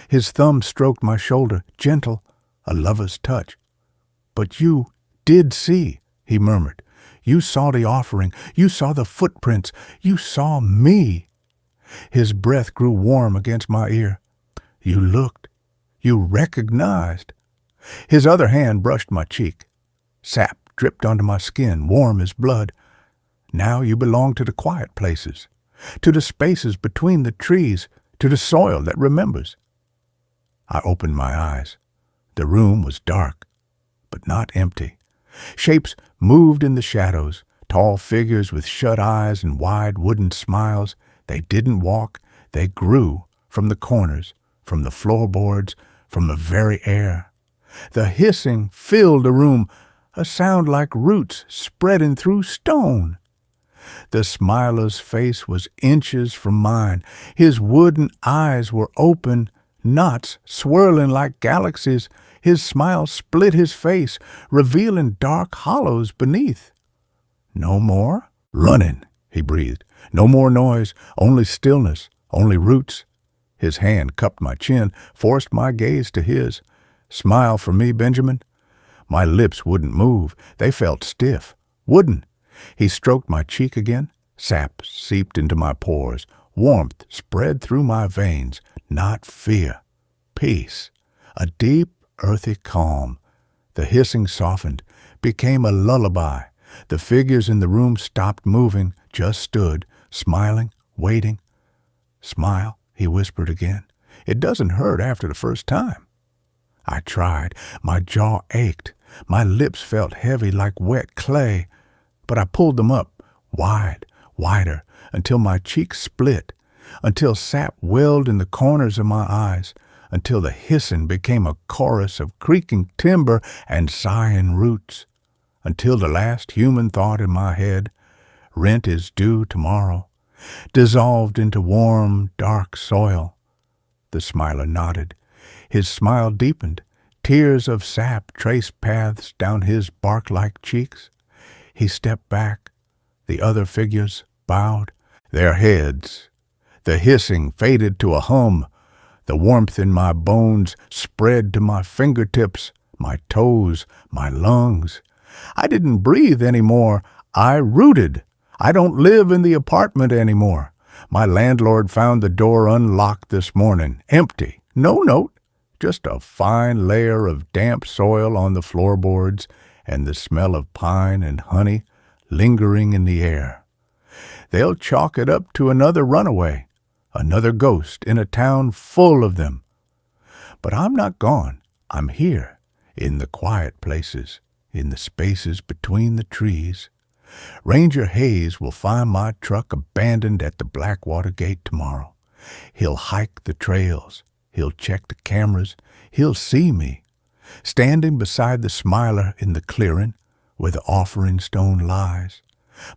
His thumb stroked my shoulder, gentle, a lover's touch. "But you did see," he murmured. "You saw the offering. You saw the footprints. You saw me." His breath grew warm against my ear. "You looked. You recognized." His other hand brushed my cheek. Sap dripped onto my skin, warm as blood. "Now you belong to the quiet places, to the spaces between the trees, to the soil that remembers." I opened my eyes. The room was dark, but not empty. Shapes moved in the shadows, tall figures with shut eyes and wide wooden smiles. They didn't walk, they grew from the corners, from the floorboards, from the very air. The hissing filled the room, a sound like roots spreading through stone. The smiler's face was inches from mine. His wooden eyes were open, knots swirling like galaxies. His smile split his face, revealing dark hollows beneath. "No more running," he breathed. "No more noise, only stillness, only roots." His hand cupped my chin, forced my gaze to his. "Smile for me, Benjamin." My lips wouldn't move. They felt stiff. Wouldn't. He stroked my cheek again. Sap seeped into my pores. Warmth spread through my veins. Not fear. Peace. A deep, earthy calm. The hissing softened, became a lullaby. The figures in the room stopped moving, just stood, smiling, waiting. "Smile," he whispered again. "It doesn't hurt after the first time." I tried. My jaw ached. My lips felt heavy like wet clay. But I pulled them up, wide, wider, until my cheeks split, until sap welled in the corners of my eyes, until the hissing became a chorus of creaking timber and sighing roots, until the last human thought in my head, "Rent is due tomorrow," dissolved into warm, dark soil. The smiler nodded. His smile deepened. Tears of sap traced paths down his bark-like cheeks. He stepped back. The other figures bowed their heads. The hissing faded to a hum. The warmth in my bones spread to my fingertips, my toes, my lungs. I didn't breathe anymore. I rooted. I don't live in the apartment anymore. My landlord found the door unlocked this morning, empty, no note, just a fine layer of damp soil on the floorboards and the smell of pine and honey lingering in the air. They'll chalk it up to another runaway, another ghost in a town full of them. But I'm not gone. I'm here, in the quiet places, in the spaces between the trees. Ranger Hayes will find my truck abandoned at the Blackwater Gate tomorrow. He'll hike the trails. He'll check the cameras. He'll see me, standing beside the smiler in the clearing where the offering stone lies.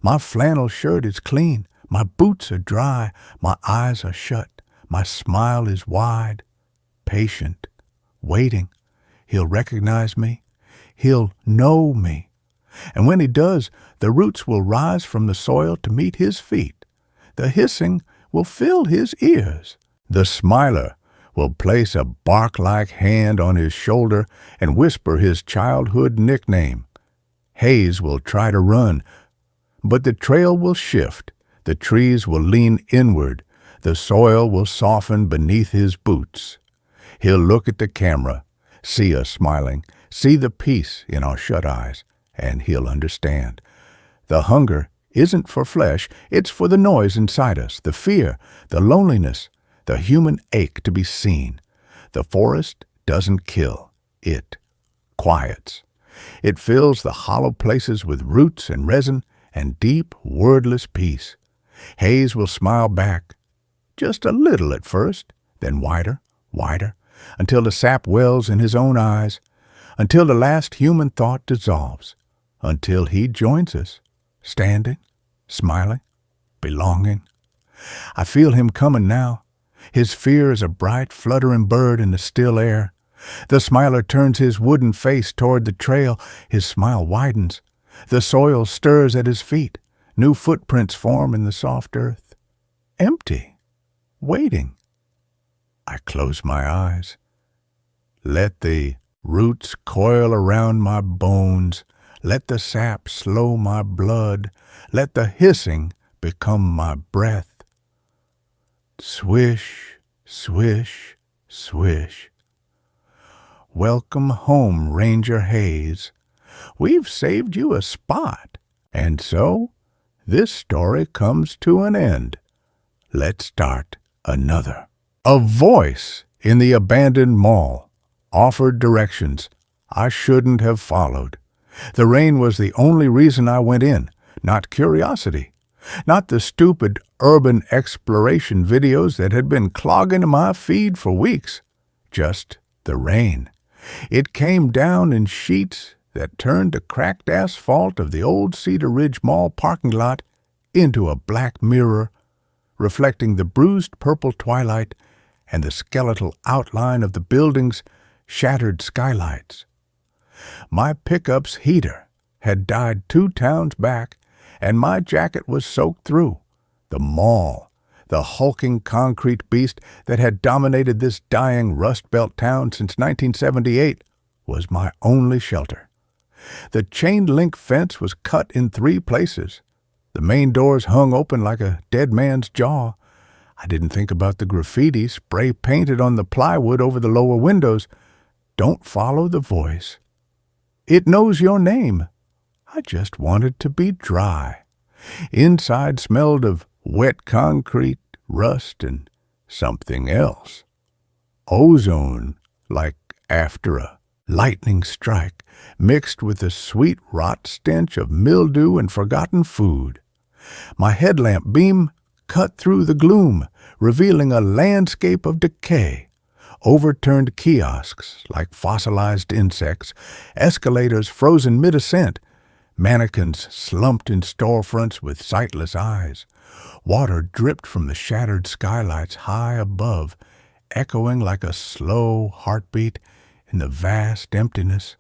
My flannel shirt is clean. My boots are dry. My eyes are shut. My smile is wide, patient, waiting. He'll recognize me. He'll know me. And when he does, the roots will rise from the soil to meet his feet. The hissing will fill his ears. The smiler will place a bark-like hand on his shoulder and whisper his childhood nickname. Hayes will try to run, but the trail will shift. The trees will lean inward. The soil will soften beneath his boots. He'll look at the camera, see us smiling, see the peace in our shut eyes, and he'll understand. The hunger isn't for flesh, it's for the noise inside us, the fear, the loneliness, the human ache to be seen. The forest doesn't kill, it quiets. It fills the hollow places with roots and resin and deep, wordless peace. Haze will smile back, just a little at first, then wider, wider, until the sap wells in his own eyes, until the last human thought dissolves, until he joins us, standing, smiling, belonging. I feel him coming now. His fear is a bright, fluttering bird in the still air. The smiler turns his wooden face toward the trail. His smile widens. The soil stirs at his feet. New footprints form in the soft earth. Empty. Waiting. I close my eyes. Let the roots coil around my bones. Let the sap slow my blood. Let the hissing become my breath. Swish, swish, swish. Welcome home, Ranger Hayes. We've saved you a spot. And so, this story comes to an end. Let's start another. A voice in the abandoned mall offered directions I shouldn't have followed. The rain was the only reason I went in, not curiosity. Not the stupid urban exploration videos that had been clogging my feed for weeks. Just the rain. It came down in sheets that turned the cracked asphalt of the old Cedar Ridge Mall parking lot into a black mirror, reflecting the bruised purple twilight and the skeletal outline of the building's shattered skylights. My pickup's heater had died 2 towns back, and my jacket was soaked through. The mall, the hulking concrete beast that had dominated this dying Rust Belt town since 1978, was my only shelter. The chain-link fence was cut in 3 places. The main doors hung open like a dead man's jaw. I didn't think about the graffiti spray-painted on the plywood over the lower windows. Don't follow the voice. It knows your name. I just wanted to be dry. Inside smelled of wet concrete, rust, and something else. Ozone, like after a lightning strike, mixed with the sweet rot stench of mildew and forgotten food. My headlamp beam cut through the gloom, revealing a landscape of decay. Overturned kiosks like fossilized insects, escalators frozen mid-ascent, mannequins slumped in storefronts with sightless eyes. Water dripped from the shattered skylights high above, echoing like a slow heartbeat in the vast emptiness.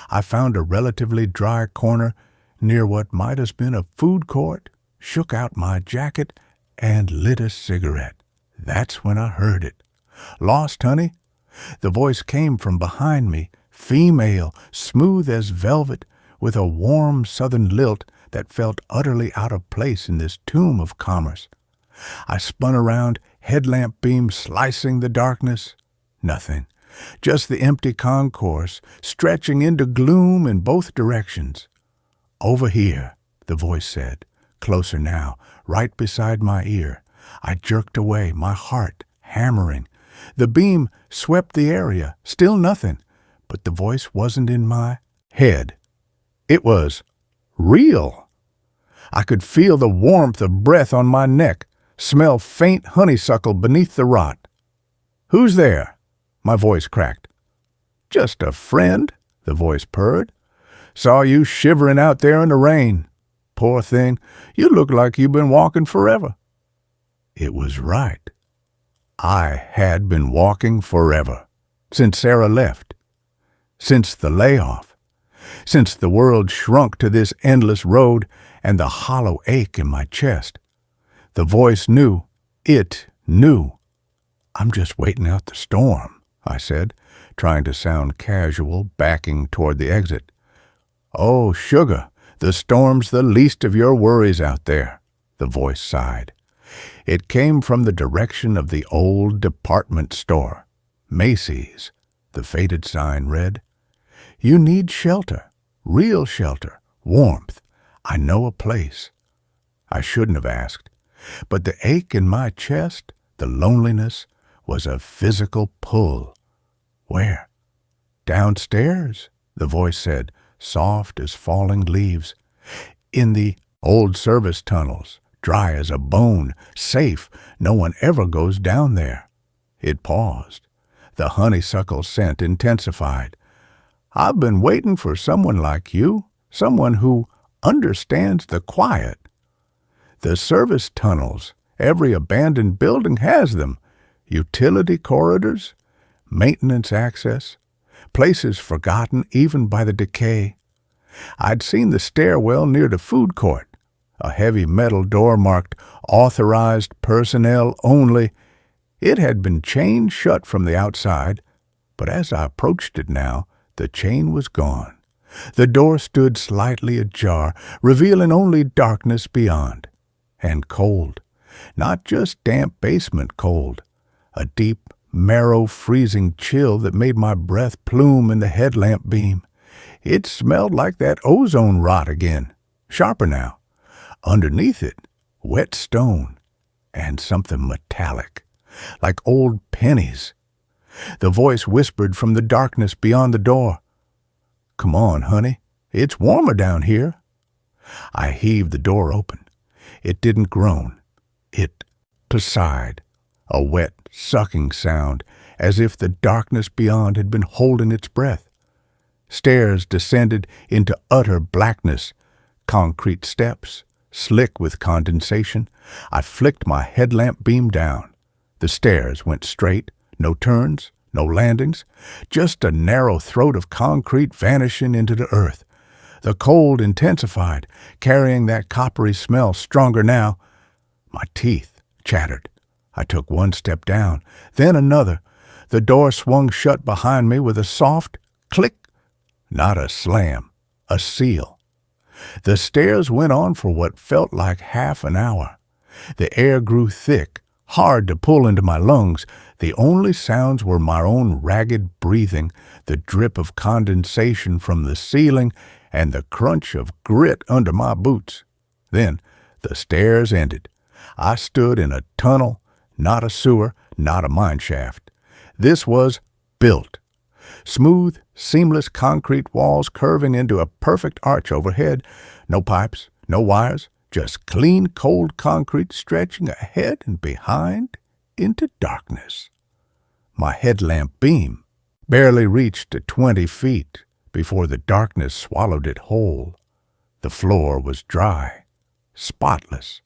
I found a relatively dry corner near what might have been a food court, shook out my jacket, and lit a cigarette. That's when I heard it. "Lost, honey?" The voice came from behind me, female, smooth as velvet, with a warm southern lilt that felt utterly out of place in this tomb of commerce. I spun around, headlamp beam slicing the darkness. Nothing. Just the empty concourse, stretching into gloom in both directions. "Over here," the voice said, closer now, right beside my ear. I jerked away, my heart hammering. The beam swept the area, still nothing, but the voice wasn't in my head. It was real. I could feel the warmth of breath on my neck, smell faint honeysuckle beneath the rot. "Who's there?" My voice cracked. "Just a friend," the voice purred. "Saw you shivering out there in the rain. Poor thing, you look like you've been walking forever." It was right. I had been walking forever, since Sarah left, since the layoff, since the world shrunk to this endless road and the hollow ache in my chest. The voice knew. It knew. "I'm just waiting out the storm," I said, trying to sound casual, backing toward the exit. "Oh, sugar, the storm's the least of your worries out there," the voice sighed. It came from the direction of the old department store, Macy's. The faded sign read, "You need shelter, real shelter, warmth. I know a place." I shouldn't have asked, but the ache in my chest, the loneliness, was a physical pull. Where? Downstairs, the voice said, soft as falling leaves. In the old service tunnels, dry as a bone, safe, no one ever goes down there. It paused. The honeysuckle scent intensified. I've been waiting for someone like you, someone who understands the quiet. The service tunnels, every abandoned building has them. Utility corridors, maintenance access, places forgotten even by the decay. I'd seen the stairwell near the food court, a heavy metal door marked Authorized Personnel Only. It had been chained shut from the outside, but as I approached it now, the chain was gone. The door stood slightly ajar, revealing only darkness beyond. And cold. Not just damp basement cold. A deep, marrow-freezing chill that made my breath plume in the headlamp beam. It smelled like that ozone rot again, sharper now. Underneath it, wet stone and something metallic, like old pennies. The voice whispered from the darkness beyond the door. Come on, honey, it's warmer down here. I heaved the door open. It didn't groan. It sighed, a wet, sucking sound, as if the darkness beyond had been holding its breath. Stairs descended into utter blackness, concrete steps, slick with condensation. I flicked my headlamp beam down. The stairs went straight, no turns, no landings, just a narrow throat of concrete vanishing into the earth. The cold intensified, carrying that coppery smell stronger now. My teeth chattered. I took one step down, then another. The door swung shut behind me with a soft click. Not a slam, a seal. The stairs went on for what felt like half an hour. The air grew thick, hard to pull into my lungs. The only sounds were my own ragged breathing, the drip of condensation from the ceiling, and the crunch of grit under my boots. Then the stairs ended. I stood in a tunnel, not a sewer, not a mine shaft. This was built. Smooth, seamless concrete walls curving into a perfect arch overhead. No pipes, no wires, just clean, cold concrete stretching ahead and behind into darkness. My headlamp beam barely reached to 20 feet before the darkness swallowed it whole. The floor was dry, spotless.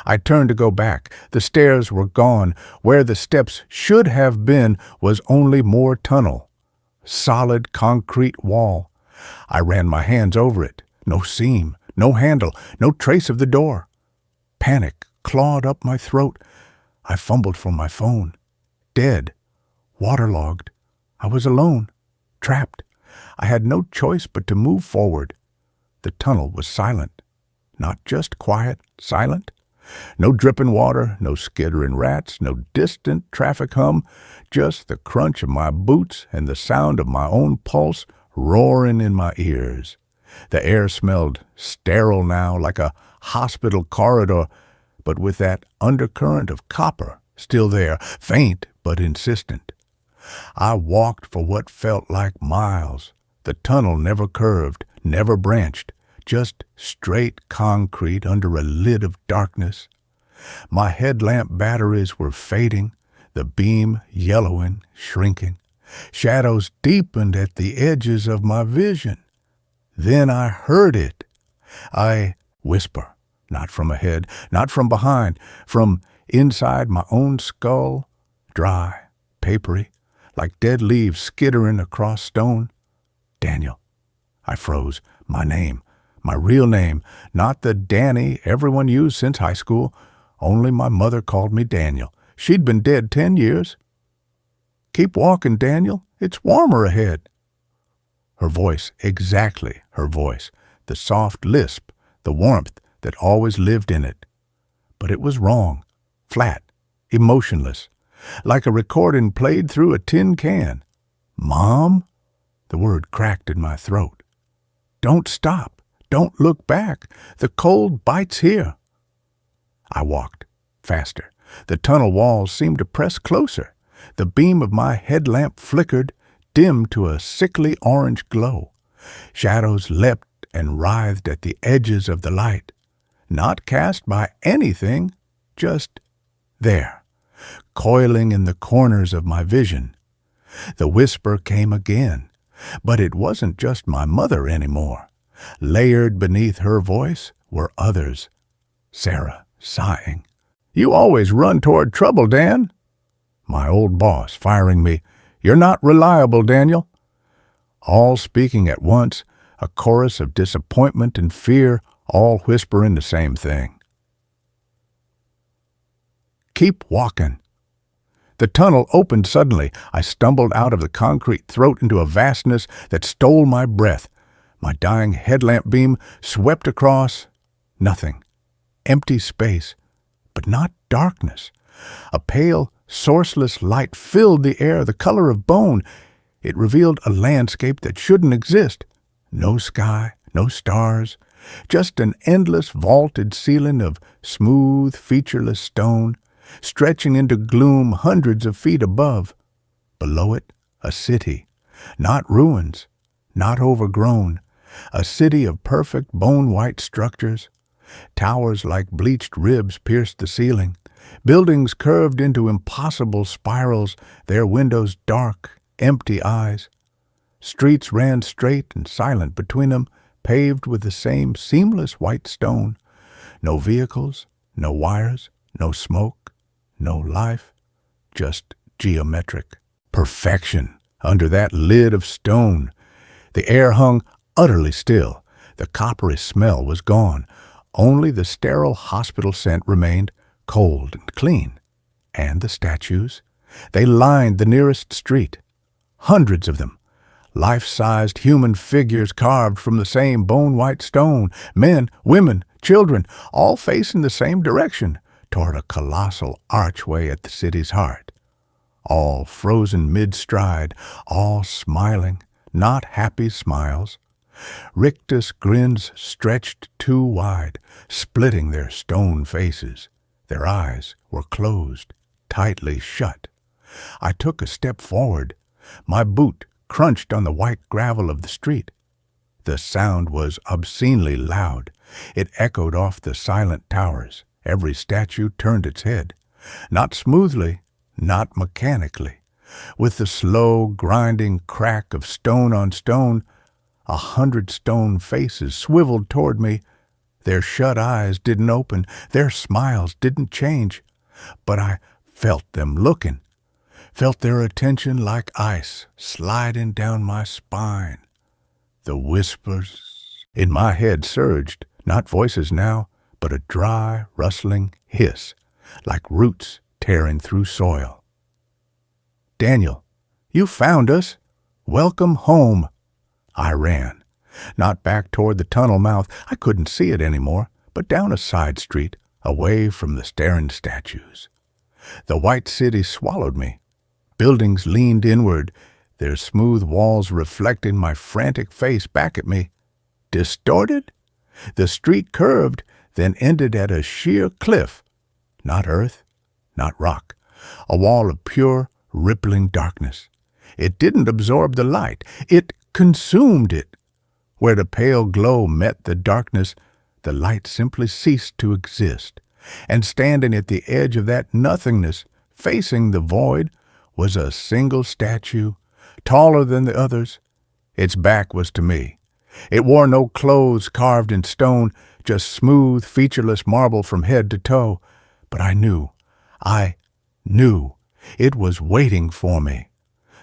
I turned to go back. The stairs were gone. Where the steps should have been was only more tunnel. Solid concrete wall. I ran my hands over it. No seam, no handle, no trace of the door. Panic clawed up my throat. I fumbled for my phone. Dead. Waterlogged. I was alone. Trapped. I had no choice but to move forward. The tunnel was silent. Not just quiet, silent. No dripping water, no skittering rats, no distant traffic hum, just the crunch of my boots and the sound of my own pulse roaring in my ears. The air smelled sterile now, like a hospital corridor, but with that undercurrent of copper still there, faint but insistent. I walked for what felt like miles. The tunnel never curved, never branched, just straight concrete under a lid of darkness. My headlamp batteries were fading, the beam yellowing, shrinking. Shadows deepened at the edges of my vision. Then I heard it. I whisper, not from ahead, not from behind, from inside my own skull, dry, papery, like dead leaves skittering across stone. Daniel. I froze. My name. My real name. Not the Danny everyone used since high school. Only my mother called me Daniel. She'd been dead 10 years. Keep walking, Daniel. It's warmer ahead. Her voice, exactly her voice. The soft lisp, the warmth that always lived in it. But it was wrong. Flat. Emotionless. Like a recording played through a tin can. Mom? The word cracked in my throat. Don't stop. Don't look back. The cold bites here. I walked, faster. The tunnel walls seemed to press closer. The beam of my headlamp flickered, dimmed to a sickly orange glow. Shadows leapt and writhed at the edges of the light, not cast by anything, just there, coiling in the corners of my vision. The whisper came again, but it wasn't just my mother anymore. Layered beneath her voice were others. Sarah, sighing. "You always run toward trouble, Dan." My old boss, firing me. "You're not reliable, Daniel." All speaking at once, a chorus of disappointment and fear, all whispering the same thing. "Keep walking." The tunnel opened suddenly. I stumbled out of the concrete throat into a vastness that stole my breath. My dying headlamp beam swept across. Nothing. Empty space, but not darkness. A pale, sourceless light filled the air, the color of bone. It revealed a landscape that shouldn't exist. No sky, no stars, just an endless vaulted ceiling of smooth, featureless stone, stretching into gloom hundreds of feet above. Below it, a city. Not ruins, not overgrown. A city of perfect bone-white structures. Towers like bleached ribs pierced the ceiling. Buildings curved into impossible spirals, their windows dark, empty eyes. Streets ran straight and silent between them, paved with the same seamless white stone. No vehicles, no wires, no smoke, no life, just geometric perfection under that lid of stone. The air hung utterly still. The coppery smell was gone. Only the sterile hospital scent remained, cold and clean. And the statues? They lined the nearest street. Hundreds of them. Life-sized human figures carved from the same bone-white stone. Men, women, children, all facing the same direction, toward a colossal archway at the city's heart. All frozen mid-stride, all smiling, not happy smiles. Rictus grins stretched too wide, splitting their stone faces. Their eyes were closed, tightly shut. I took a step forward. My boot crunched on the white gravel of the street. The sound was obscenely loud. It echoed off the silent towers. Every statue turned its head. Not smoothly, not mechanically. With the slow, grinding crack of stone on stone, 100 stone faces swiveled toward me. Their shut eyes didn't open, their smiles didn't change. But I felt them looking, felt their attention like ice sliding down my spine. The whispers in my head surged, not voices now, but a dry, rustling hiss, like roots tearing through soil. "Daniel, you found us. Welcome home." I ran, not back toward the tunnel mouth. I couldn't see it anymore, but down a side street, away from the staring statues. The white city swallowed me. Buildings leaned inward, their smooth walls reflecting my frantic face back at me. Distorted? The street curved, then ended at a sheer cliff. Not earth, not rock. A wall of pure, rippling darkness. It didn't absorb the light. It consumed it. Where the pale glow met the darkness, the light simply ceased to exist. And standing at the edge of that nothingness, facing the void, was a single statue, taller than the others. Its back was to me. It wore no clothes carved in stone, just smooth, featureless marble from head to toe. But I knew it was waiting for me.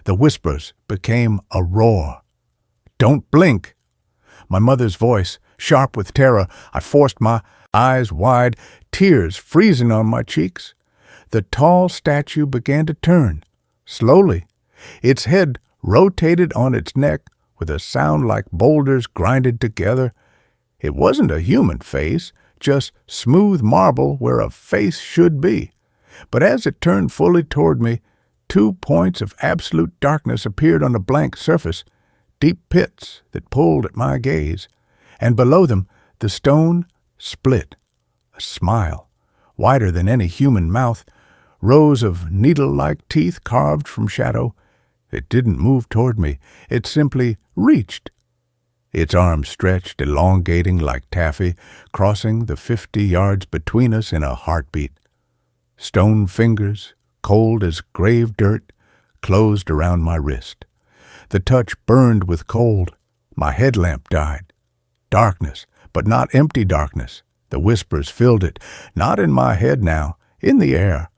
The whispers became a roar. "Don't blink." My mother's voice, sharp with terror. I forced my eyes wide, tears freezing on my cheeks. The tall statue began to turn, slowly. Its head rotated on its neck with a sound like boulders grinded together. It wasn't a human face, just smooth marble where a face should be. But as it turned fully toward me, 2 points of absolute darkness appeared on the blank surface, deep pits that pulled at my gaze, and below them the stone split. A smile, wider than any human mouth, rows of needle-like teeth carved from shadow. It didn't move toward me. It simply reached. its arms stretched, elongating like taffy, crossing the 50 yards between us in a heartbeat. Stone fingers, cold as grave dirt, closed around my wrist. The touch burned with cold. My headlamp died. Darkness, but not empty darkness. The whispers filled it, not in my head now, in the air.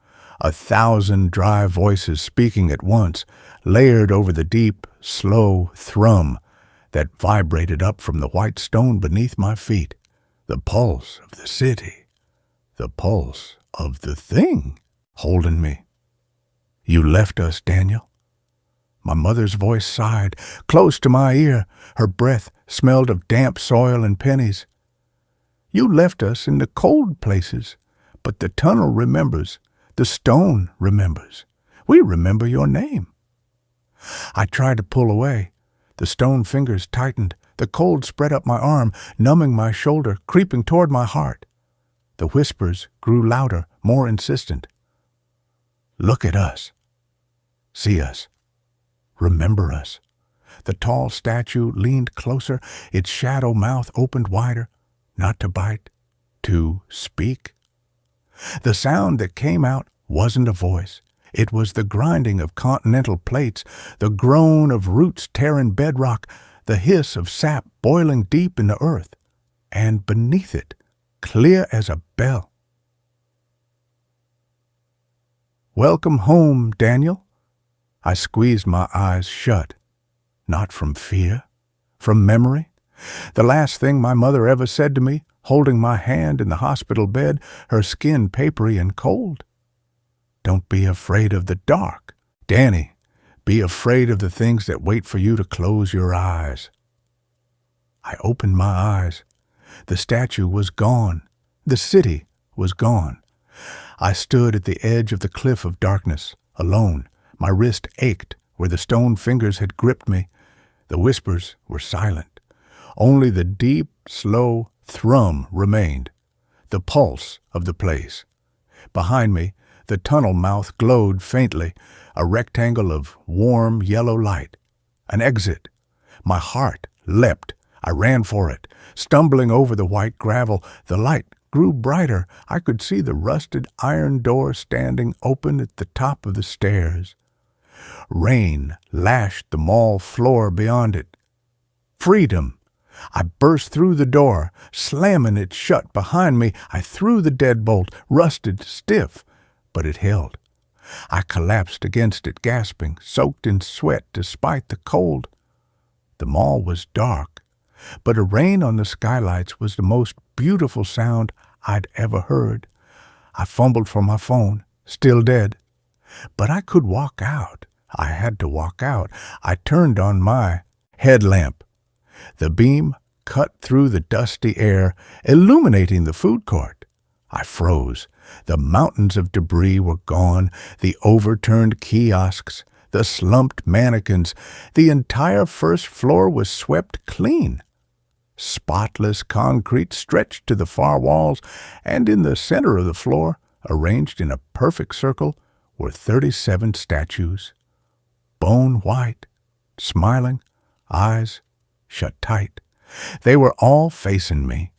1,000 dry voices speaking at once, layered over the deep, slow thrum that vibrated up from the white stone beneath my feet. The pulse of the city. The pulse of the thing holding me. You left us, Daniel. My mother's voice sighed, close to my ear. Her breath smelled of damp soil and pennies. You left us in the cold places, but the tunnel remembers. The stone remembers. We remember your name. I tried to pull away. The stone fingers tightened. The cold spread up my arm, numbing my shoulder, creeping toward my heart. The whispers grew louder, more insistent. Look at us. See us. Remember us. The tall statue leaned closer, its shadow mouth opened wider, not to bite, to speak. The sound that came out wasn't a voice. It was the grinding of continental plates, the groan of roots tearing bedrock, the hiss of sap boiling deep in the earth, and beneath it, clear as a bell. Welcome home, Daniel. I squeezed my eyes shut, not from fear, from memory. The last thing my mother ever said to me, holding my hand in the hospital bed, her skin papery and cold. Don't be afraid of the dark, Danny. Be afraid of the things that wait for you to close your eyes. I opened my eyes. The statue was gone. The city was gone. I stood at the edge of the cliff of darkness, alone. My wrist ached where the stone fingers had gripped me. The whispers were silent. Only the deep, slow thrum remained, the pulse of the place. Behind me, the tunnel mouth glowed faintly, a rectangle of warm yellow light. An exit. My heart leapt. I ran for it, stumbling over the white gravel. The light grew brighter. I could see the rusted iron door standing open at the top of the stairs. Rain lashed the mall floor beyond it. Freedom! I burst through the door, slamming it shut behind me. I threw the deadbolt, rusted, stiff, but it held. I collapsed against it, gasping, soaked in sweat despite the cold. The mall was dark, but a rain on the skylights was the most beautiful sound I'd ever heard. I fumbled for my phone, still dead. But I could walk out. I had to walk out. I turned on my headlamp. The beam cut through the dusty air, illuminating the food court. I froze. The mountains of debris were gone, the overturned kiosks, the slumped mannequins. The entire first floor was swept clean. Spotless concrete stretched to the far walls, and in the center of the floor, arranged in a perfect circle, were 37 statues. Bone white, smiling, eyes shut tight. They were all facing me.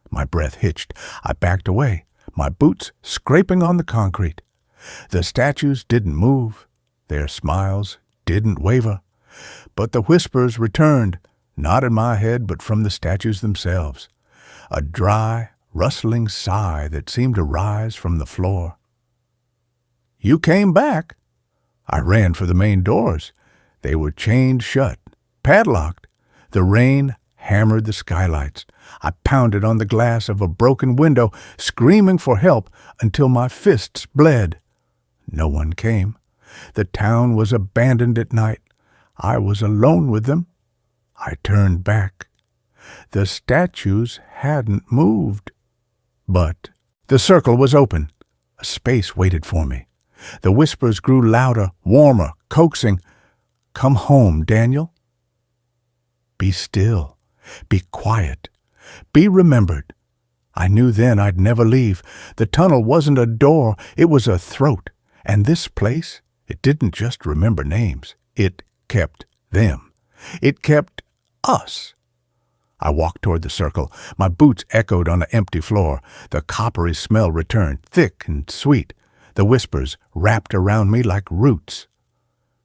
My breath hitched. I backed away, my boots scraping on the concrete. The statues didn't move. Their smiles didn't waver. But the whispers returned, not in my head, but from the statues themselves. A dry, rustling sigh that seemed to rise from the floor. You came back. I ran for the main doors. They were chained shut, padlocked. The rain hammered the skylights. I pounded on the glass of a broken window, screaming for help until my fists bled. No one came. The town was abandoned at night. I was alone with them. I turned back. The statues hadn't moved. But the circle was open. A space waited for me. The whispers grew louder, warmer, coaxing. Come home, Daniel. Be still. Be quiet. Be remembered. I knew then I'd never leave. The tunnel wasn't a door, it was a throat. And this place, it didn't just remember names. It kept them. It kept us. I walked toward the circle. My boots echoed on the empty floor. The coppery smell returned, thick and sweet. The whispers wrapped around me like roots.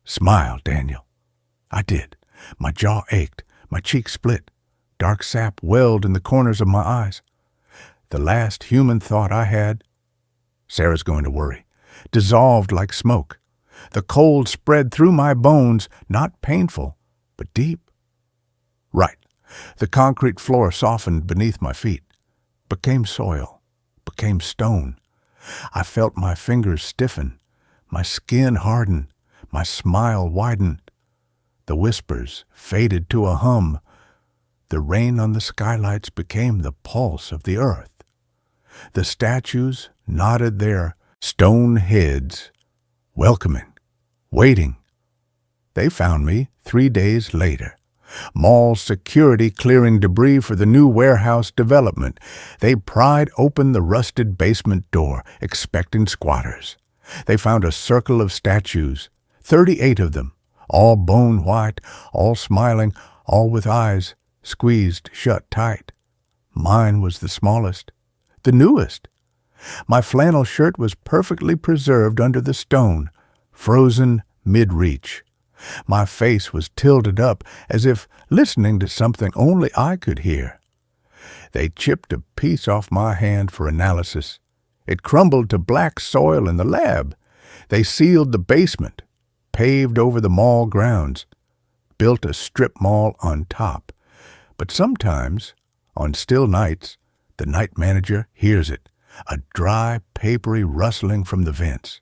Smile, Daniel. I did. My jaw ached. My cheeks split. Dark sap welled in the corners of my eyes. The last human thought I had, Sarah's going to worry, dissolved like smoke. The cold spread through my bones, not painful, but deep. Right. The concrete floor softened beneath my feet, became soil, became stone. I felt my fingers stiffen, my skin harden, my smile widen. The whispers faded to a hum. The rain on the skylights became the pulse of the earth. The statues nodded their stone heads, welcoming, waiting. They found me 3 days later. Mall security clearing debris for the new warehouse development. They pried open the rusted basement door, expecting squatters. They found a circle of statues, 38 of them, all bone white, all smiling, all with eyes squeezed shut tight. Mine was the smallest, the newest. My flannel shirt was perfectly preserved under the stone, frozen mid-reach. My face was tilted up as if listening to something only I could hear. They chipped a piece off my hand for analysis. It crumbled to black soil in the lab. They sealed the basement, paved over the mall grounds, built a strip mall on top. But sometimes, on still nights, the night manager hears it, a dry, papery rustling from the vents,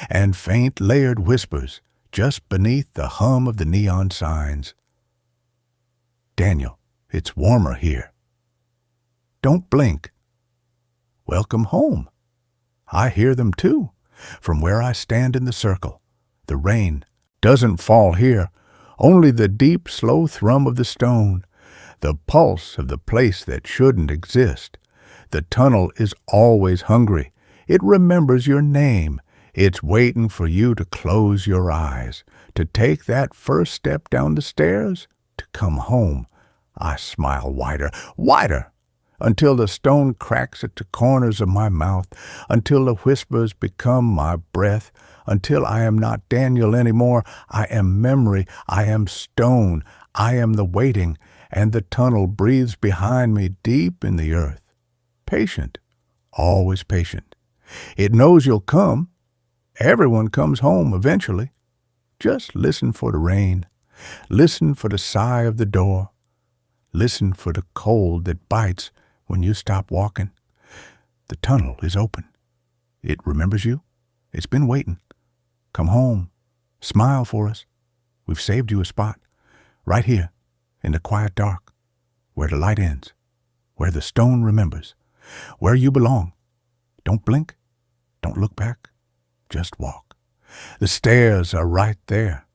and faint layered whispers just beneath the hum of the neon signs. Daniel, it's warmer here. Don't blink. Welcome home. I hear them too, from where I stand in the circle. The rain doesn't fall here, only the deep, slow thrum of the stone, the pulse of the place that shouldn't exist. The tunnel is always hungry. It remembers your name. It's waiting for you to close your eyes, to take that first step down the stairs, to come home. I smile wider, wider, until the stone cracks at the corners of my mouth, until the whispers become my breath, until I am not Daniel anymore. I am memory. I am stone. I am the waiting, and the tunnel breathes behind me deep in the earth. Patient, always patient. It knows you'll come. Everyone comes home eventually. Just listen for the rain. Listen for the sigh of the door. Listen for the cold that bites when you stop walking. The tunnel is open. It remembers you. It's been waiting. Come home. Smile for us. We've saved you a spot. Right here, in the quiet dark, where the light ends, where the stone remembers, where you belong. Don't blink. Don't look back. Just walk. The stairs are right there.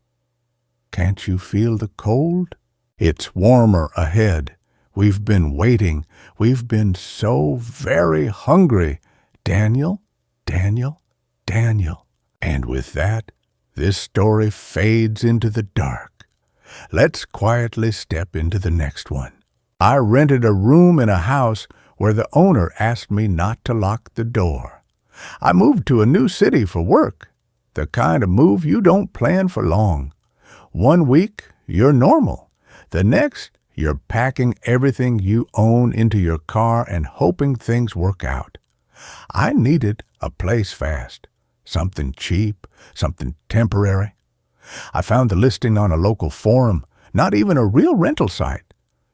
Can't you feel the cold? It's warmer ahead. We've been waiting. We've been so very hungry. Daniel, Daniel, Daniel. And with that, this story fades into the dark. Let's quietly step into the next one. I rented a room in a house where the owner asked me not to lock the door. I moved to a new city for work, the kind of move you don't plan for long. 1 week, you're normal. The next, you're packing everything you own into your car and hoping things work out. I needed a place fast, something cheap, something temporary. I found the listing on a local forum, not even a real rental site,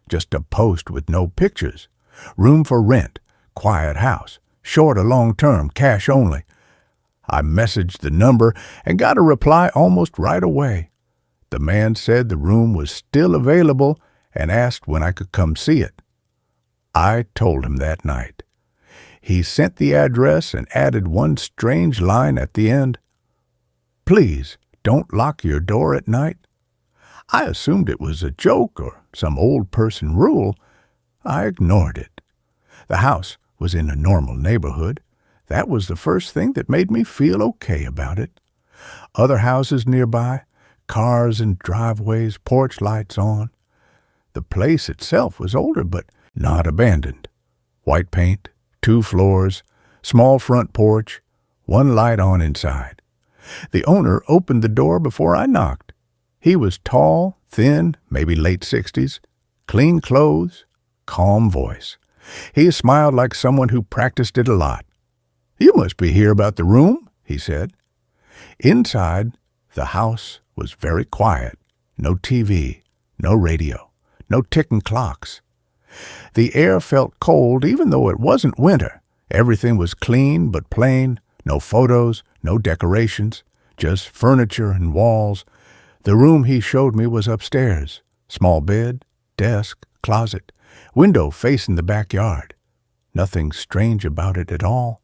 just a post with no pictures. Room for rent, quiet house, short or long-term, cash only. I messaged the number and got a reply almost right away. The man said the room was still available and asked when I could come see it. I told him that night. He sent the address and added one strange line at the end. Please don't lock your door at night. I assumed it was a joke or some old person rule. I ignored it. The house was in a normal neighborhood. That was the first thing that made me feel okay about it. Other houses nearby, cars and driveways, porch lights on. The place itself was older, but not abandoned. White paint, 2 floors, small front porch, 1 light on inside. The owner opened the door before I knocked. He was tall, thin, maybe late 60s, clean clothes, calm voice. He smiled like someone who practiced it a lot. "You must be here about the room," he said. Inside, the house was very quiet. No TV, no radio, no ticking clocks. The air felt cold even though it wasn't winter. Everything was clean but plain, no photos, no decorations, just furniture and walls. The room he showed me was upstairs. Small bed, desk, closet, window facing the backyard. Nothing strange about it at all.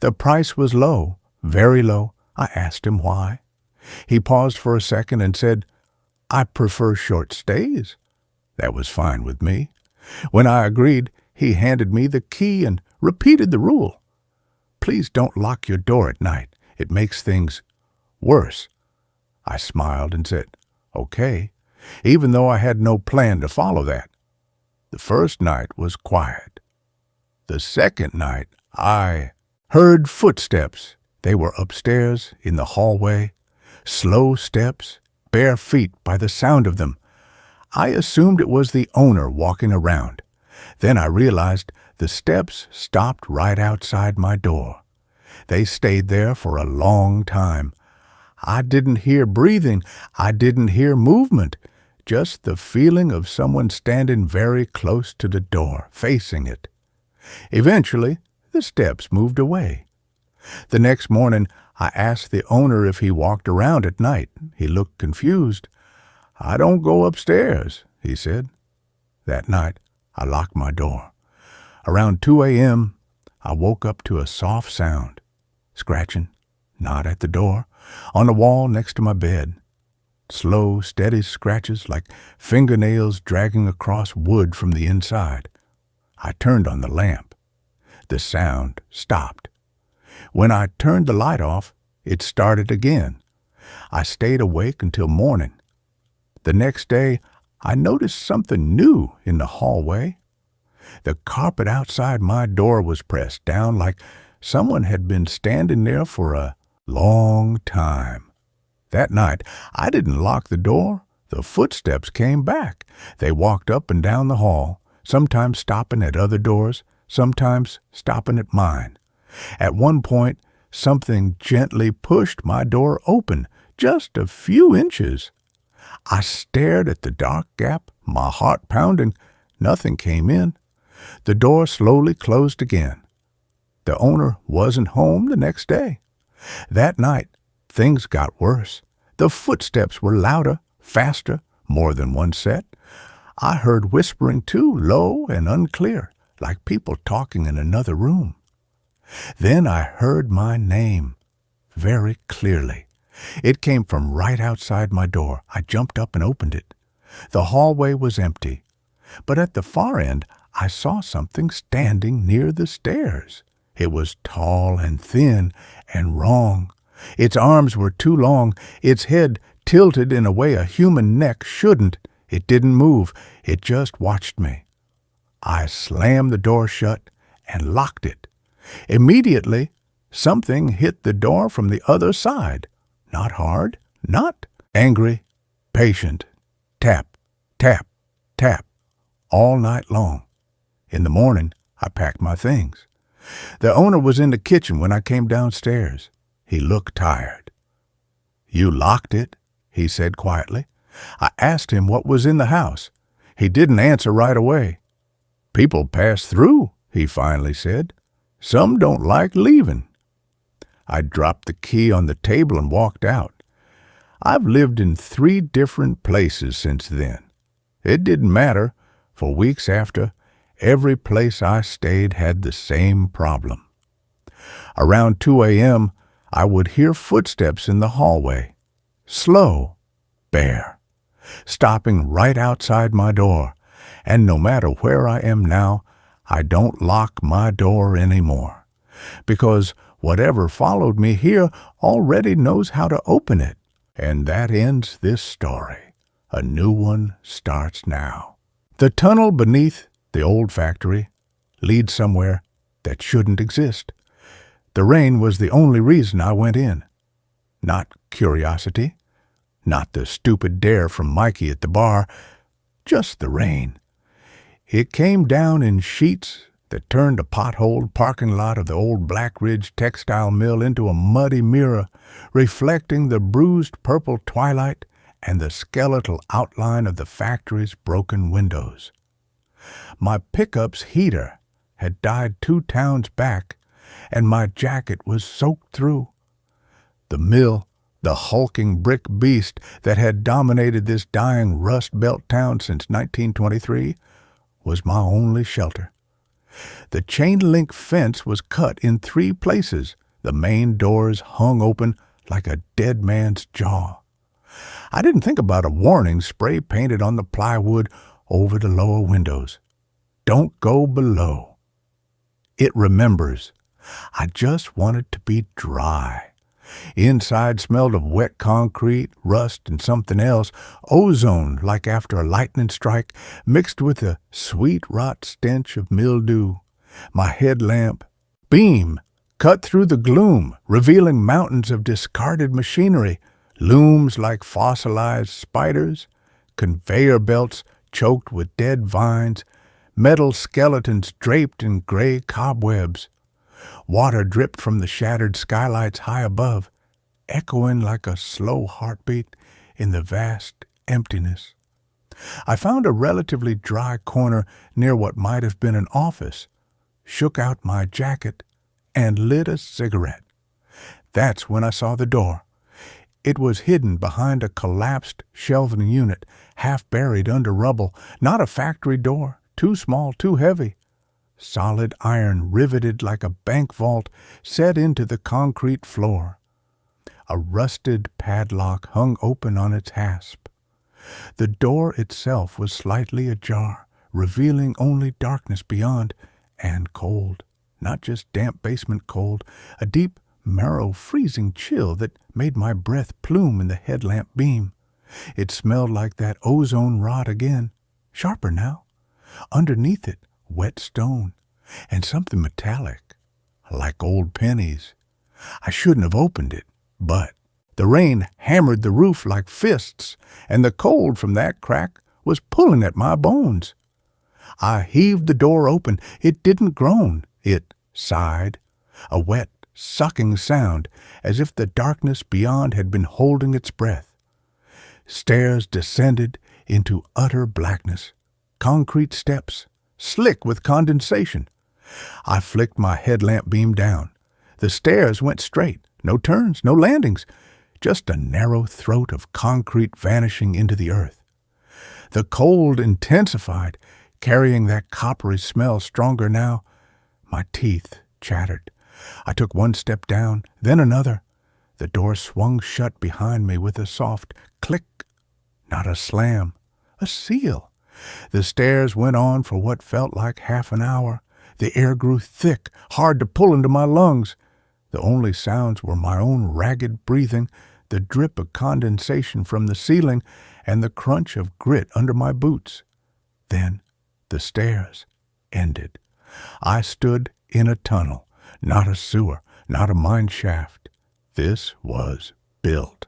The price was low, very low. I asked him why. He paused for a second and said, "I prefer short stays." That was fine with me. When I agreed, he handed me the key and repeated the rule. "Please don't lock your door at night. It makes things worse." I smiled and said, "Okay," even though I had no plan to follow that. The first night was quiet. The second night, I heard footsteps. They were upstairs in the hallway. Slow steps, bare feet by the sound of them. I assumed it was the owner walking around. Then I realized the steps stopped right outside my door. They stayed there for a long time. I didn't hear breathing. I didn't hear movement. Just the feeling of someone standing very close to the door, facing it. Eventually, the steps moved away. The next morning, I asked the owner if he walked around at night. He looked confused. "I don't go upstairs," he said. That night, I locked my door. Around 2 a.m., I woke up to a soft sound. Scratching, not at the door, on the wall next to my bed. Slow, steady scratches like fingernails dragging across wood from the inside. I turned on the lamp. The sound stopped. When I turned the light off, it started again. I stayed awake until morning. The next day, I noticed something new in the hallway. The carpet outside my door was pressed down like someone had been standing there for a long time. That night, I didn't lock the door. The footsteps came back. They walked up and down the hall, sometimes stopping at other doors, sometimes stopping at mine. At one point, something gently pushed my door open, just a few inches. I stared at the dark gap, my heart pounding. Nothing came in. The door slowly closed again. The owner wasn't home the next day. That night, things got worse. The footsteps were louder, faster, more than one set. I heard whispering too, low and unclear, like people talking in another room. Then I heard my name, very clearly. It came from right outside my door. I jumped up and opened it. The hallway was empty, but at the far end, I saw something standing near the stairs. It was tall and thin and wrong. Its arms were too long, its head tilted in a way a human neck shouldn't. It didn't move. It just watched me. I slammed the door shut and locked it. Immediately, something hit the door from the other side. Not hard, not angry, patient. Tap, tap, tap, all night long. In the morning, I packed my things. The owner was in the kitchen when I came downstairs. He looked tired. "You locked it?" he said quietly. I asked him what was in the house. He didn't answer right away. "People pass through," he finally said. "Some don't like leaving." I dropped the key on the table and walked out. I've lived in 3 different places since then. It didn't matter. For weeks after, every place I stayed had the same problem. Around 2 a.m., I would hear footsteps in the hallway. Slow, bare, stopping right outside my door. And no matter where I am now, I don't lock my door anymore. Because whatever followed me here already knows how to open it. And that ends this story. A new one starts now. The tunnel beneath the old factory leads somewhere that shouldn't exist. The rain was the only reason I went in. Not curiosity, not the stupid dare from Mikey at the bar, just the rain. It came down in sheets that turned a potholed parking lot of the old Black Ridge textile mill into a muddy mirror, reflecting the bruised purple twilight and the skeletal outline of the factory's broken windows. My pickup's heater had died 2 towns back, and my jacket was soaked through. The mill, the hulking brick beast that had dominated this dying Rust Belt town since 1923, was my only shelter. The chain-link fence was cut in 3 places. The main doors hung open like a dead man's jaw. I didn't think about a warning spray painted on the plywood over the lower windows. Don't go below. It remembers. I just wanted to be dry. Inside smelled of wet concrete, rust, and something else, ozone like after a lightning strike, mixed with the sweet rot stench of mildew. My headlamp beam cut through the gloom, revealing mountains of discarded machinery, looms like fossilized spiders, conveyor belts choked with dead vines, metal skeletons draped in gray cobwebs. Water dripped from the shattered skylights high above, echoing like a slow heartbeat in the vast emptiness. I found a relatively dry corner near what might have been an office, shook out my jacket, and lit a cigarette. That's when I saw the door. It was hidden behind a collapsed shelving unit, half buried under rubble, not a factory door, too small, too heavy. Solid iron riveted like a bank vault set into the concrete floor. A rusted padlock hung open on its hasp. The door itself was slightly ajar, revealing only darkness beyond, and cold. Not just damp basement cold, a deep, marrow freezing chill that made my breath plume in the headlamp beam. It smelled like that ozone rot again, sharper now. Underneath it, wet stone, and something metallic, like old pennies. I shouldn't have opened it, but the rain hammered the roof like fists, and the cold from that crack was pulling at my bones. I heaved the door open. It didn't groan. It sighed, a wet, sucking sound, as if the darkness beyond had been holding its breath. Stairs descended into utter blackness. Concrete steps, slick with condensation. I flicked my headlamp beam down. The stairs went straight, no turns, no landings, just a narrow throat of concrete vanishing into the earth. The cold intensified, carrying that coppery smell stronger now. My teeth chattered. I took one step down, then another. The door swung shut behind me with a soft click, not a slam, a seal. The stairs went on for what felt like half an hour. The air grew thick, hard to pull into my lungs. The only sounds were my own ragged breathing, the drip of condensation from the ceiling, and the crunch of grit under my boots. Then the stairs ended. I stood in a tunnel, not a sewer, not a mine shaft. This was built.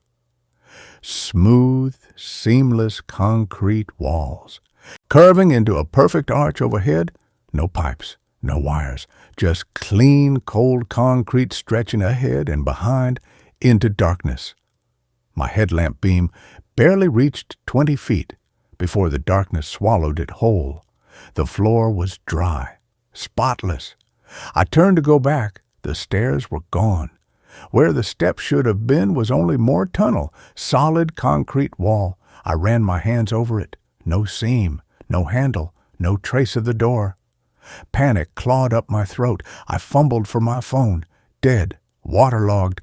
Smooth, seamless concrete walls, curving into a perfect arch overhead, no pipes, no wires, just clean, cold concrete stretching ahead and behind into darkness. My headlamp beam barely reached 20 feet before the darkness swallowed it whole. The floor was dry, spotless. I turned to go back. The stairs were gone. Where the steps should have been was only more tunnel, solid concrete wall. I ran my hands over it. No seam, no handle, no trace of the door. Panic clawed up my throat. I fumbled for my phone. Dead, waterlogged.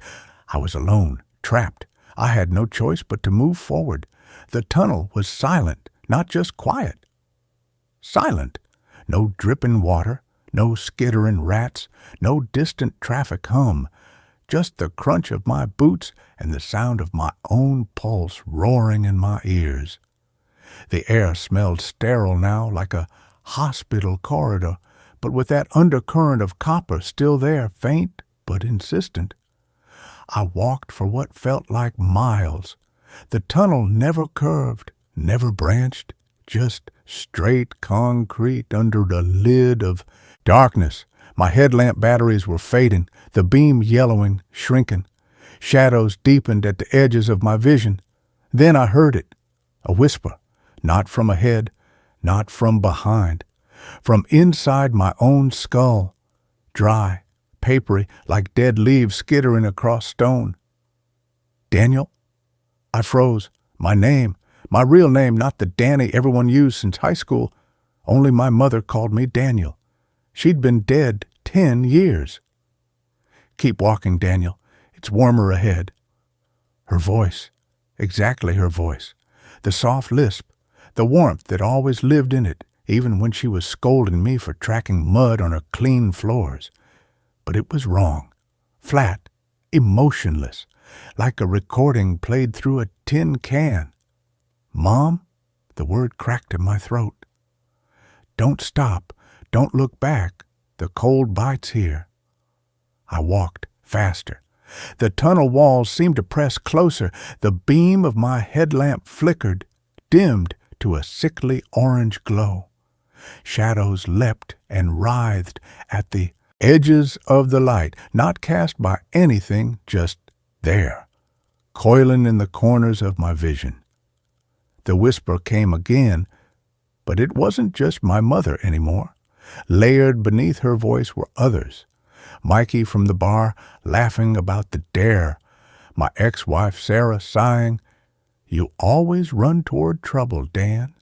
I was alone, trapped. I had no choice but to move forward. The tunnel was silent, not just quiet. Silent. No dripping water, no skittering rats, no distant traffic hum. Just the crunch of my boots and the sound of my own pulse roaring in my ears. The air smelled sterile now, like a hospital corridor, but with that undercurrent of copper still there, faint but insistent. I walked for what felt like miles. The tunnel never curved, never branched, just straight concrete under the lid of darkness. My headlamp batteries were fading, the beam yellowing, shrinking. Shadows deepened at the edges of my vision. Then I heard it, a whisper, not from ahead, not from behind, from inside my own skull, dry, papery, like dead leaves skittering across stone. Daniel? I froze. My name, my real name, not the Danny everyone used since high school. Only my mother called me Daniel. She'd been dead 10 years. Keep walking, Daniel. It's warmer ahead. Her voice, exactly her voice. The soft lisp, the warmth that always lived in it, even when she was scolding me for tracking mud on her clean floors. But it was wrong, flat, emotionless, like a recording played through a tin can. Mom? The word cracked in my throat. Don't stop. Don't look back. The cold bites here. I walked faster. The tunnel walls seemed to press closer. The beam of my headlamp flickered, dimmed to a sickly orange glow. Shadows leapt and writhed at the edges of the light, not cast by anything, just there, coiling in the corners of my vision. The whisper came again, but it wasn't just my mother anymore. Layered beneath her voice were others. Mikey from the bar laughing about the dare. My ex-wife Sarah sighing, "You always run toward trouble, Dan."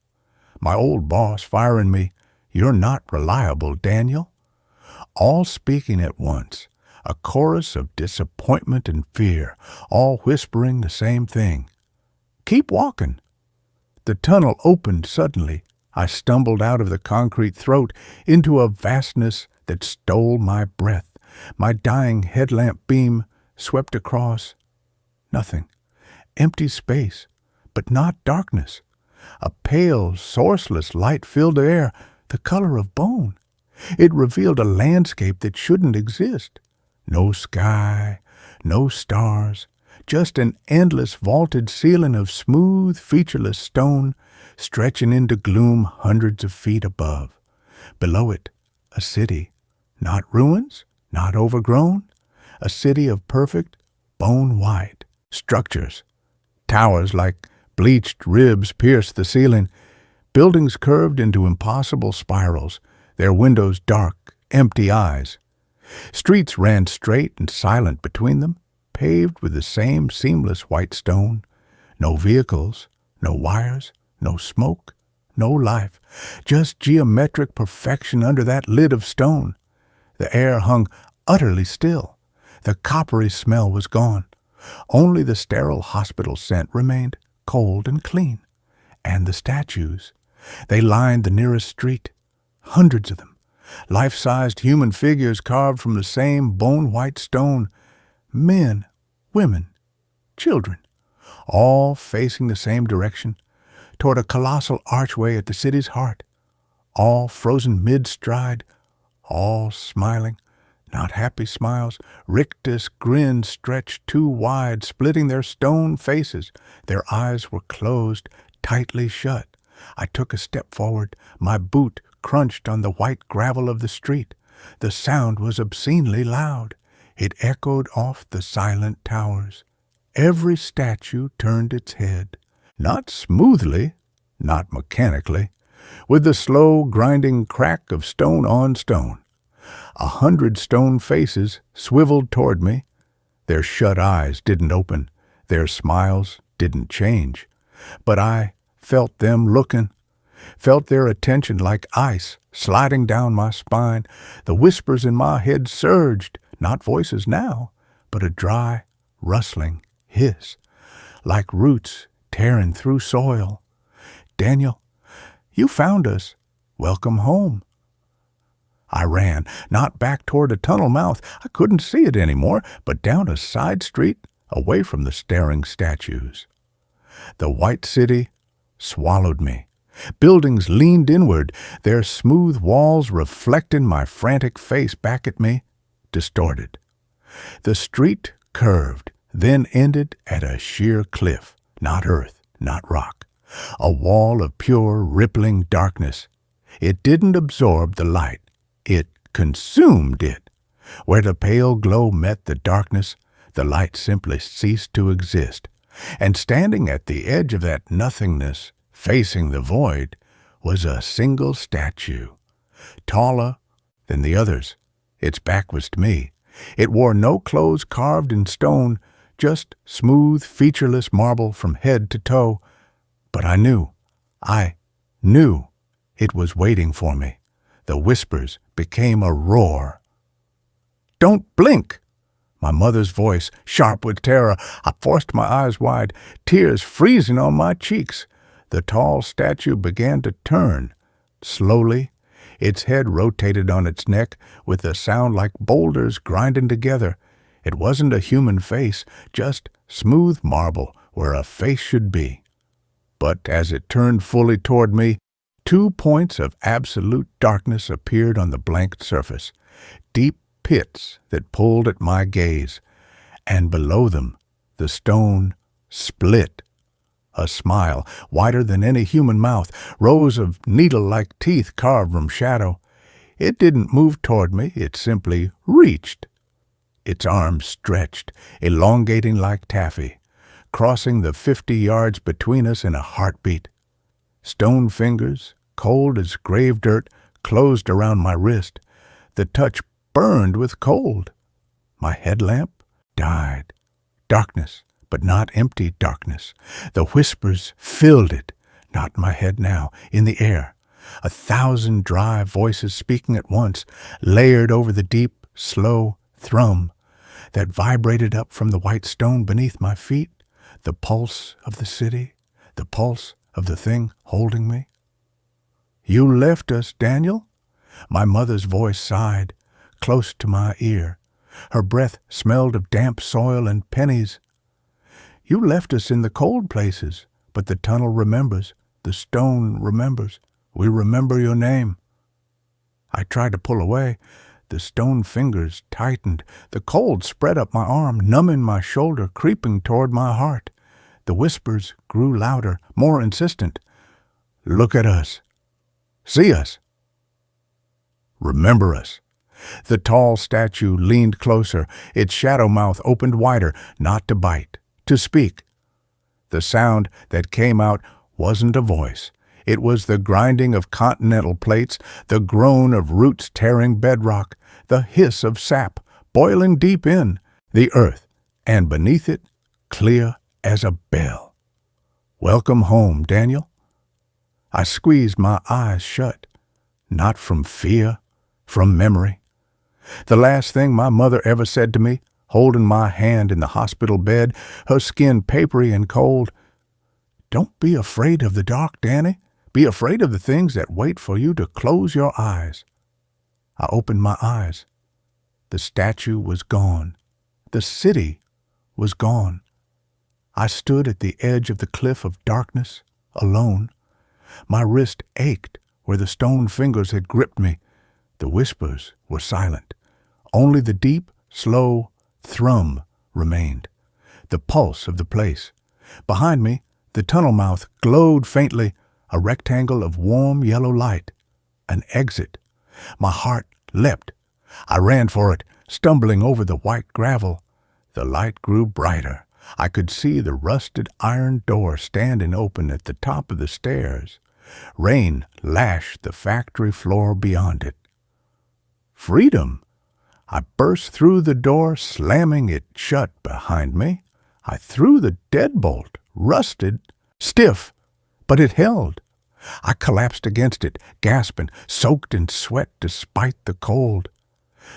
My old boss firing me, "You're not reliable, Daniel." All speaking at once, a chorus of disappointment and fear, all whispering the same thing. Keep walking. The tunnel opened suddenly. I stumbled out of the concrete throat into a vastness that stole my breath. My dying headlamp beam swept across. Nothing. Empty space, but not darkness. A pale, sourceless light filled the air, the color of bone. It revealed a landscape that shouldn't exist. No sky, no stars, just an endless vaulted ceiling of smooth, featureless stone stretching into gloom hundreds of feet above. Below it, a city, not ruins, not overgrown, a city of perfect, bone-white structures. Towers like bleached ribs pierced the ceiling. Buildings curved into impossible spirals, their windows dark, empty eyes. Streets ran straight and silent between them, paved with the same seamless white stone. No vehicles, no wires, no smoke, no life. Just geometric perfection under that lid of stone. The air hung utterly still. The coppery smell was gone. Only the sterile hospital scent remained, cold and clean. And the statues. They lined the nearest street. Hundreds of them. Life-sized human figures carved from the same bone-white stone. Men, women, children, all facing the same direction, toward a colossal archway at the city's heart. All frozen mid-stride, all smiling, not happy smiles, rictus grins stretched too wide, splitting their stone faces. Their eyes were closed, tightly shut. I took a step forward. My boot crunched on the white gravel of the street. The sound was obscenely loud. It echoed off the silent towers. Every statue turned its head, not smoothly, not mechanically, with the slow grinding crack of stone on stone. 100 stone faces swiveled toward me. Their shut eyes didn't open. Their smiles didn't change. But I felt them looking, felt their attention like ice sliding down my spine. The whispers in my head surged, not voices now, but a dry, rustling hiss, like roots tearing through soil. "Daniel, you found us. Welcome home." I ran, not back toward a tunnel mouth. I couldn't see it anymore, but down a side street, away from the staring statues. The white city swallowed me. Buildings leaned inward, their smooth walls reflecting my frantic face back at me, distorted. The street curved, then ended at a sheer cliff, not earth, not rock. A wall of pure, rippling darkness. It didn't absorb the light. It consumed it. Where the pale glow met the darkness, the light simply ceased to exist. And standing at the edge of that nothingness, facing the void, was a single statue, taller than the others. Its back was to me. It wore no clothes carved in stone, just smooth, featureless marble from head to toe. But I knew it was waiting for me. The whispers became a roar. "Don't blink!" My mother's voice, sharp with terror. I forced my eyes wide, tears freezing on my cheeks. The tall statue began to turn. Slowly, its head rotated on its neck with a sound like boulders grinding together. It wasn't a human face, just smooth marble where a face should be. But as it turned fully toward me, 2 points of absolute darkness appeared on the blank surface, deep pits that pulled at my gaze, and below them the stone split. A smile, wider than any human mouth, rows of needle-like teeth carved from shadow. It didn't move toward me, it simply reached. Its arms stretched, elongating like taffy, crossing the 50 yards between us in a heartbeat. Stone fingers, cold as grave dirt, closed around my wrist. The touch burned with cold. My headlamp died. Darkness, but not empty darkness. The whispers filled it, not in my head now, in the air. 1,000 dry voices speaking at once, layered over the deep, slow thrum that vibrated up from the white stone beneath my feet. The pulse of the city, the pulse of the thing holding me. "You left us, Daniel?" My mother's voice sighed, close to my ear. Her breath smelled of damp soil and pennies. "You left us in the cold places, but the tunnel remembers, the stone remembers. We remember your name." I tried to pull away. The stone fingers tightened. The cold spread up my arm, numbing my shoulder, creeping toward my heart. The whispers grew louder, more insistent. "Look at us. See us. Remember us." The tall statue leaned closer, its shadow mouth opened wider, not to bite, to speak. The sound that came out wasn't a voice. It was the grinding of continental plates, the groan of roots tearing bedrock, the hiss of sap boiling deep in the earth, and beneath it, clear as a bell. "Welcome home, Daniel." I squeezed my eyes shut, not from fear, from memory. The last thing my mother ever said to me, holding my hand in the hospital bed, her skin papery and cold, "Don't be afraid of the dark, Danny. Be afraid of the things that wait for you to close your eyes." I opened my eyes. The statue was gone. The city was gone. I stood at the edge of the cliff of darkness, alone. My wrist ached where the stone fingers had gripped me. The whispers were silent. Only the deep, slow thrum remained, the pulse of the place. Behind me, the tunnel mouth glowed faintly, a rectangle of warm yellow light. An exit. My heart leapt. I ran for it, stumbling over the white gravel. The light grew brighter. I could see the rusted iron door standing open at the top of the stairs. Rain lashed the factory floor beyond it. Freedom! I burst through the door, slamming it shut behind me. I threw the deadbolt, rusted, stiff, but it held. I collapsed against it, gasping, soaked in sweat despite the cold.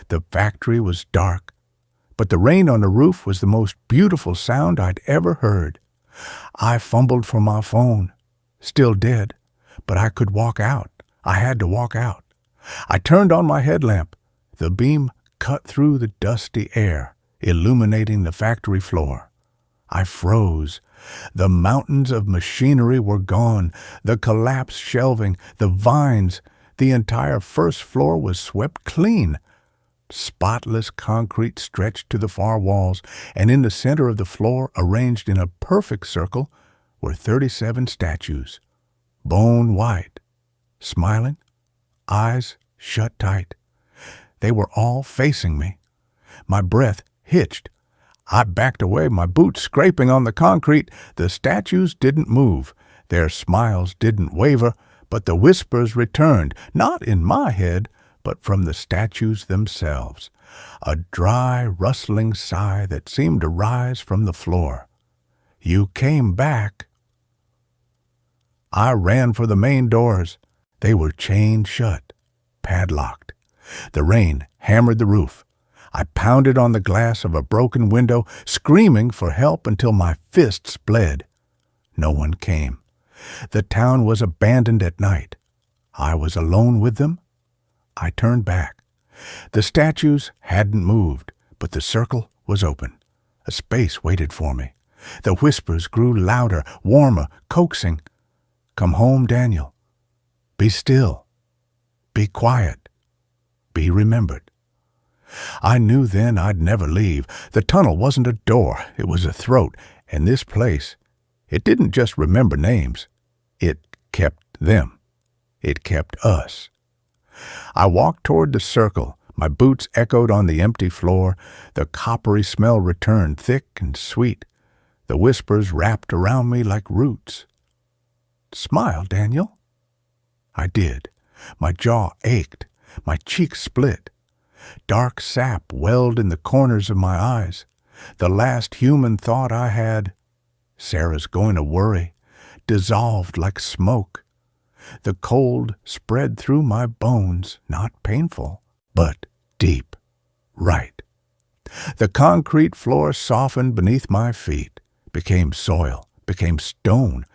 The factory was dark, but the rain on the roof was the most beautiful sound I'd ever heard. I fumbled for my phone. Still dead, but I could walk out. I had to walk out. I turned on my headlamp. The beam cut through the dusty air, illuminating the factory floor. I froze, The mountains of machinery were gone, the collapsed shelving, the vines, the entire first floor was swept clean. Spotless concrete stretched to the far walls, and in the center of the floor, arranged in a perfect circle, were 37 statues, bone white, smiling, eyes shut tight. They were all facing me. My breath hitched. I backed away, my boots scraping on the concrete. The statues didn't move. Their smiles didn't waver, but the whispers returned, not in my head, but from the statues themselves. A dry, rustling sigh that seemed to rise from the floor. You came back. I ran for the main doors. They were chained shut, padlocked. The rain hammered the roof. I pounded on the glass of a broken window, screaming for help until my fists bled. No one came. The town was abandoned at night. I was alone with them. I turned back. The statues hadn't moved, but the circle was open. A space waited for me. The whispers grew louder, warmer, coaxing. Come home, Daniel. Be still. Be quiet. Be remembered. I knew then I'd never leave. The tunnel wasn't a door, it was a throat, and this place, it didn't just remember names. It kept them. It kept us. I walked toward the circle. My boots echoed on the empty floor. The coppery smell returned, thick and sweet. The whispers wrapped around me like roots. Smile, Daniel. I did. My jaw ached. My cheeks split. Dark sap welled in the corners of my eyes. The last human thought I had, Sarah's going to worry, dissolved like smoke. The cold spread through my bones, not painful, but deep, right. The concrete floor softened beneath my feet, became soil, became stone.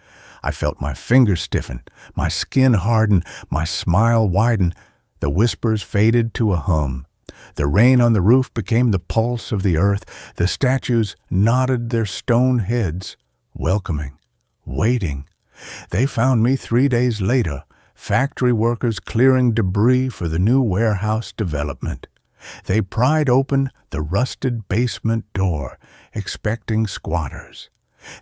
I felt my fingers stiffen, my skin harden, my smile widen. The whispers faded to a hum. The rain on the roof became the pulse of the earth. The statues nodded their stone heads, welcoming, waiting. They found me 3 days later, factory workers clearing debris for the new warehouse development. They pried open the rusted basement door, expecting squatters.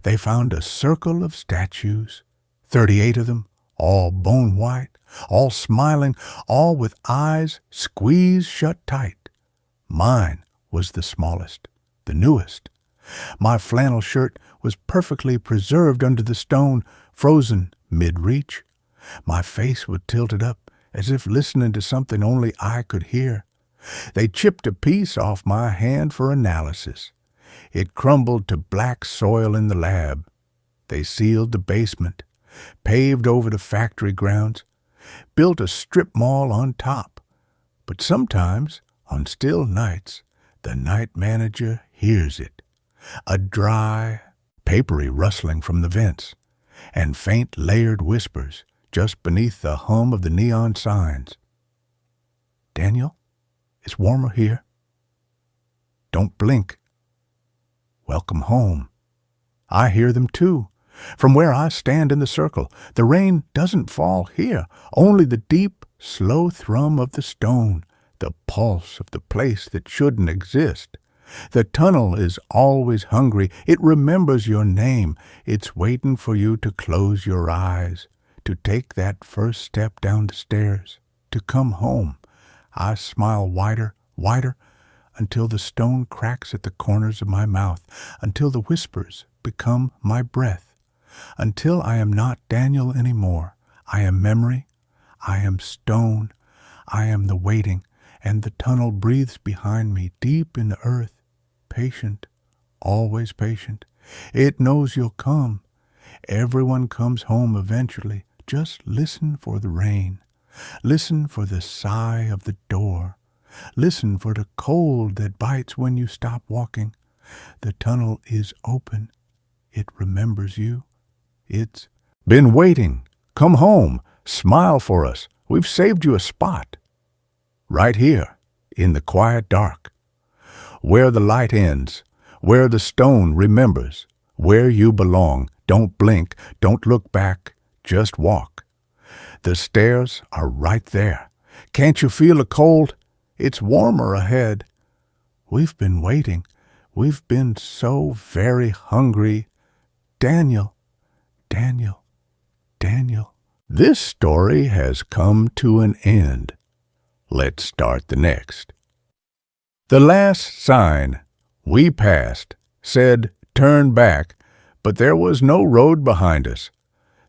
They found a circle of statues, 38 of them, all bone white, all smiling, all with eyes squeezed shut tight. Mine was the smallest, the newest. My flannel shirt was perfectly preserved under the stone, frozen mid-reach. My face was tilted up, as if listening to something only I could hear. They chipped a piece off my hand for analysis. It crumbled to black soil in the lab. They sealed the basement, paved over the factory grounds, built a strip mall on top. But sometimes, on still nights, the night manager hears it. A dry, papery rustling from the vents, and faint layered whispers just beneath the hum of the neon signs. Daniel, it's warmer here. Don't blink. Welcome home. I hear them too. From where I stand in the circle, the rain doesn't fall here, only the deep, slow thrum of the stone, the pulse of the place that shouldn't exist. The tunnel is always hungry. It remembers your name. It's waiting for you to close your eyes, to take that first step down the stairs, to come home. I smile wider, wider, until the stone cracks at the corners of my mouth, until the whispers become my breath, until I am not Daniel anymore. I am memory. I am stone. I am the waiting, and the tunnel breathes behind me, deep in the earth, patient, always patient. It knows you'll come. Everyone comes home eventually. Just listen for the rain. Listen for the sigh of the door. Listen for the cold that bites when you stop walking. The tunnel is open. It remembers you. It's been waiting. Come home. Smile for us. We've saved you a spot. Right here, in the quiet dark. Where the light ends. Where the stone remembers. Where you belong. Don't blink. Don't look back. Just walk. The stairs are right there. Can't you feel the cold? It's warmer ahead. We've been waiting. We've been so very hungry. Daniel, Daniel, Daniel. This story has come to an end. Let's start the next. The last sign we passed said turn back, but there was no road behind us.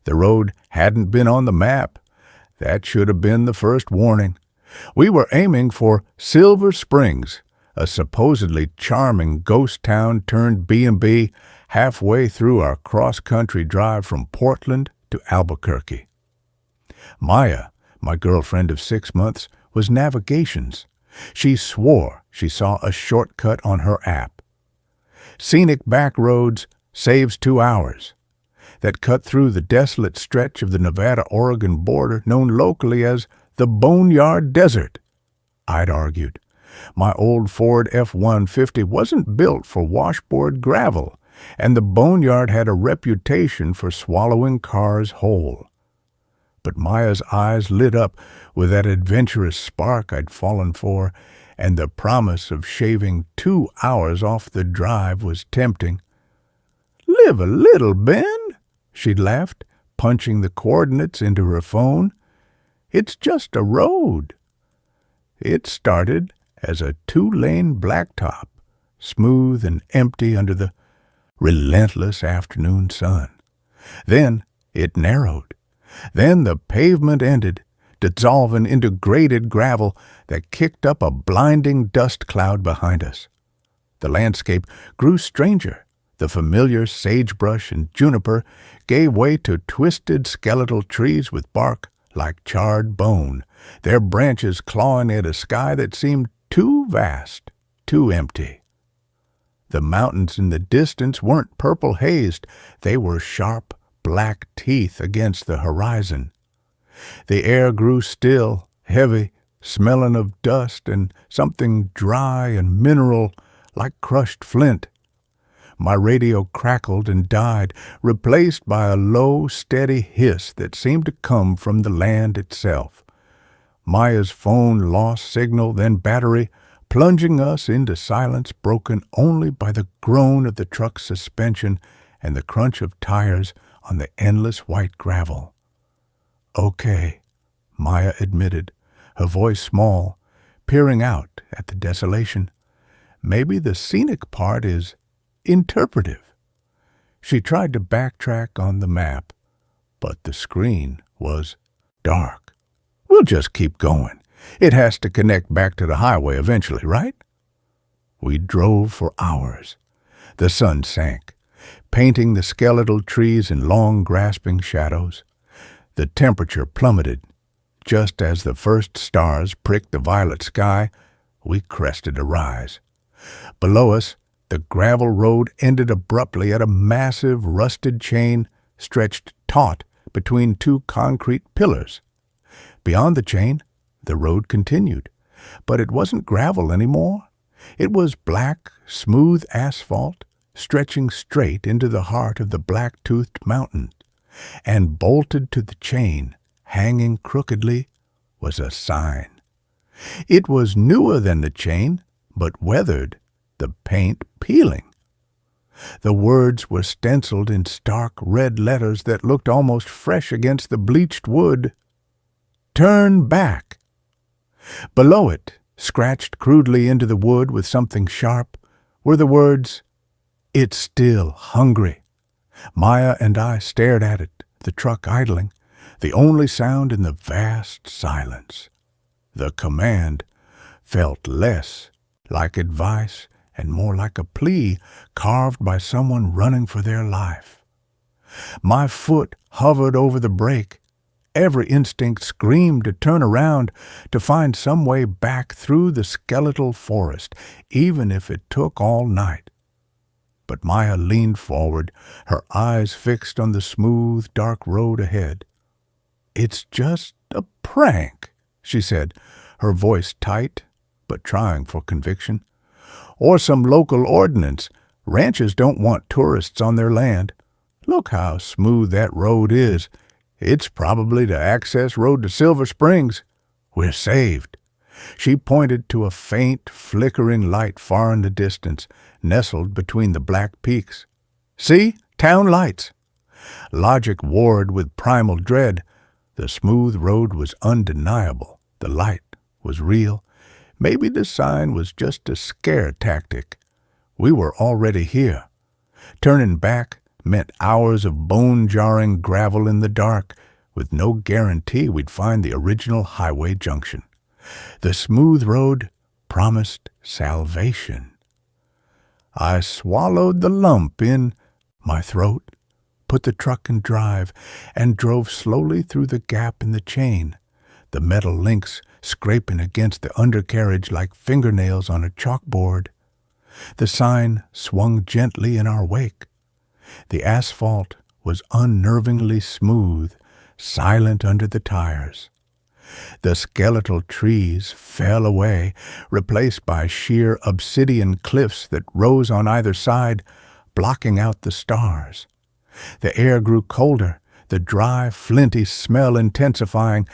The road hadn't been on the map. That should have been the first warning. We were aiming for Silver Springs, a supposedly charming ghost town turned B&B halfway through our cross-country drive from Portland to Albuquerque. Maya, my girlfriend of 6 months, was navigations. She swore she saw a shortcut on her app. Scenic back roads saves 2 hours. That cut through the desolate stretch of the Nevada-Oregon border known locally as the Boneyard Desert. I'd argued. My old Ford F-150 wasn't built for washboard gravel, and the Boneyard had a reputation for swallowing cars whole. But Maya's eyes lit up with that adventurous spark I'd fallen for, and the promise of shaving 2 hours off the drive was tempting. "Live a little, Ben," she'd laughed, punching the coordinates into her phone. "It's just a road." It started as a 2-lane blacktop, smooth and empty under the relentless afternoon sun. Then it narrowed. Then the pavement ended, dissolving into graded gravel that kicked up a blinding dust cloud behind us. The landscape grew stranger. The familiar sagebrush and juniper gave way to twisted skeletal trees with bark like charred bone, their branches clawing at a sky that seemed too vast, too empty. The mountains in the distance weren't purple-hazed. They were sharp, black teeth against the horizon. The air grew still, heavy, smelling of dust and something dry and mineral like crushed flint. My radio crackled and died, replaced by a low, steady hiss that seemed to come from the land itself. Maya's phone lost signal, then battery, plunging us into silence broken only by the groan of the truck's suspension and the crunch of tires on the endless white gravel. "Okay," Maya admitted, her voice small, peering out at the desolation. "Maybe the scenic part is interpretive." She tried to backtrack on the map, but the screen was dark. "We'll just keep going. It has to connect back to the highway eventually, right?" We drove for hours. The sun sank, painting the skeletal trees in long, grasping shadows. The temperature plummeted. Just as the first stars pricked the violet sky, we crested a rise. Below us, the gravel road ended abruptly at a massive, rusted chain stretched taut between 2 concrete pillars. Beyond the chain, the road continued, but it wasn't gravel anymore. It was black, smooth asphalt, stretching straight into the heart of the black-toothed mountain, and bolted to the chain, hanging crookedly, was a sign. It was newer than the chain, but weathered, the paint peeling. The words were stenciled in stark red letters that looked almost fresh against the bleached wood. "Turn back." Below it, scratched crudely into the wood with something sharp, were the words, "It's still hungry." Maya and I stared at it, the truck idling, the only sound in the vast silence. The command felt less like advice and more like a plea carved by someone running for their life. My foot hovered over the brake. Every instinct screamed to turn around, to find some way back through the skeletal forest, even if it took all night. But Maya leaned forward, her eyes fixed on the smooth, dark road ahead. "It's just a prank," she said, her voice tight, but trying for conviction. "Or some local ordinance, Ranchers don't want tourists on their land. Look how smooth that road is. It's probably the access road to Silver Springs. We're saved." She pointed to a faint, flickering light far in the distance, nestled between the black peaks. "See? Town lights." Logic warred with primal dread. The smooth road was undeniable. The light was real. Maybe the sign was just a scare tactic. We were already here. Turning back meant hours of bone-jarring gravel in the dark, with no guarantee we'd find the original highway junction. The smooth road promised salvation. I swallowed the lump in my throat, put the truck in drive, and drove slowly through the gap in the chain, the metal links scraping against the undercarriage like fingernails on a chalkboard. The sign swung gently in our wake. The asphalt was unnervingly smooth, silent under the tires. The skeletal trees fell away, replaced by sheer obsidian cliffs that rose on either side, blocking out the stars. The air grew colder, the dry, flinty smell intensifying.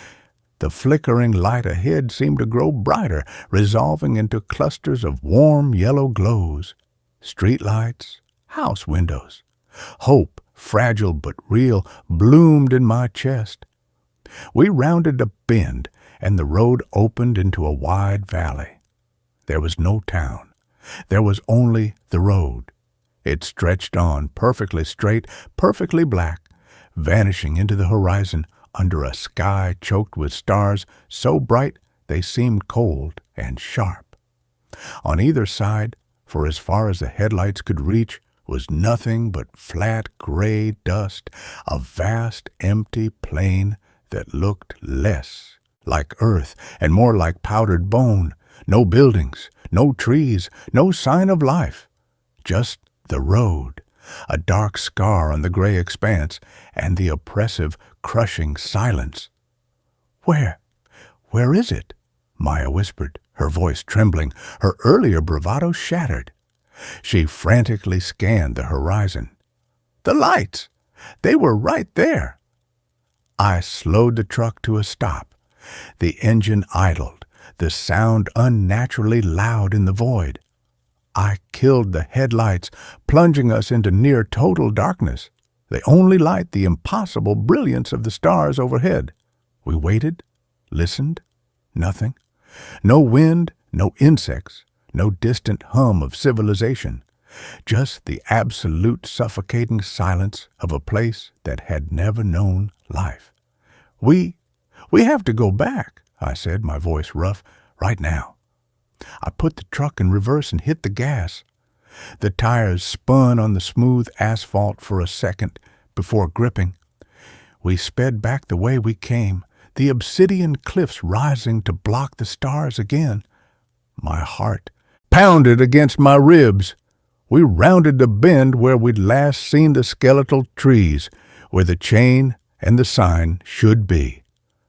The flickering light ahead seemed to grow brighter, resolving into clusters of warm yellow glows. Street lights, house windows. Hope, fragile but real, bloomed in my chest. We rounded a bend, and the road opened into a wide valley. There was no town. There was only the road. It stretched on, perfectly straight, perfectly black, vanishing into the horizon under a sky choked with stars so bright they seemed cold and sharp. On either side, for as far as the headlights could reach, was nothing but flat gray dust, a vast empty plain that looked less like earth and more like powdered bone. No buildings, no trees, no sign of life. Just the road, a dark scar on the gray expanse, and the oppressive, crushing silence. Where is it?" Maya whispered, her voice trembling, her earlier bravado shattered. She frantically scanned the horizon. "The lights! They were right there!" I slowed the truck to a stop. The engine idled, the sound unnaturally loud in the void. I killed the headlights, plunging us into near-total darkness. They only light the impossible brilliance of the stars overhead. We waited, listened, nothing. No wind, no insects, no distant hum of civilization. Just the absolute suffocating silence of a place that had never known life. We have to go back," I said, my voice rough, "right now." I put the truck in reverse and hit the gas. The tires spun on the smooth asphalt for a second before gripping. We sped back the way we came, the obsidian cliffs rising to block the stars again. My heart pounded against my ribs. We rounded the bend where we'd last seen the skeletal trees, where the chain and the sign should be.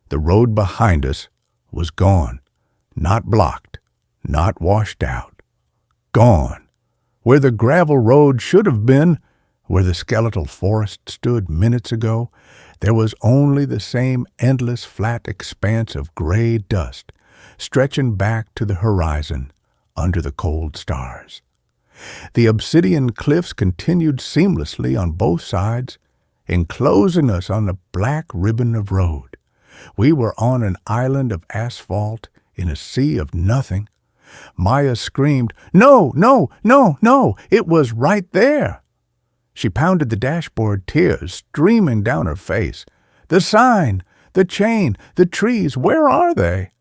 The road behind us was gone, not blocked, not washed out. Gone. Where the gravel road should have been, where the skeletal forest stood minutes ago, there was only the same endless flat expanse of gray dust, stretching back to the horizon under the cold stars. The obsidian cliffs continued seamlessly on both sides, enclosing us on a black ribbon of road. We were on an island of asphalt in a sea of nothing. Maya screamed, "No, no, no, no! It was right there!" She pounded the dashboard, tears streaming down her face. "The sign, the chain, the trees, where are they?"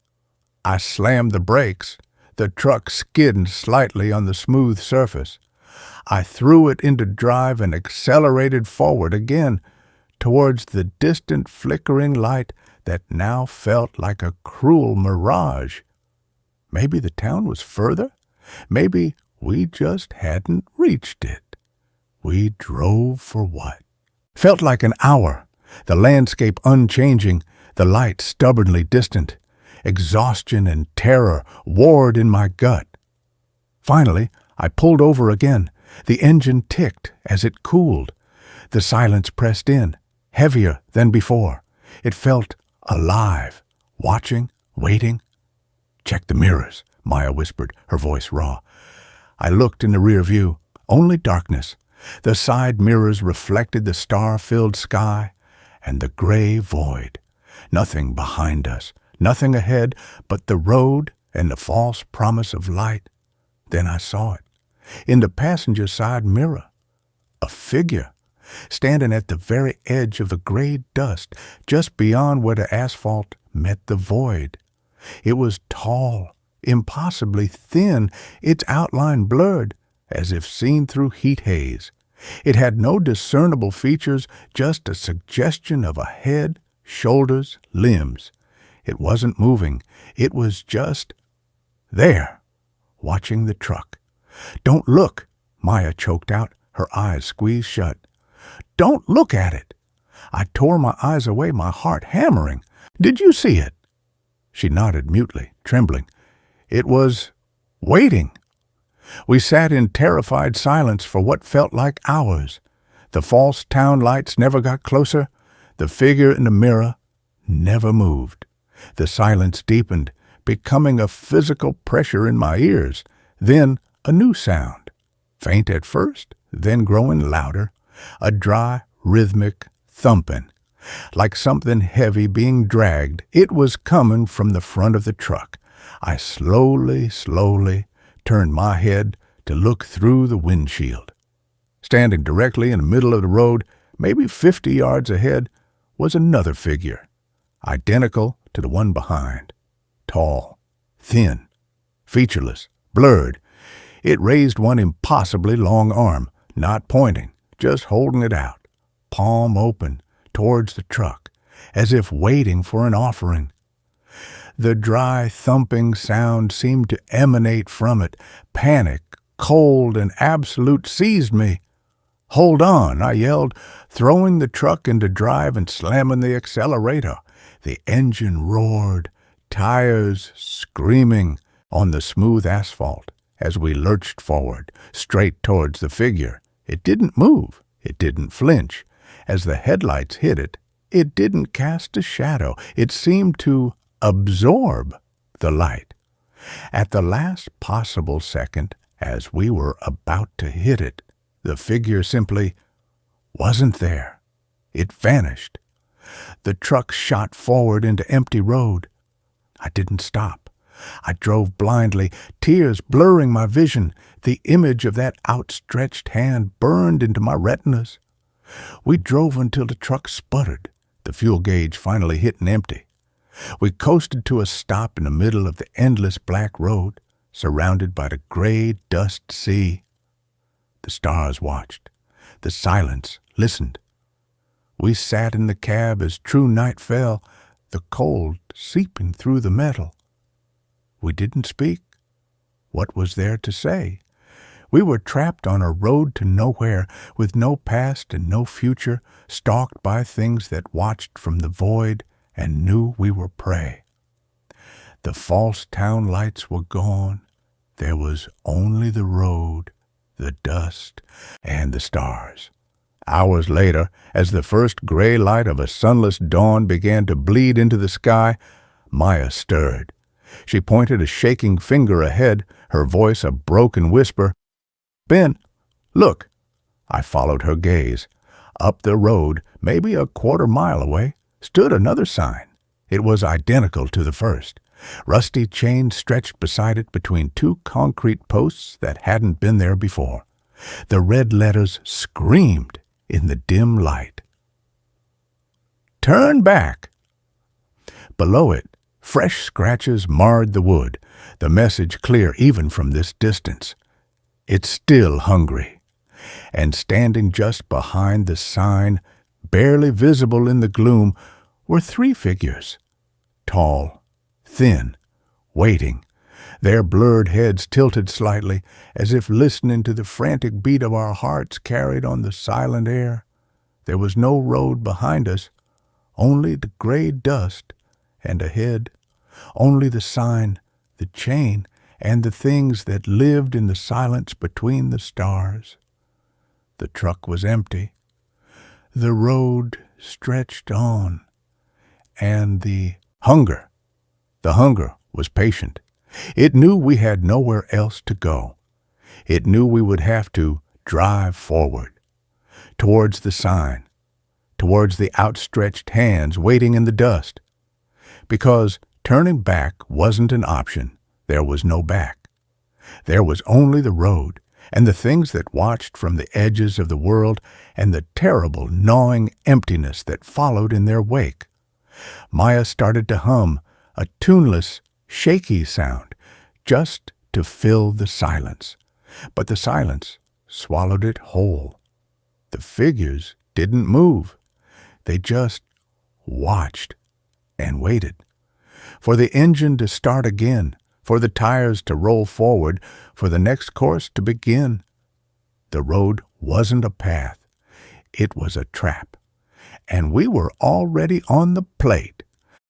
I slammed the brakes. The truck skidded slightly on the smooth surface. I threw it into drive and accelerated forward again, towards the distant flickering light that now felt like a cruel mirage. Maybe the town was further. Maybe we just hadn't reached it. We drove for what? Felt like an hour, the landscape unchanging, the light stubbornly distant. Exhaustion and terror warred in my gut. Finally, I pulled over again, The engine ticked as it cooled. The silence pressed in, heavier than before. It felt alive, watching, waiting. "Check the mirrors," Maya whispered, her voice raw. I looked in the rear view. Only darkness. The side mirrors reflected the star-filled sky and the gray void. Nothing behind us, nothing ahead but the road and the false promise of light. Then I saw it. In the passenger side mirror, a figure, standing at the very edge of the gray dust, just beyond where the asphalt met the void. It was tall, impossibly thin, its outline blurred, as if seen through heat haze. It had no discernible features, just a suggestion of a head, shoulders, limbs. It wasn't moving. It was just there, watching the truck. "Don't look," Maya choked out, her eyes squeezed shut. "Don't look at it." I tore my eyes away, my heart hammering. "Did you see it?" She nodded mutely, trembling. "It was waiting." We sat in terrified silence for what felt like hours. The false town lights never got closer. The figure in the mirror never moved. The silence deepened, becoming a physical pressure in my ears. Then a new sound, faint at first, then growing louder, a dry, rhythmic thumping, like something heavy being dragged. It was coming from the front of the truck. I slowly turned my head to look through the windshield. Standing directly in the middle of the road, maybe 50 yards ahead, was another figure, identical to the one behind. Tall, thin, featureless, blurred. It raised one impossibly long arm, not pointing, just holding it out, palm open, towards the truck, as if waiting for an offering. The dry, thumping sound seemed to emanate from it. Panic, cold, and absolute seized me. "Hold on," I yelled, throwing the truck into drive and slamming the accelerator. The engine roared, tires screaming on the smooth asphalt as we lurched forward, straight towards the figure. It didn't move. It didn't flinch. As the headlights hit it, it didn't cast a shadow. It seemed to absorb the light. At the last possible second, as we were about to hit it, the figure simply wasn't there. It vanished. The truck shot forward into empty road. I didn't stop. I drove blindly, tears blurring my vision. The image of that outstretched hand burned into my retinas. We drove until the truck sputtered. The fuel gauge finally hitting empty. We coasted to a stop in the middle of the endless black road, surrounded by the gray dust sea. The stars watched. The silence listened. We sat in the cab as true night fell, the cold seeping through the metal. We didn't speak. What was there to say? We were trapped on a road to nowhere, with no past and no future, stalked by things that watched from the void and knew we were prey. The false town lights were gone. There was only the road, the dust, and the stars. Hours later, as the first gray light of a sunless dawn began to bleed into the sky, Maya stirred. She pointed a shaking finger ahead, her voice a broken whisper. "Ben, look." I followed her gaze. Up the road, maybe a quarter-mile away, stood another sign. It was identical to the first. Rusty chains stretched beside it between two concrete posts that hadn't been there before. The red letters screamed in the dim light. "Turn back." Below it, fresh scratches marred the wood, the message clear even from this distance. "It's still hungry." And standing just behind the sign, barely visible in the gloom, were three figures. Tall, thin, waiting, their blurred heads tilted slightly, as if listening to the frantic beat of our hearts carried on the silent air. There was no road behind us, only the gray dust, and ahead, only the sign, the chain, and the things that lived in the silence between the stars. The truck was empty. The road stretched on, and the hunger was patient. It knew we had nowhere else to go. It knew we would have to drive forward, towards the sign, towards the outstretched hands waiting in the dust. Because turning back wasn't an option. There was no back. There was only the road, and the things that watched from the edges of the world, and the terrible gnawing emptiness that followed in their wake. Maya started to hum a tuneless, shaky sound, just to fill the silence. But the silence swallowed it whole. The figures didn't move. They just watched and waited. For the engine to start again, for the tires to roll forward, for the next course to begin. The road wasn't a path. It was a trap. And we were already on the plate,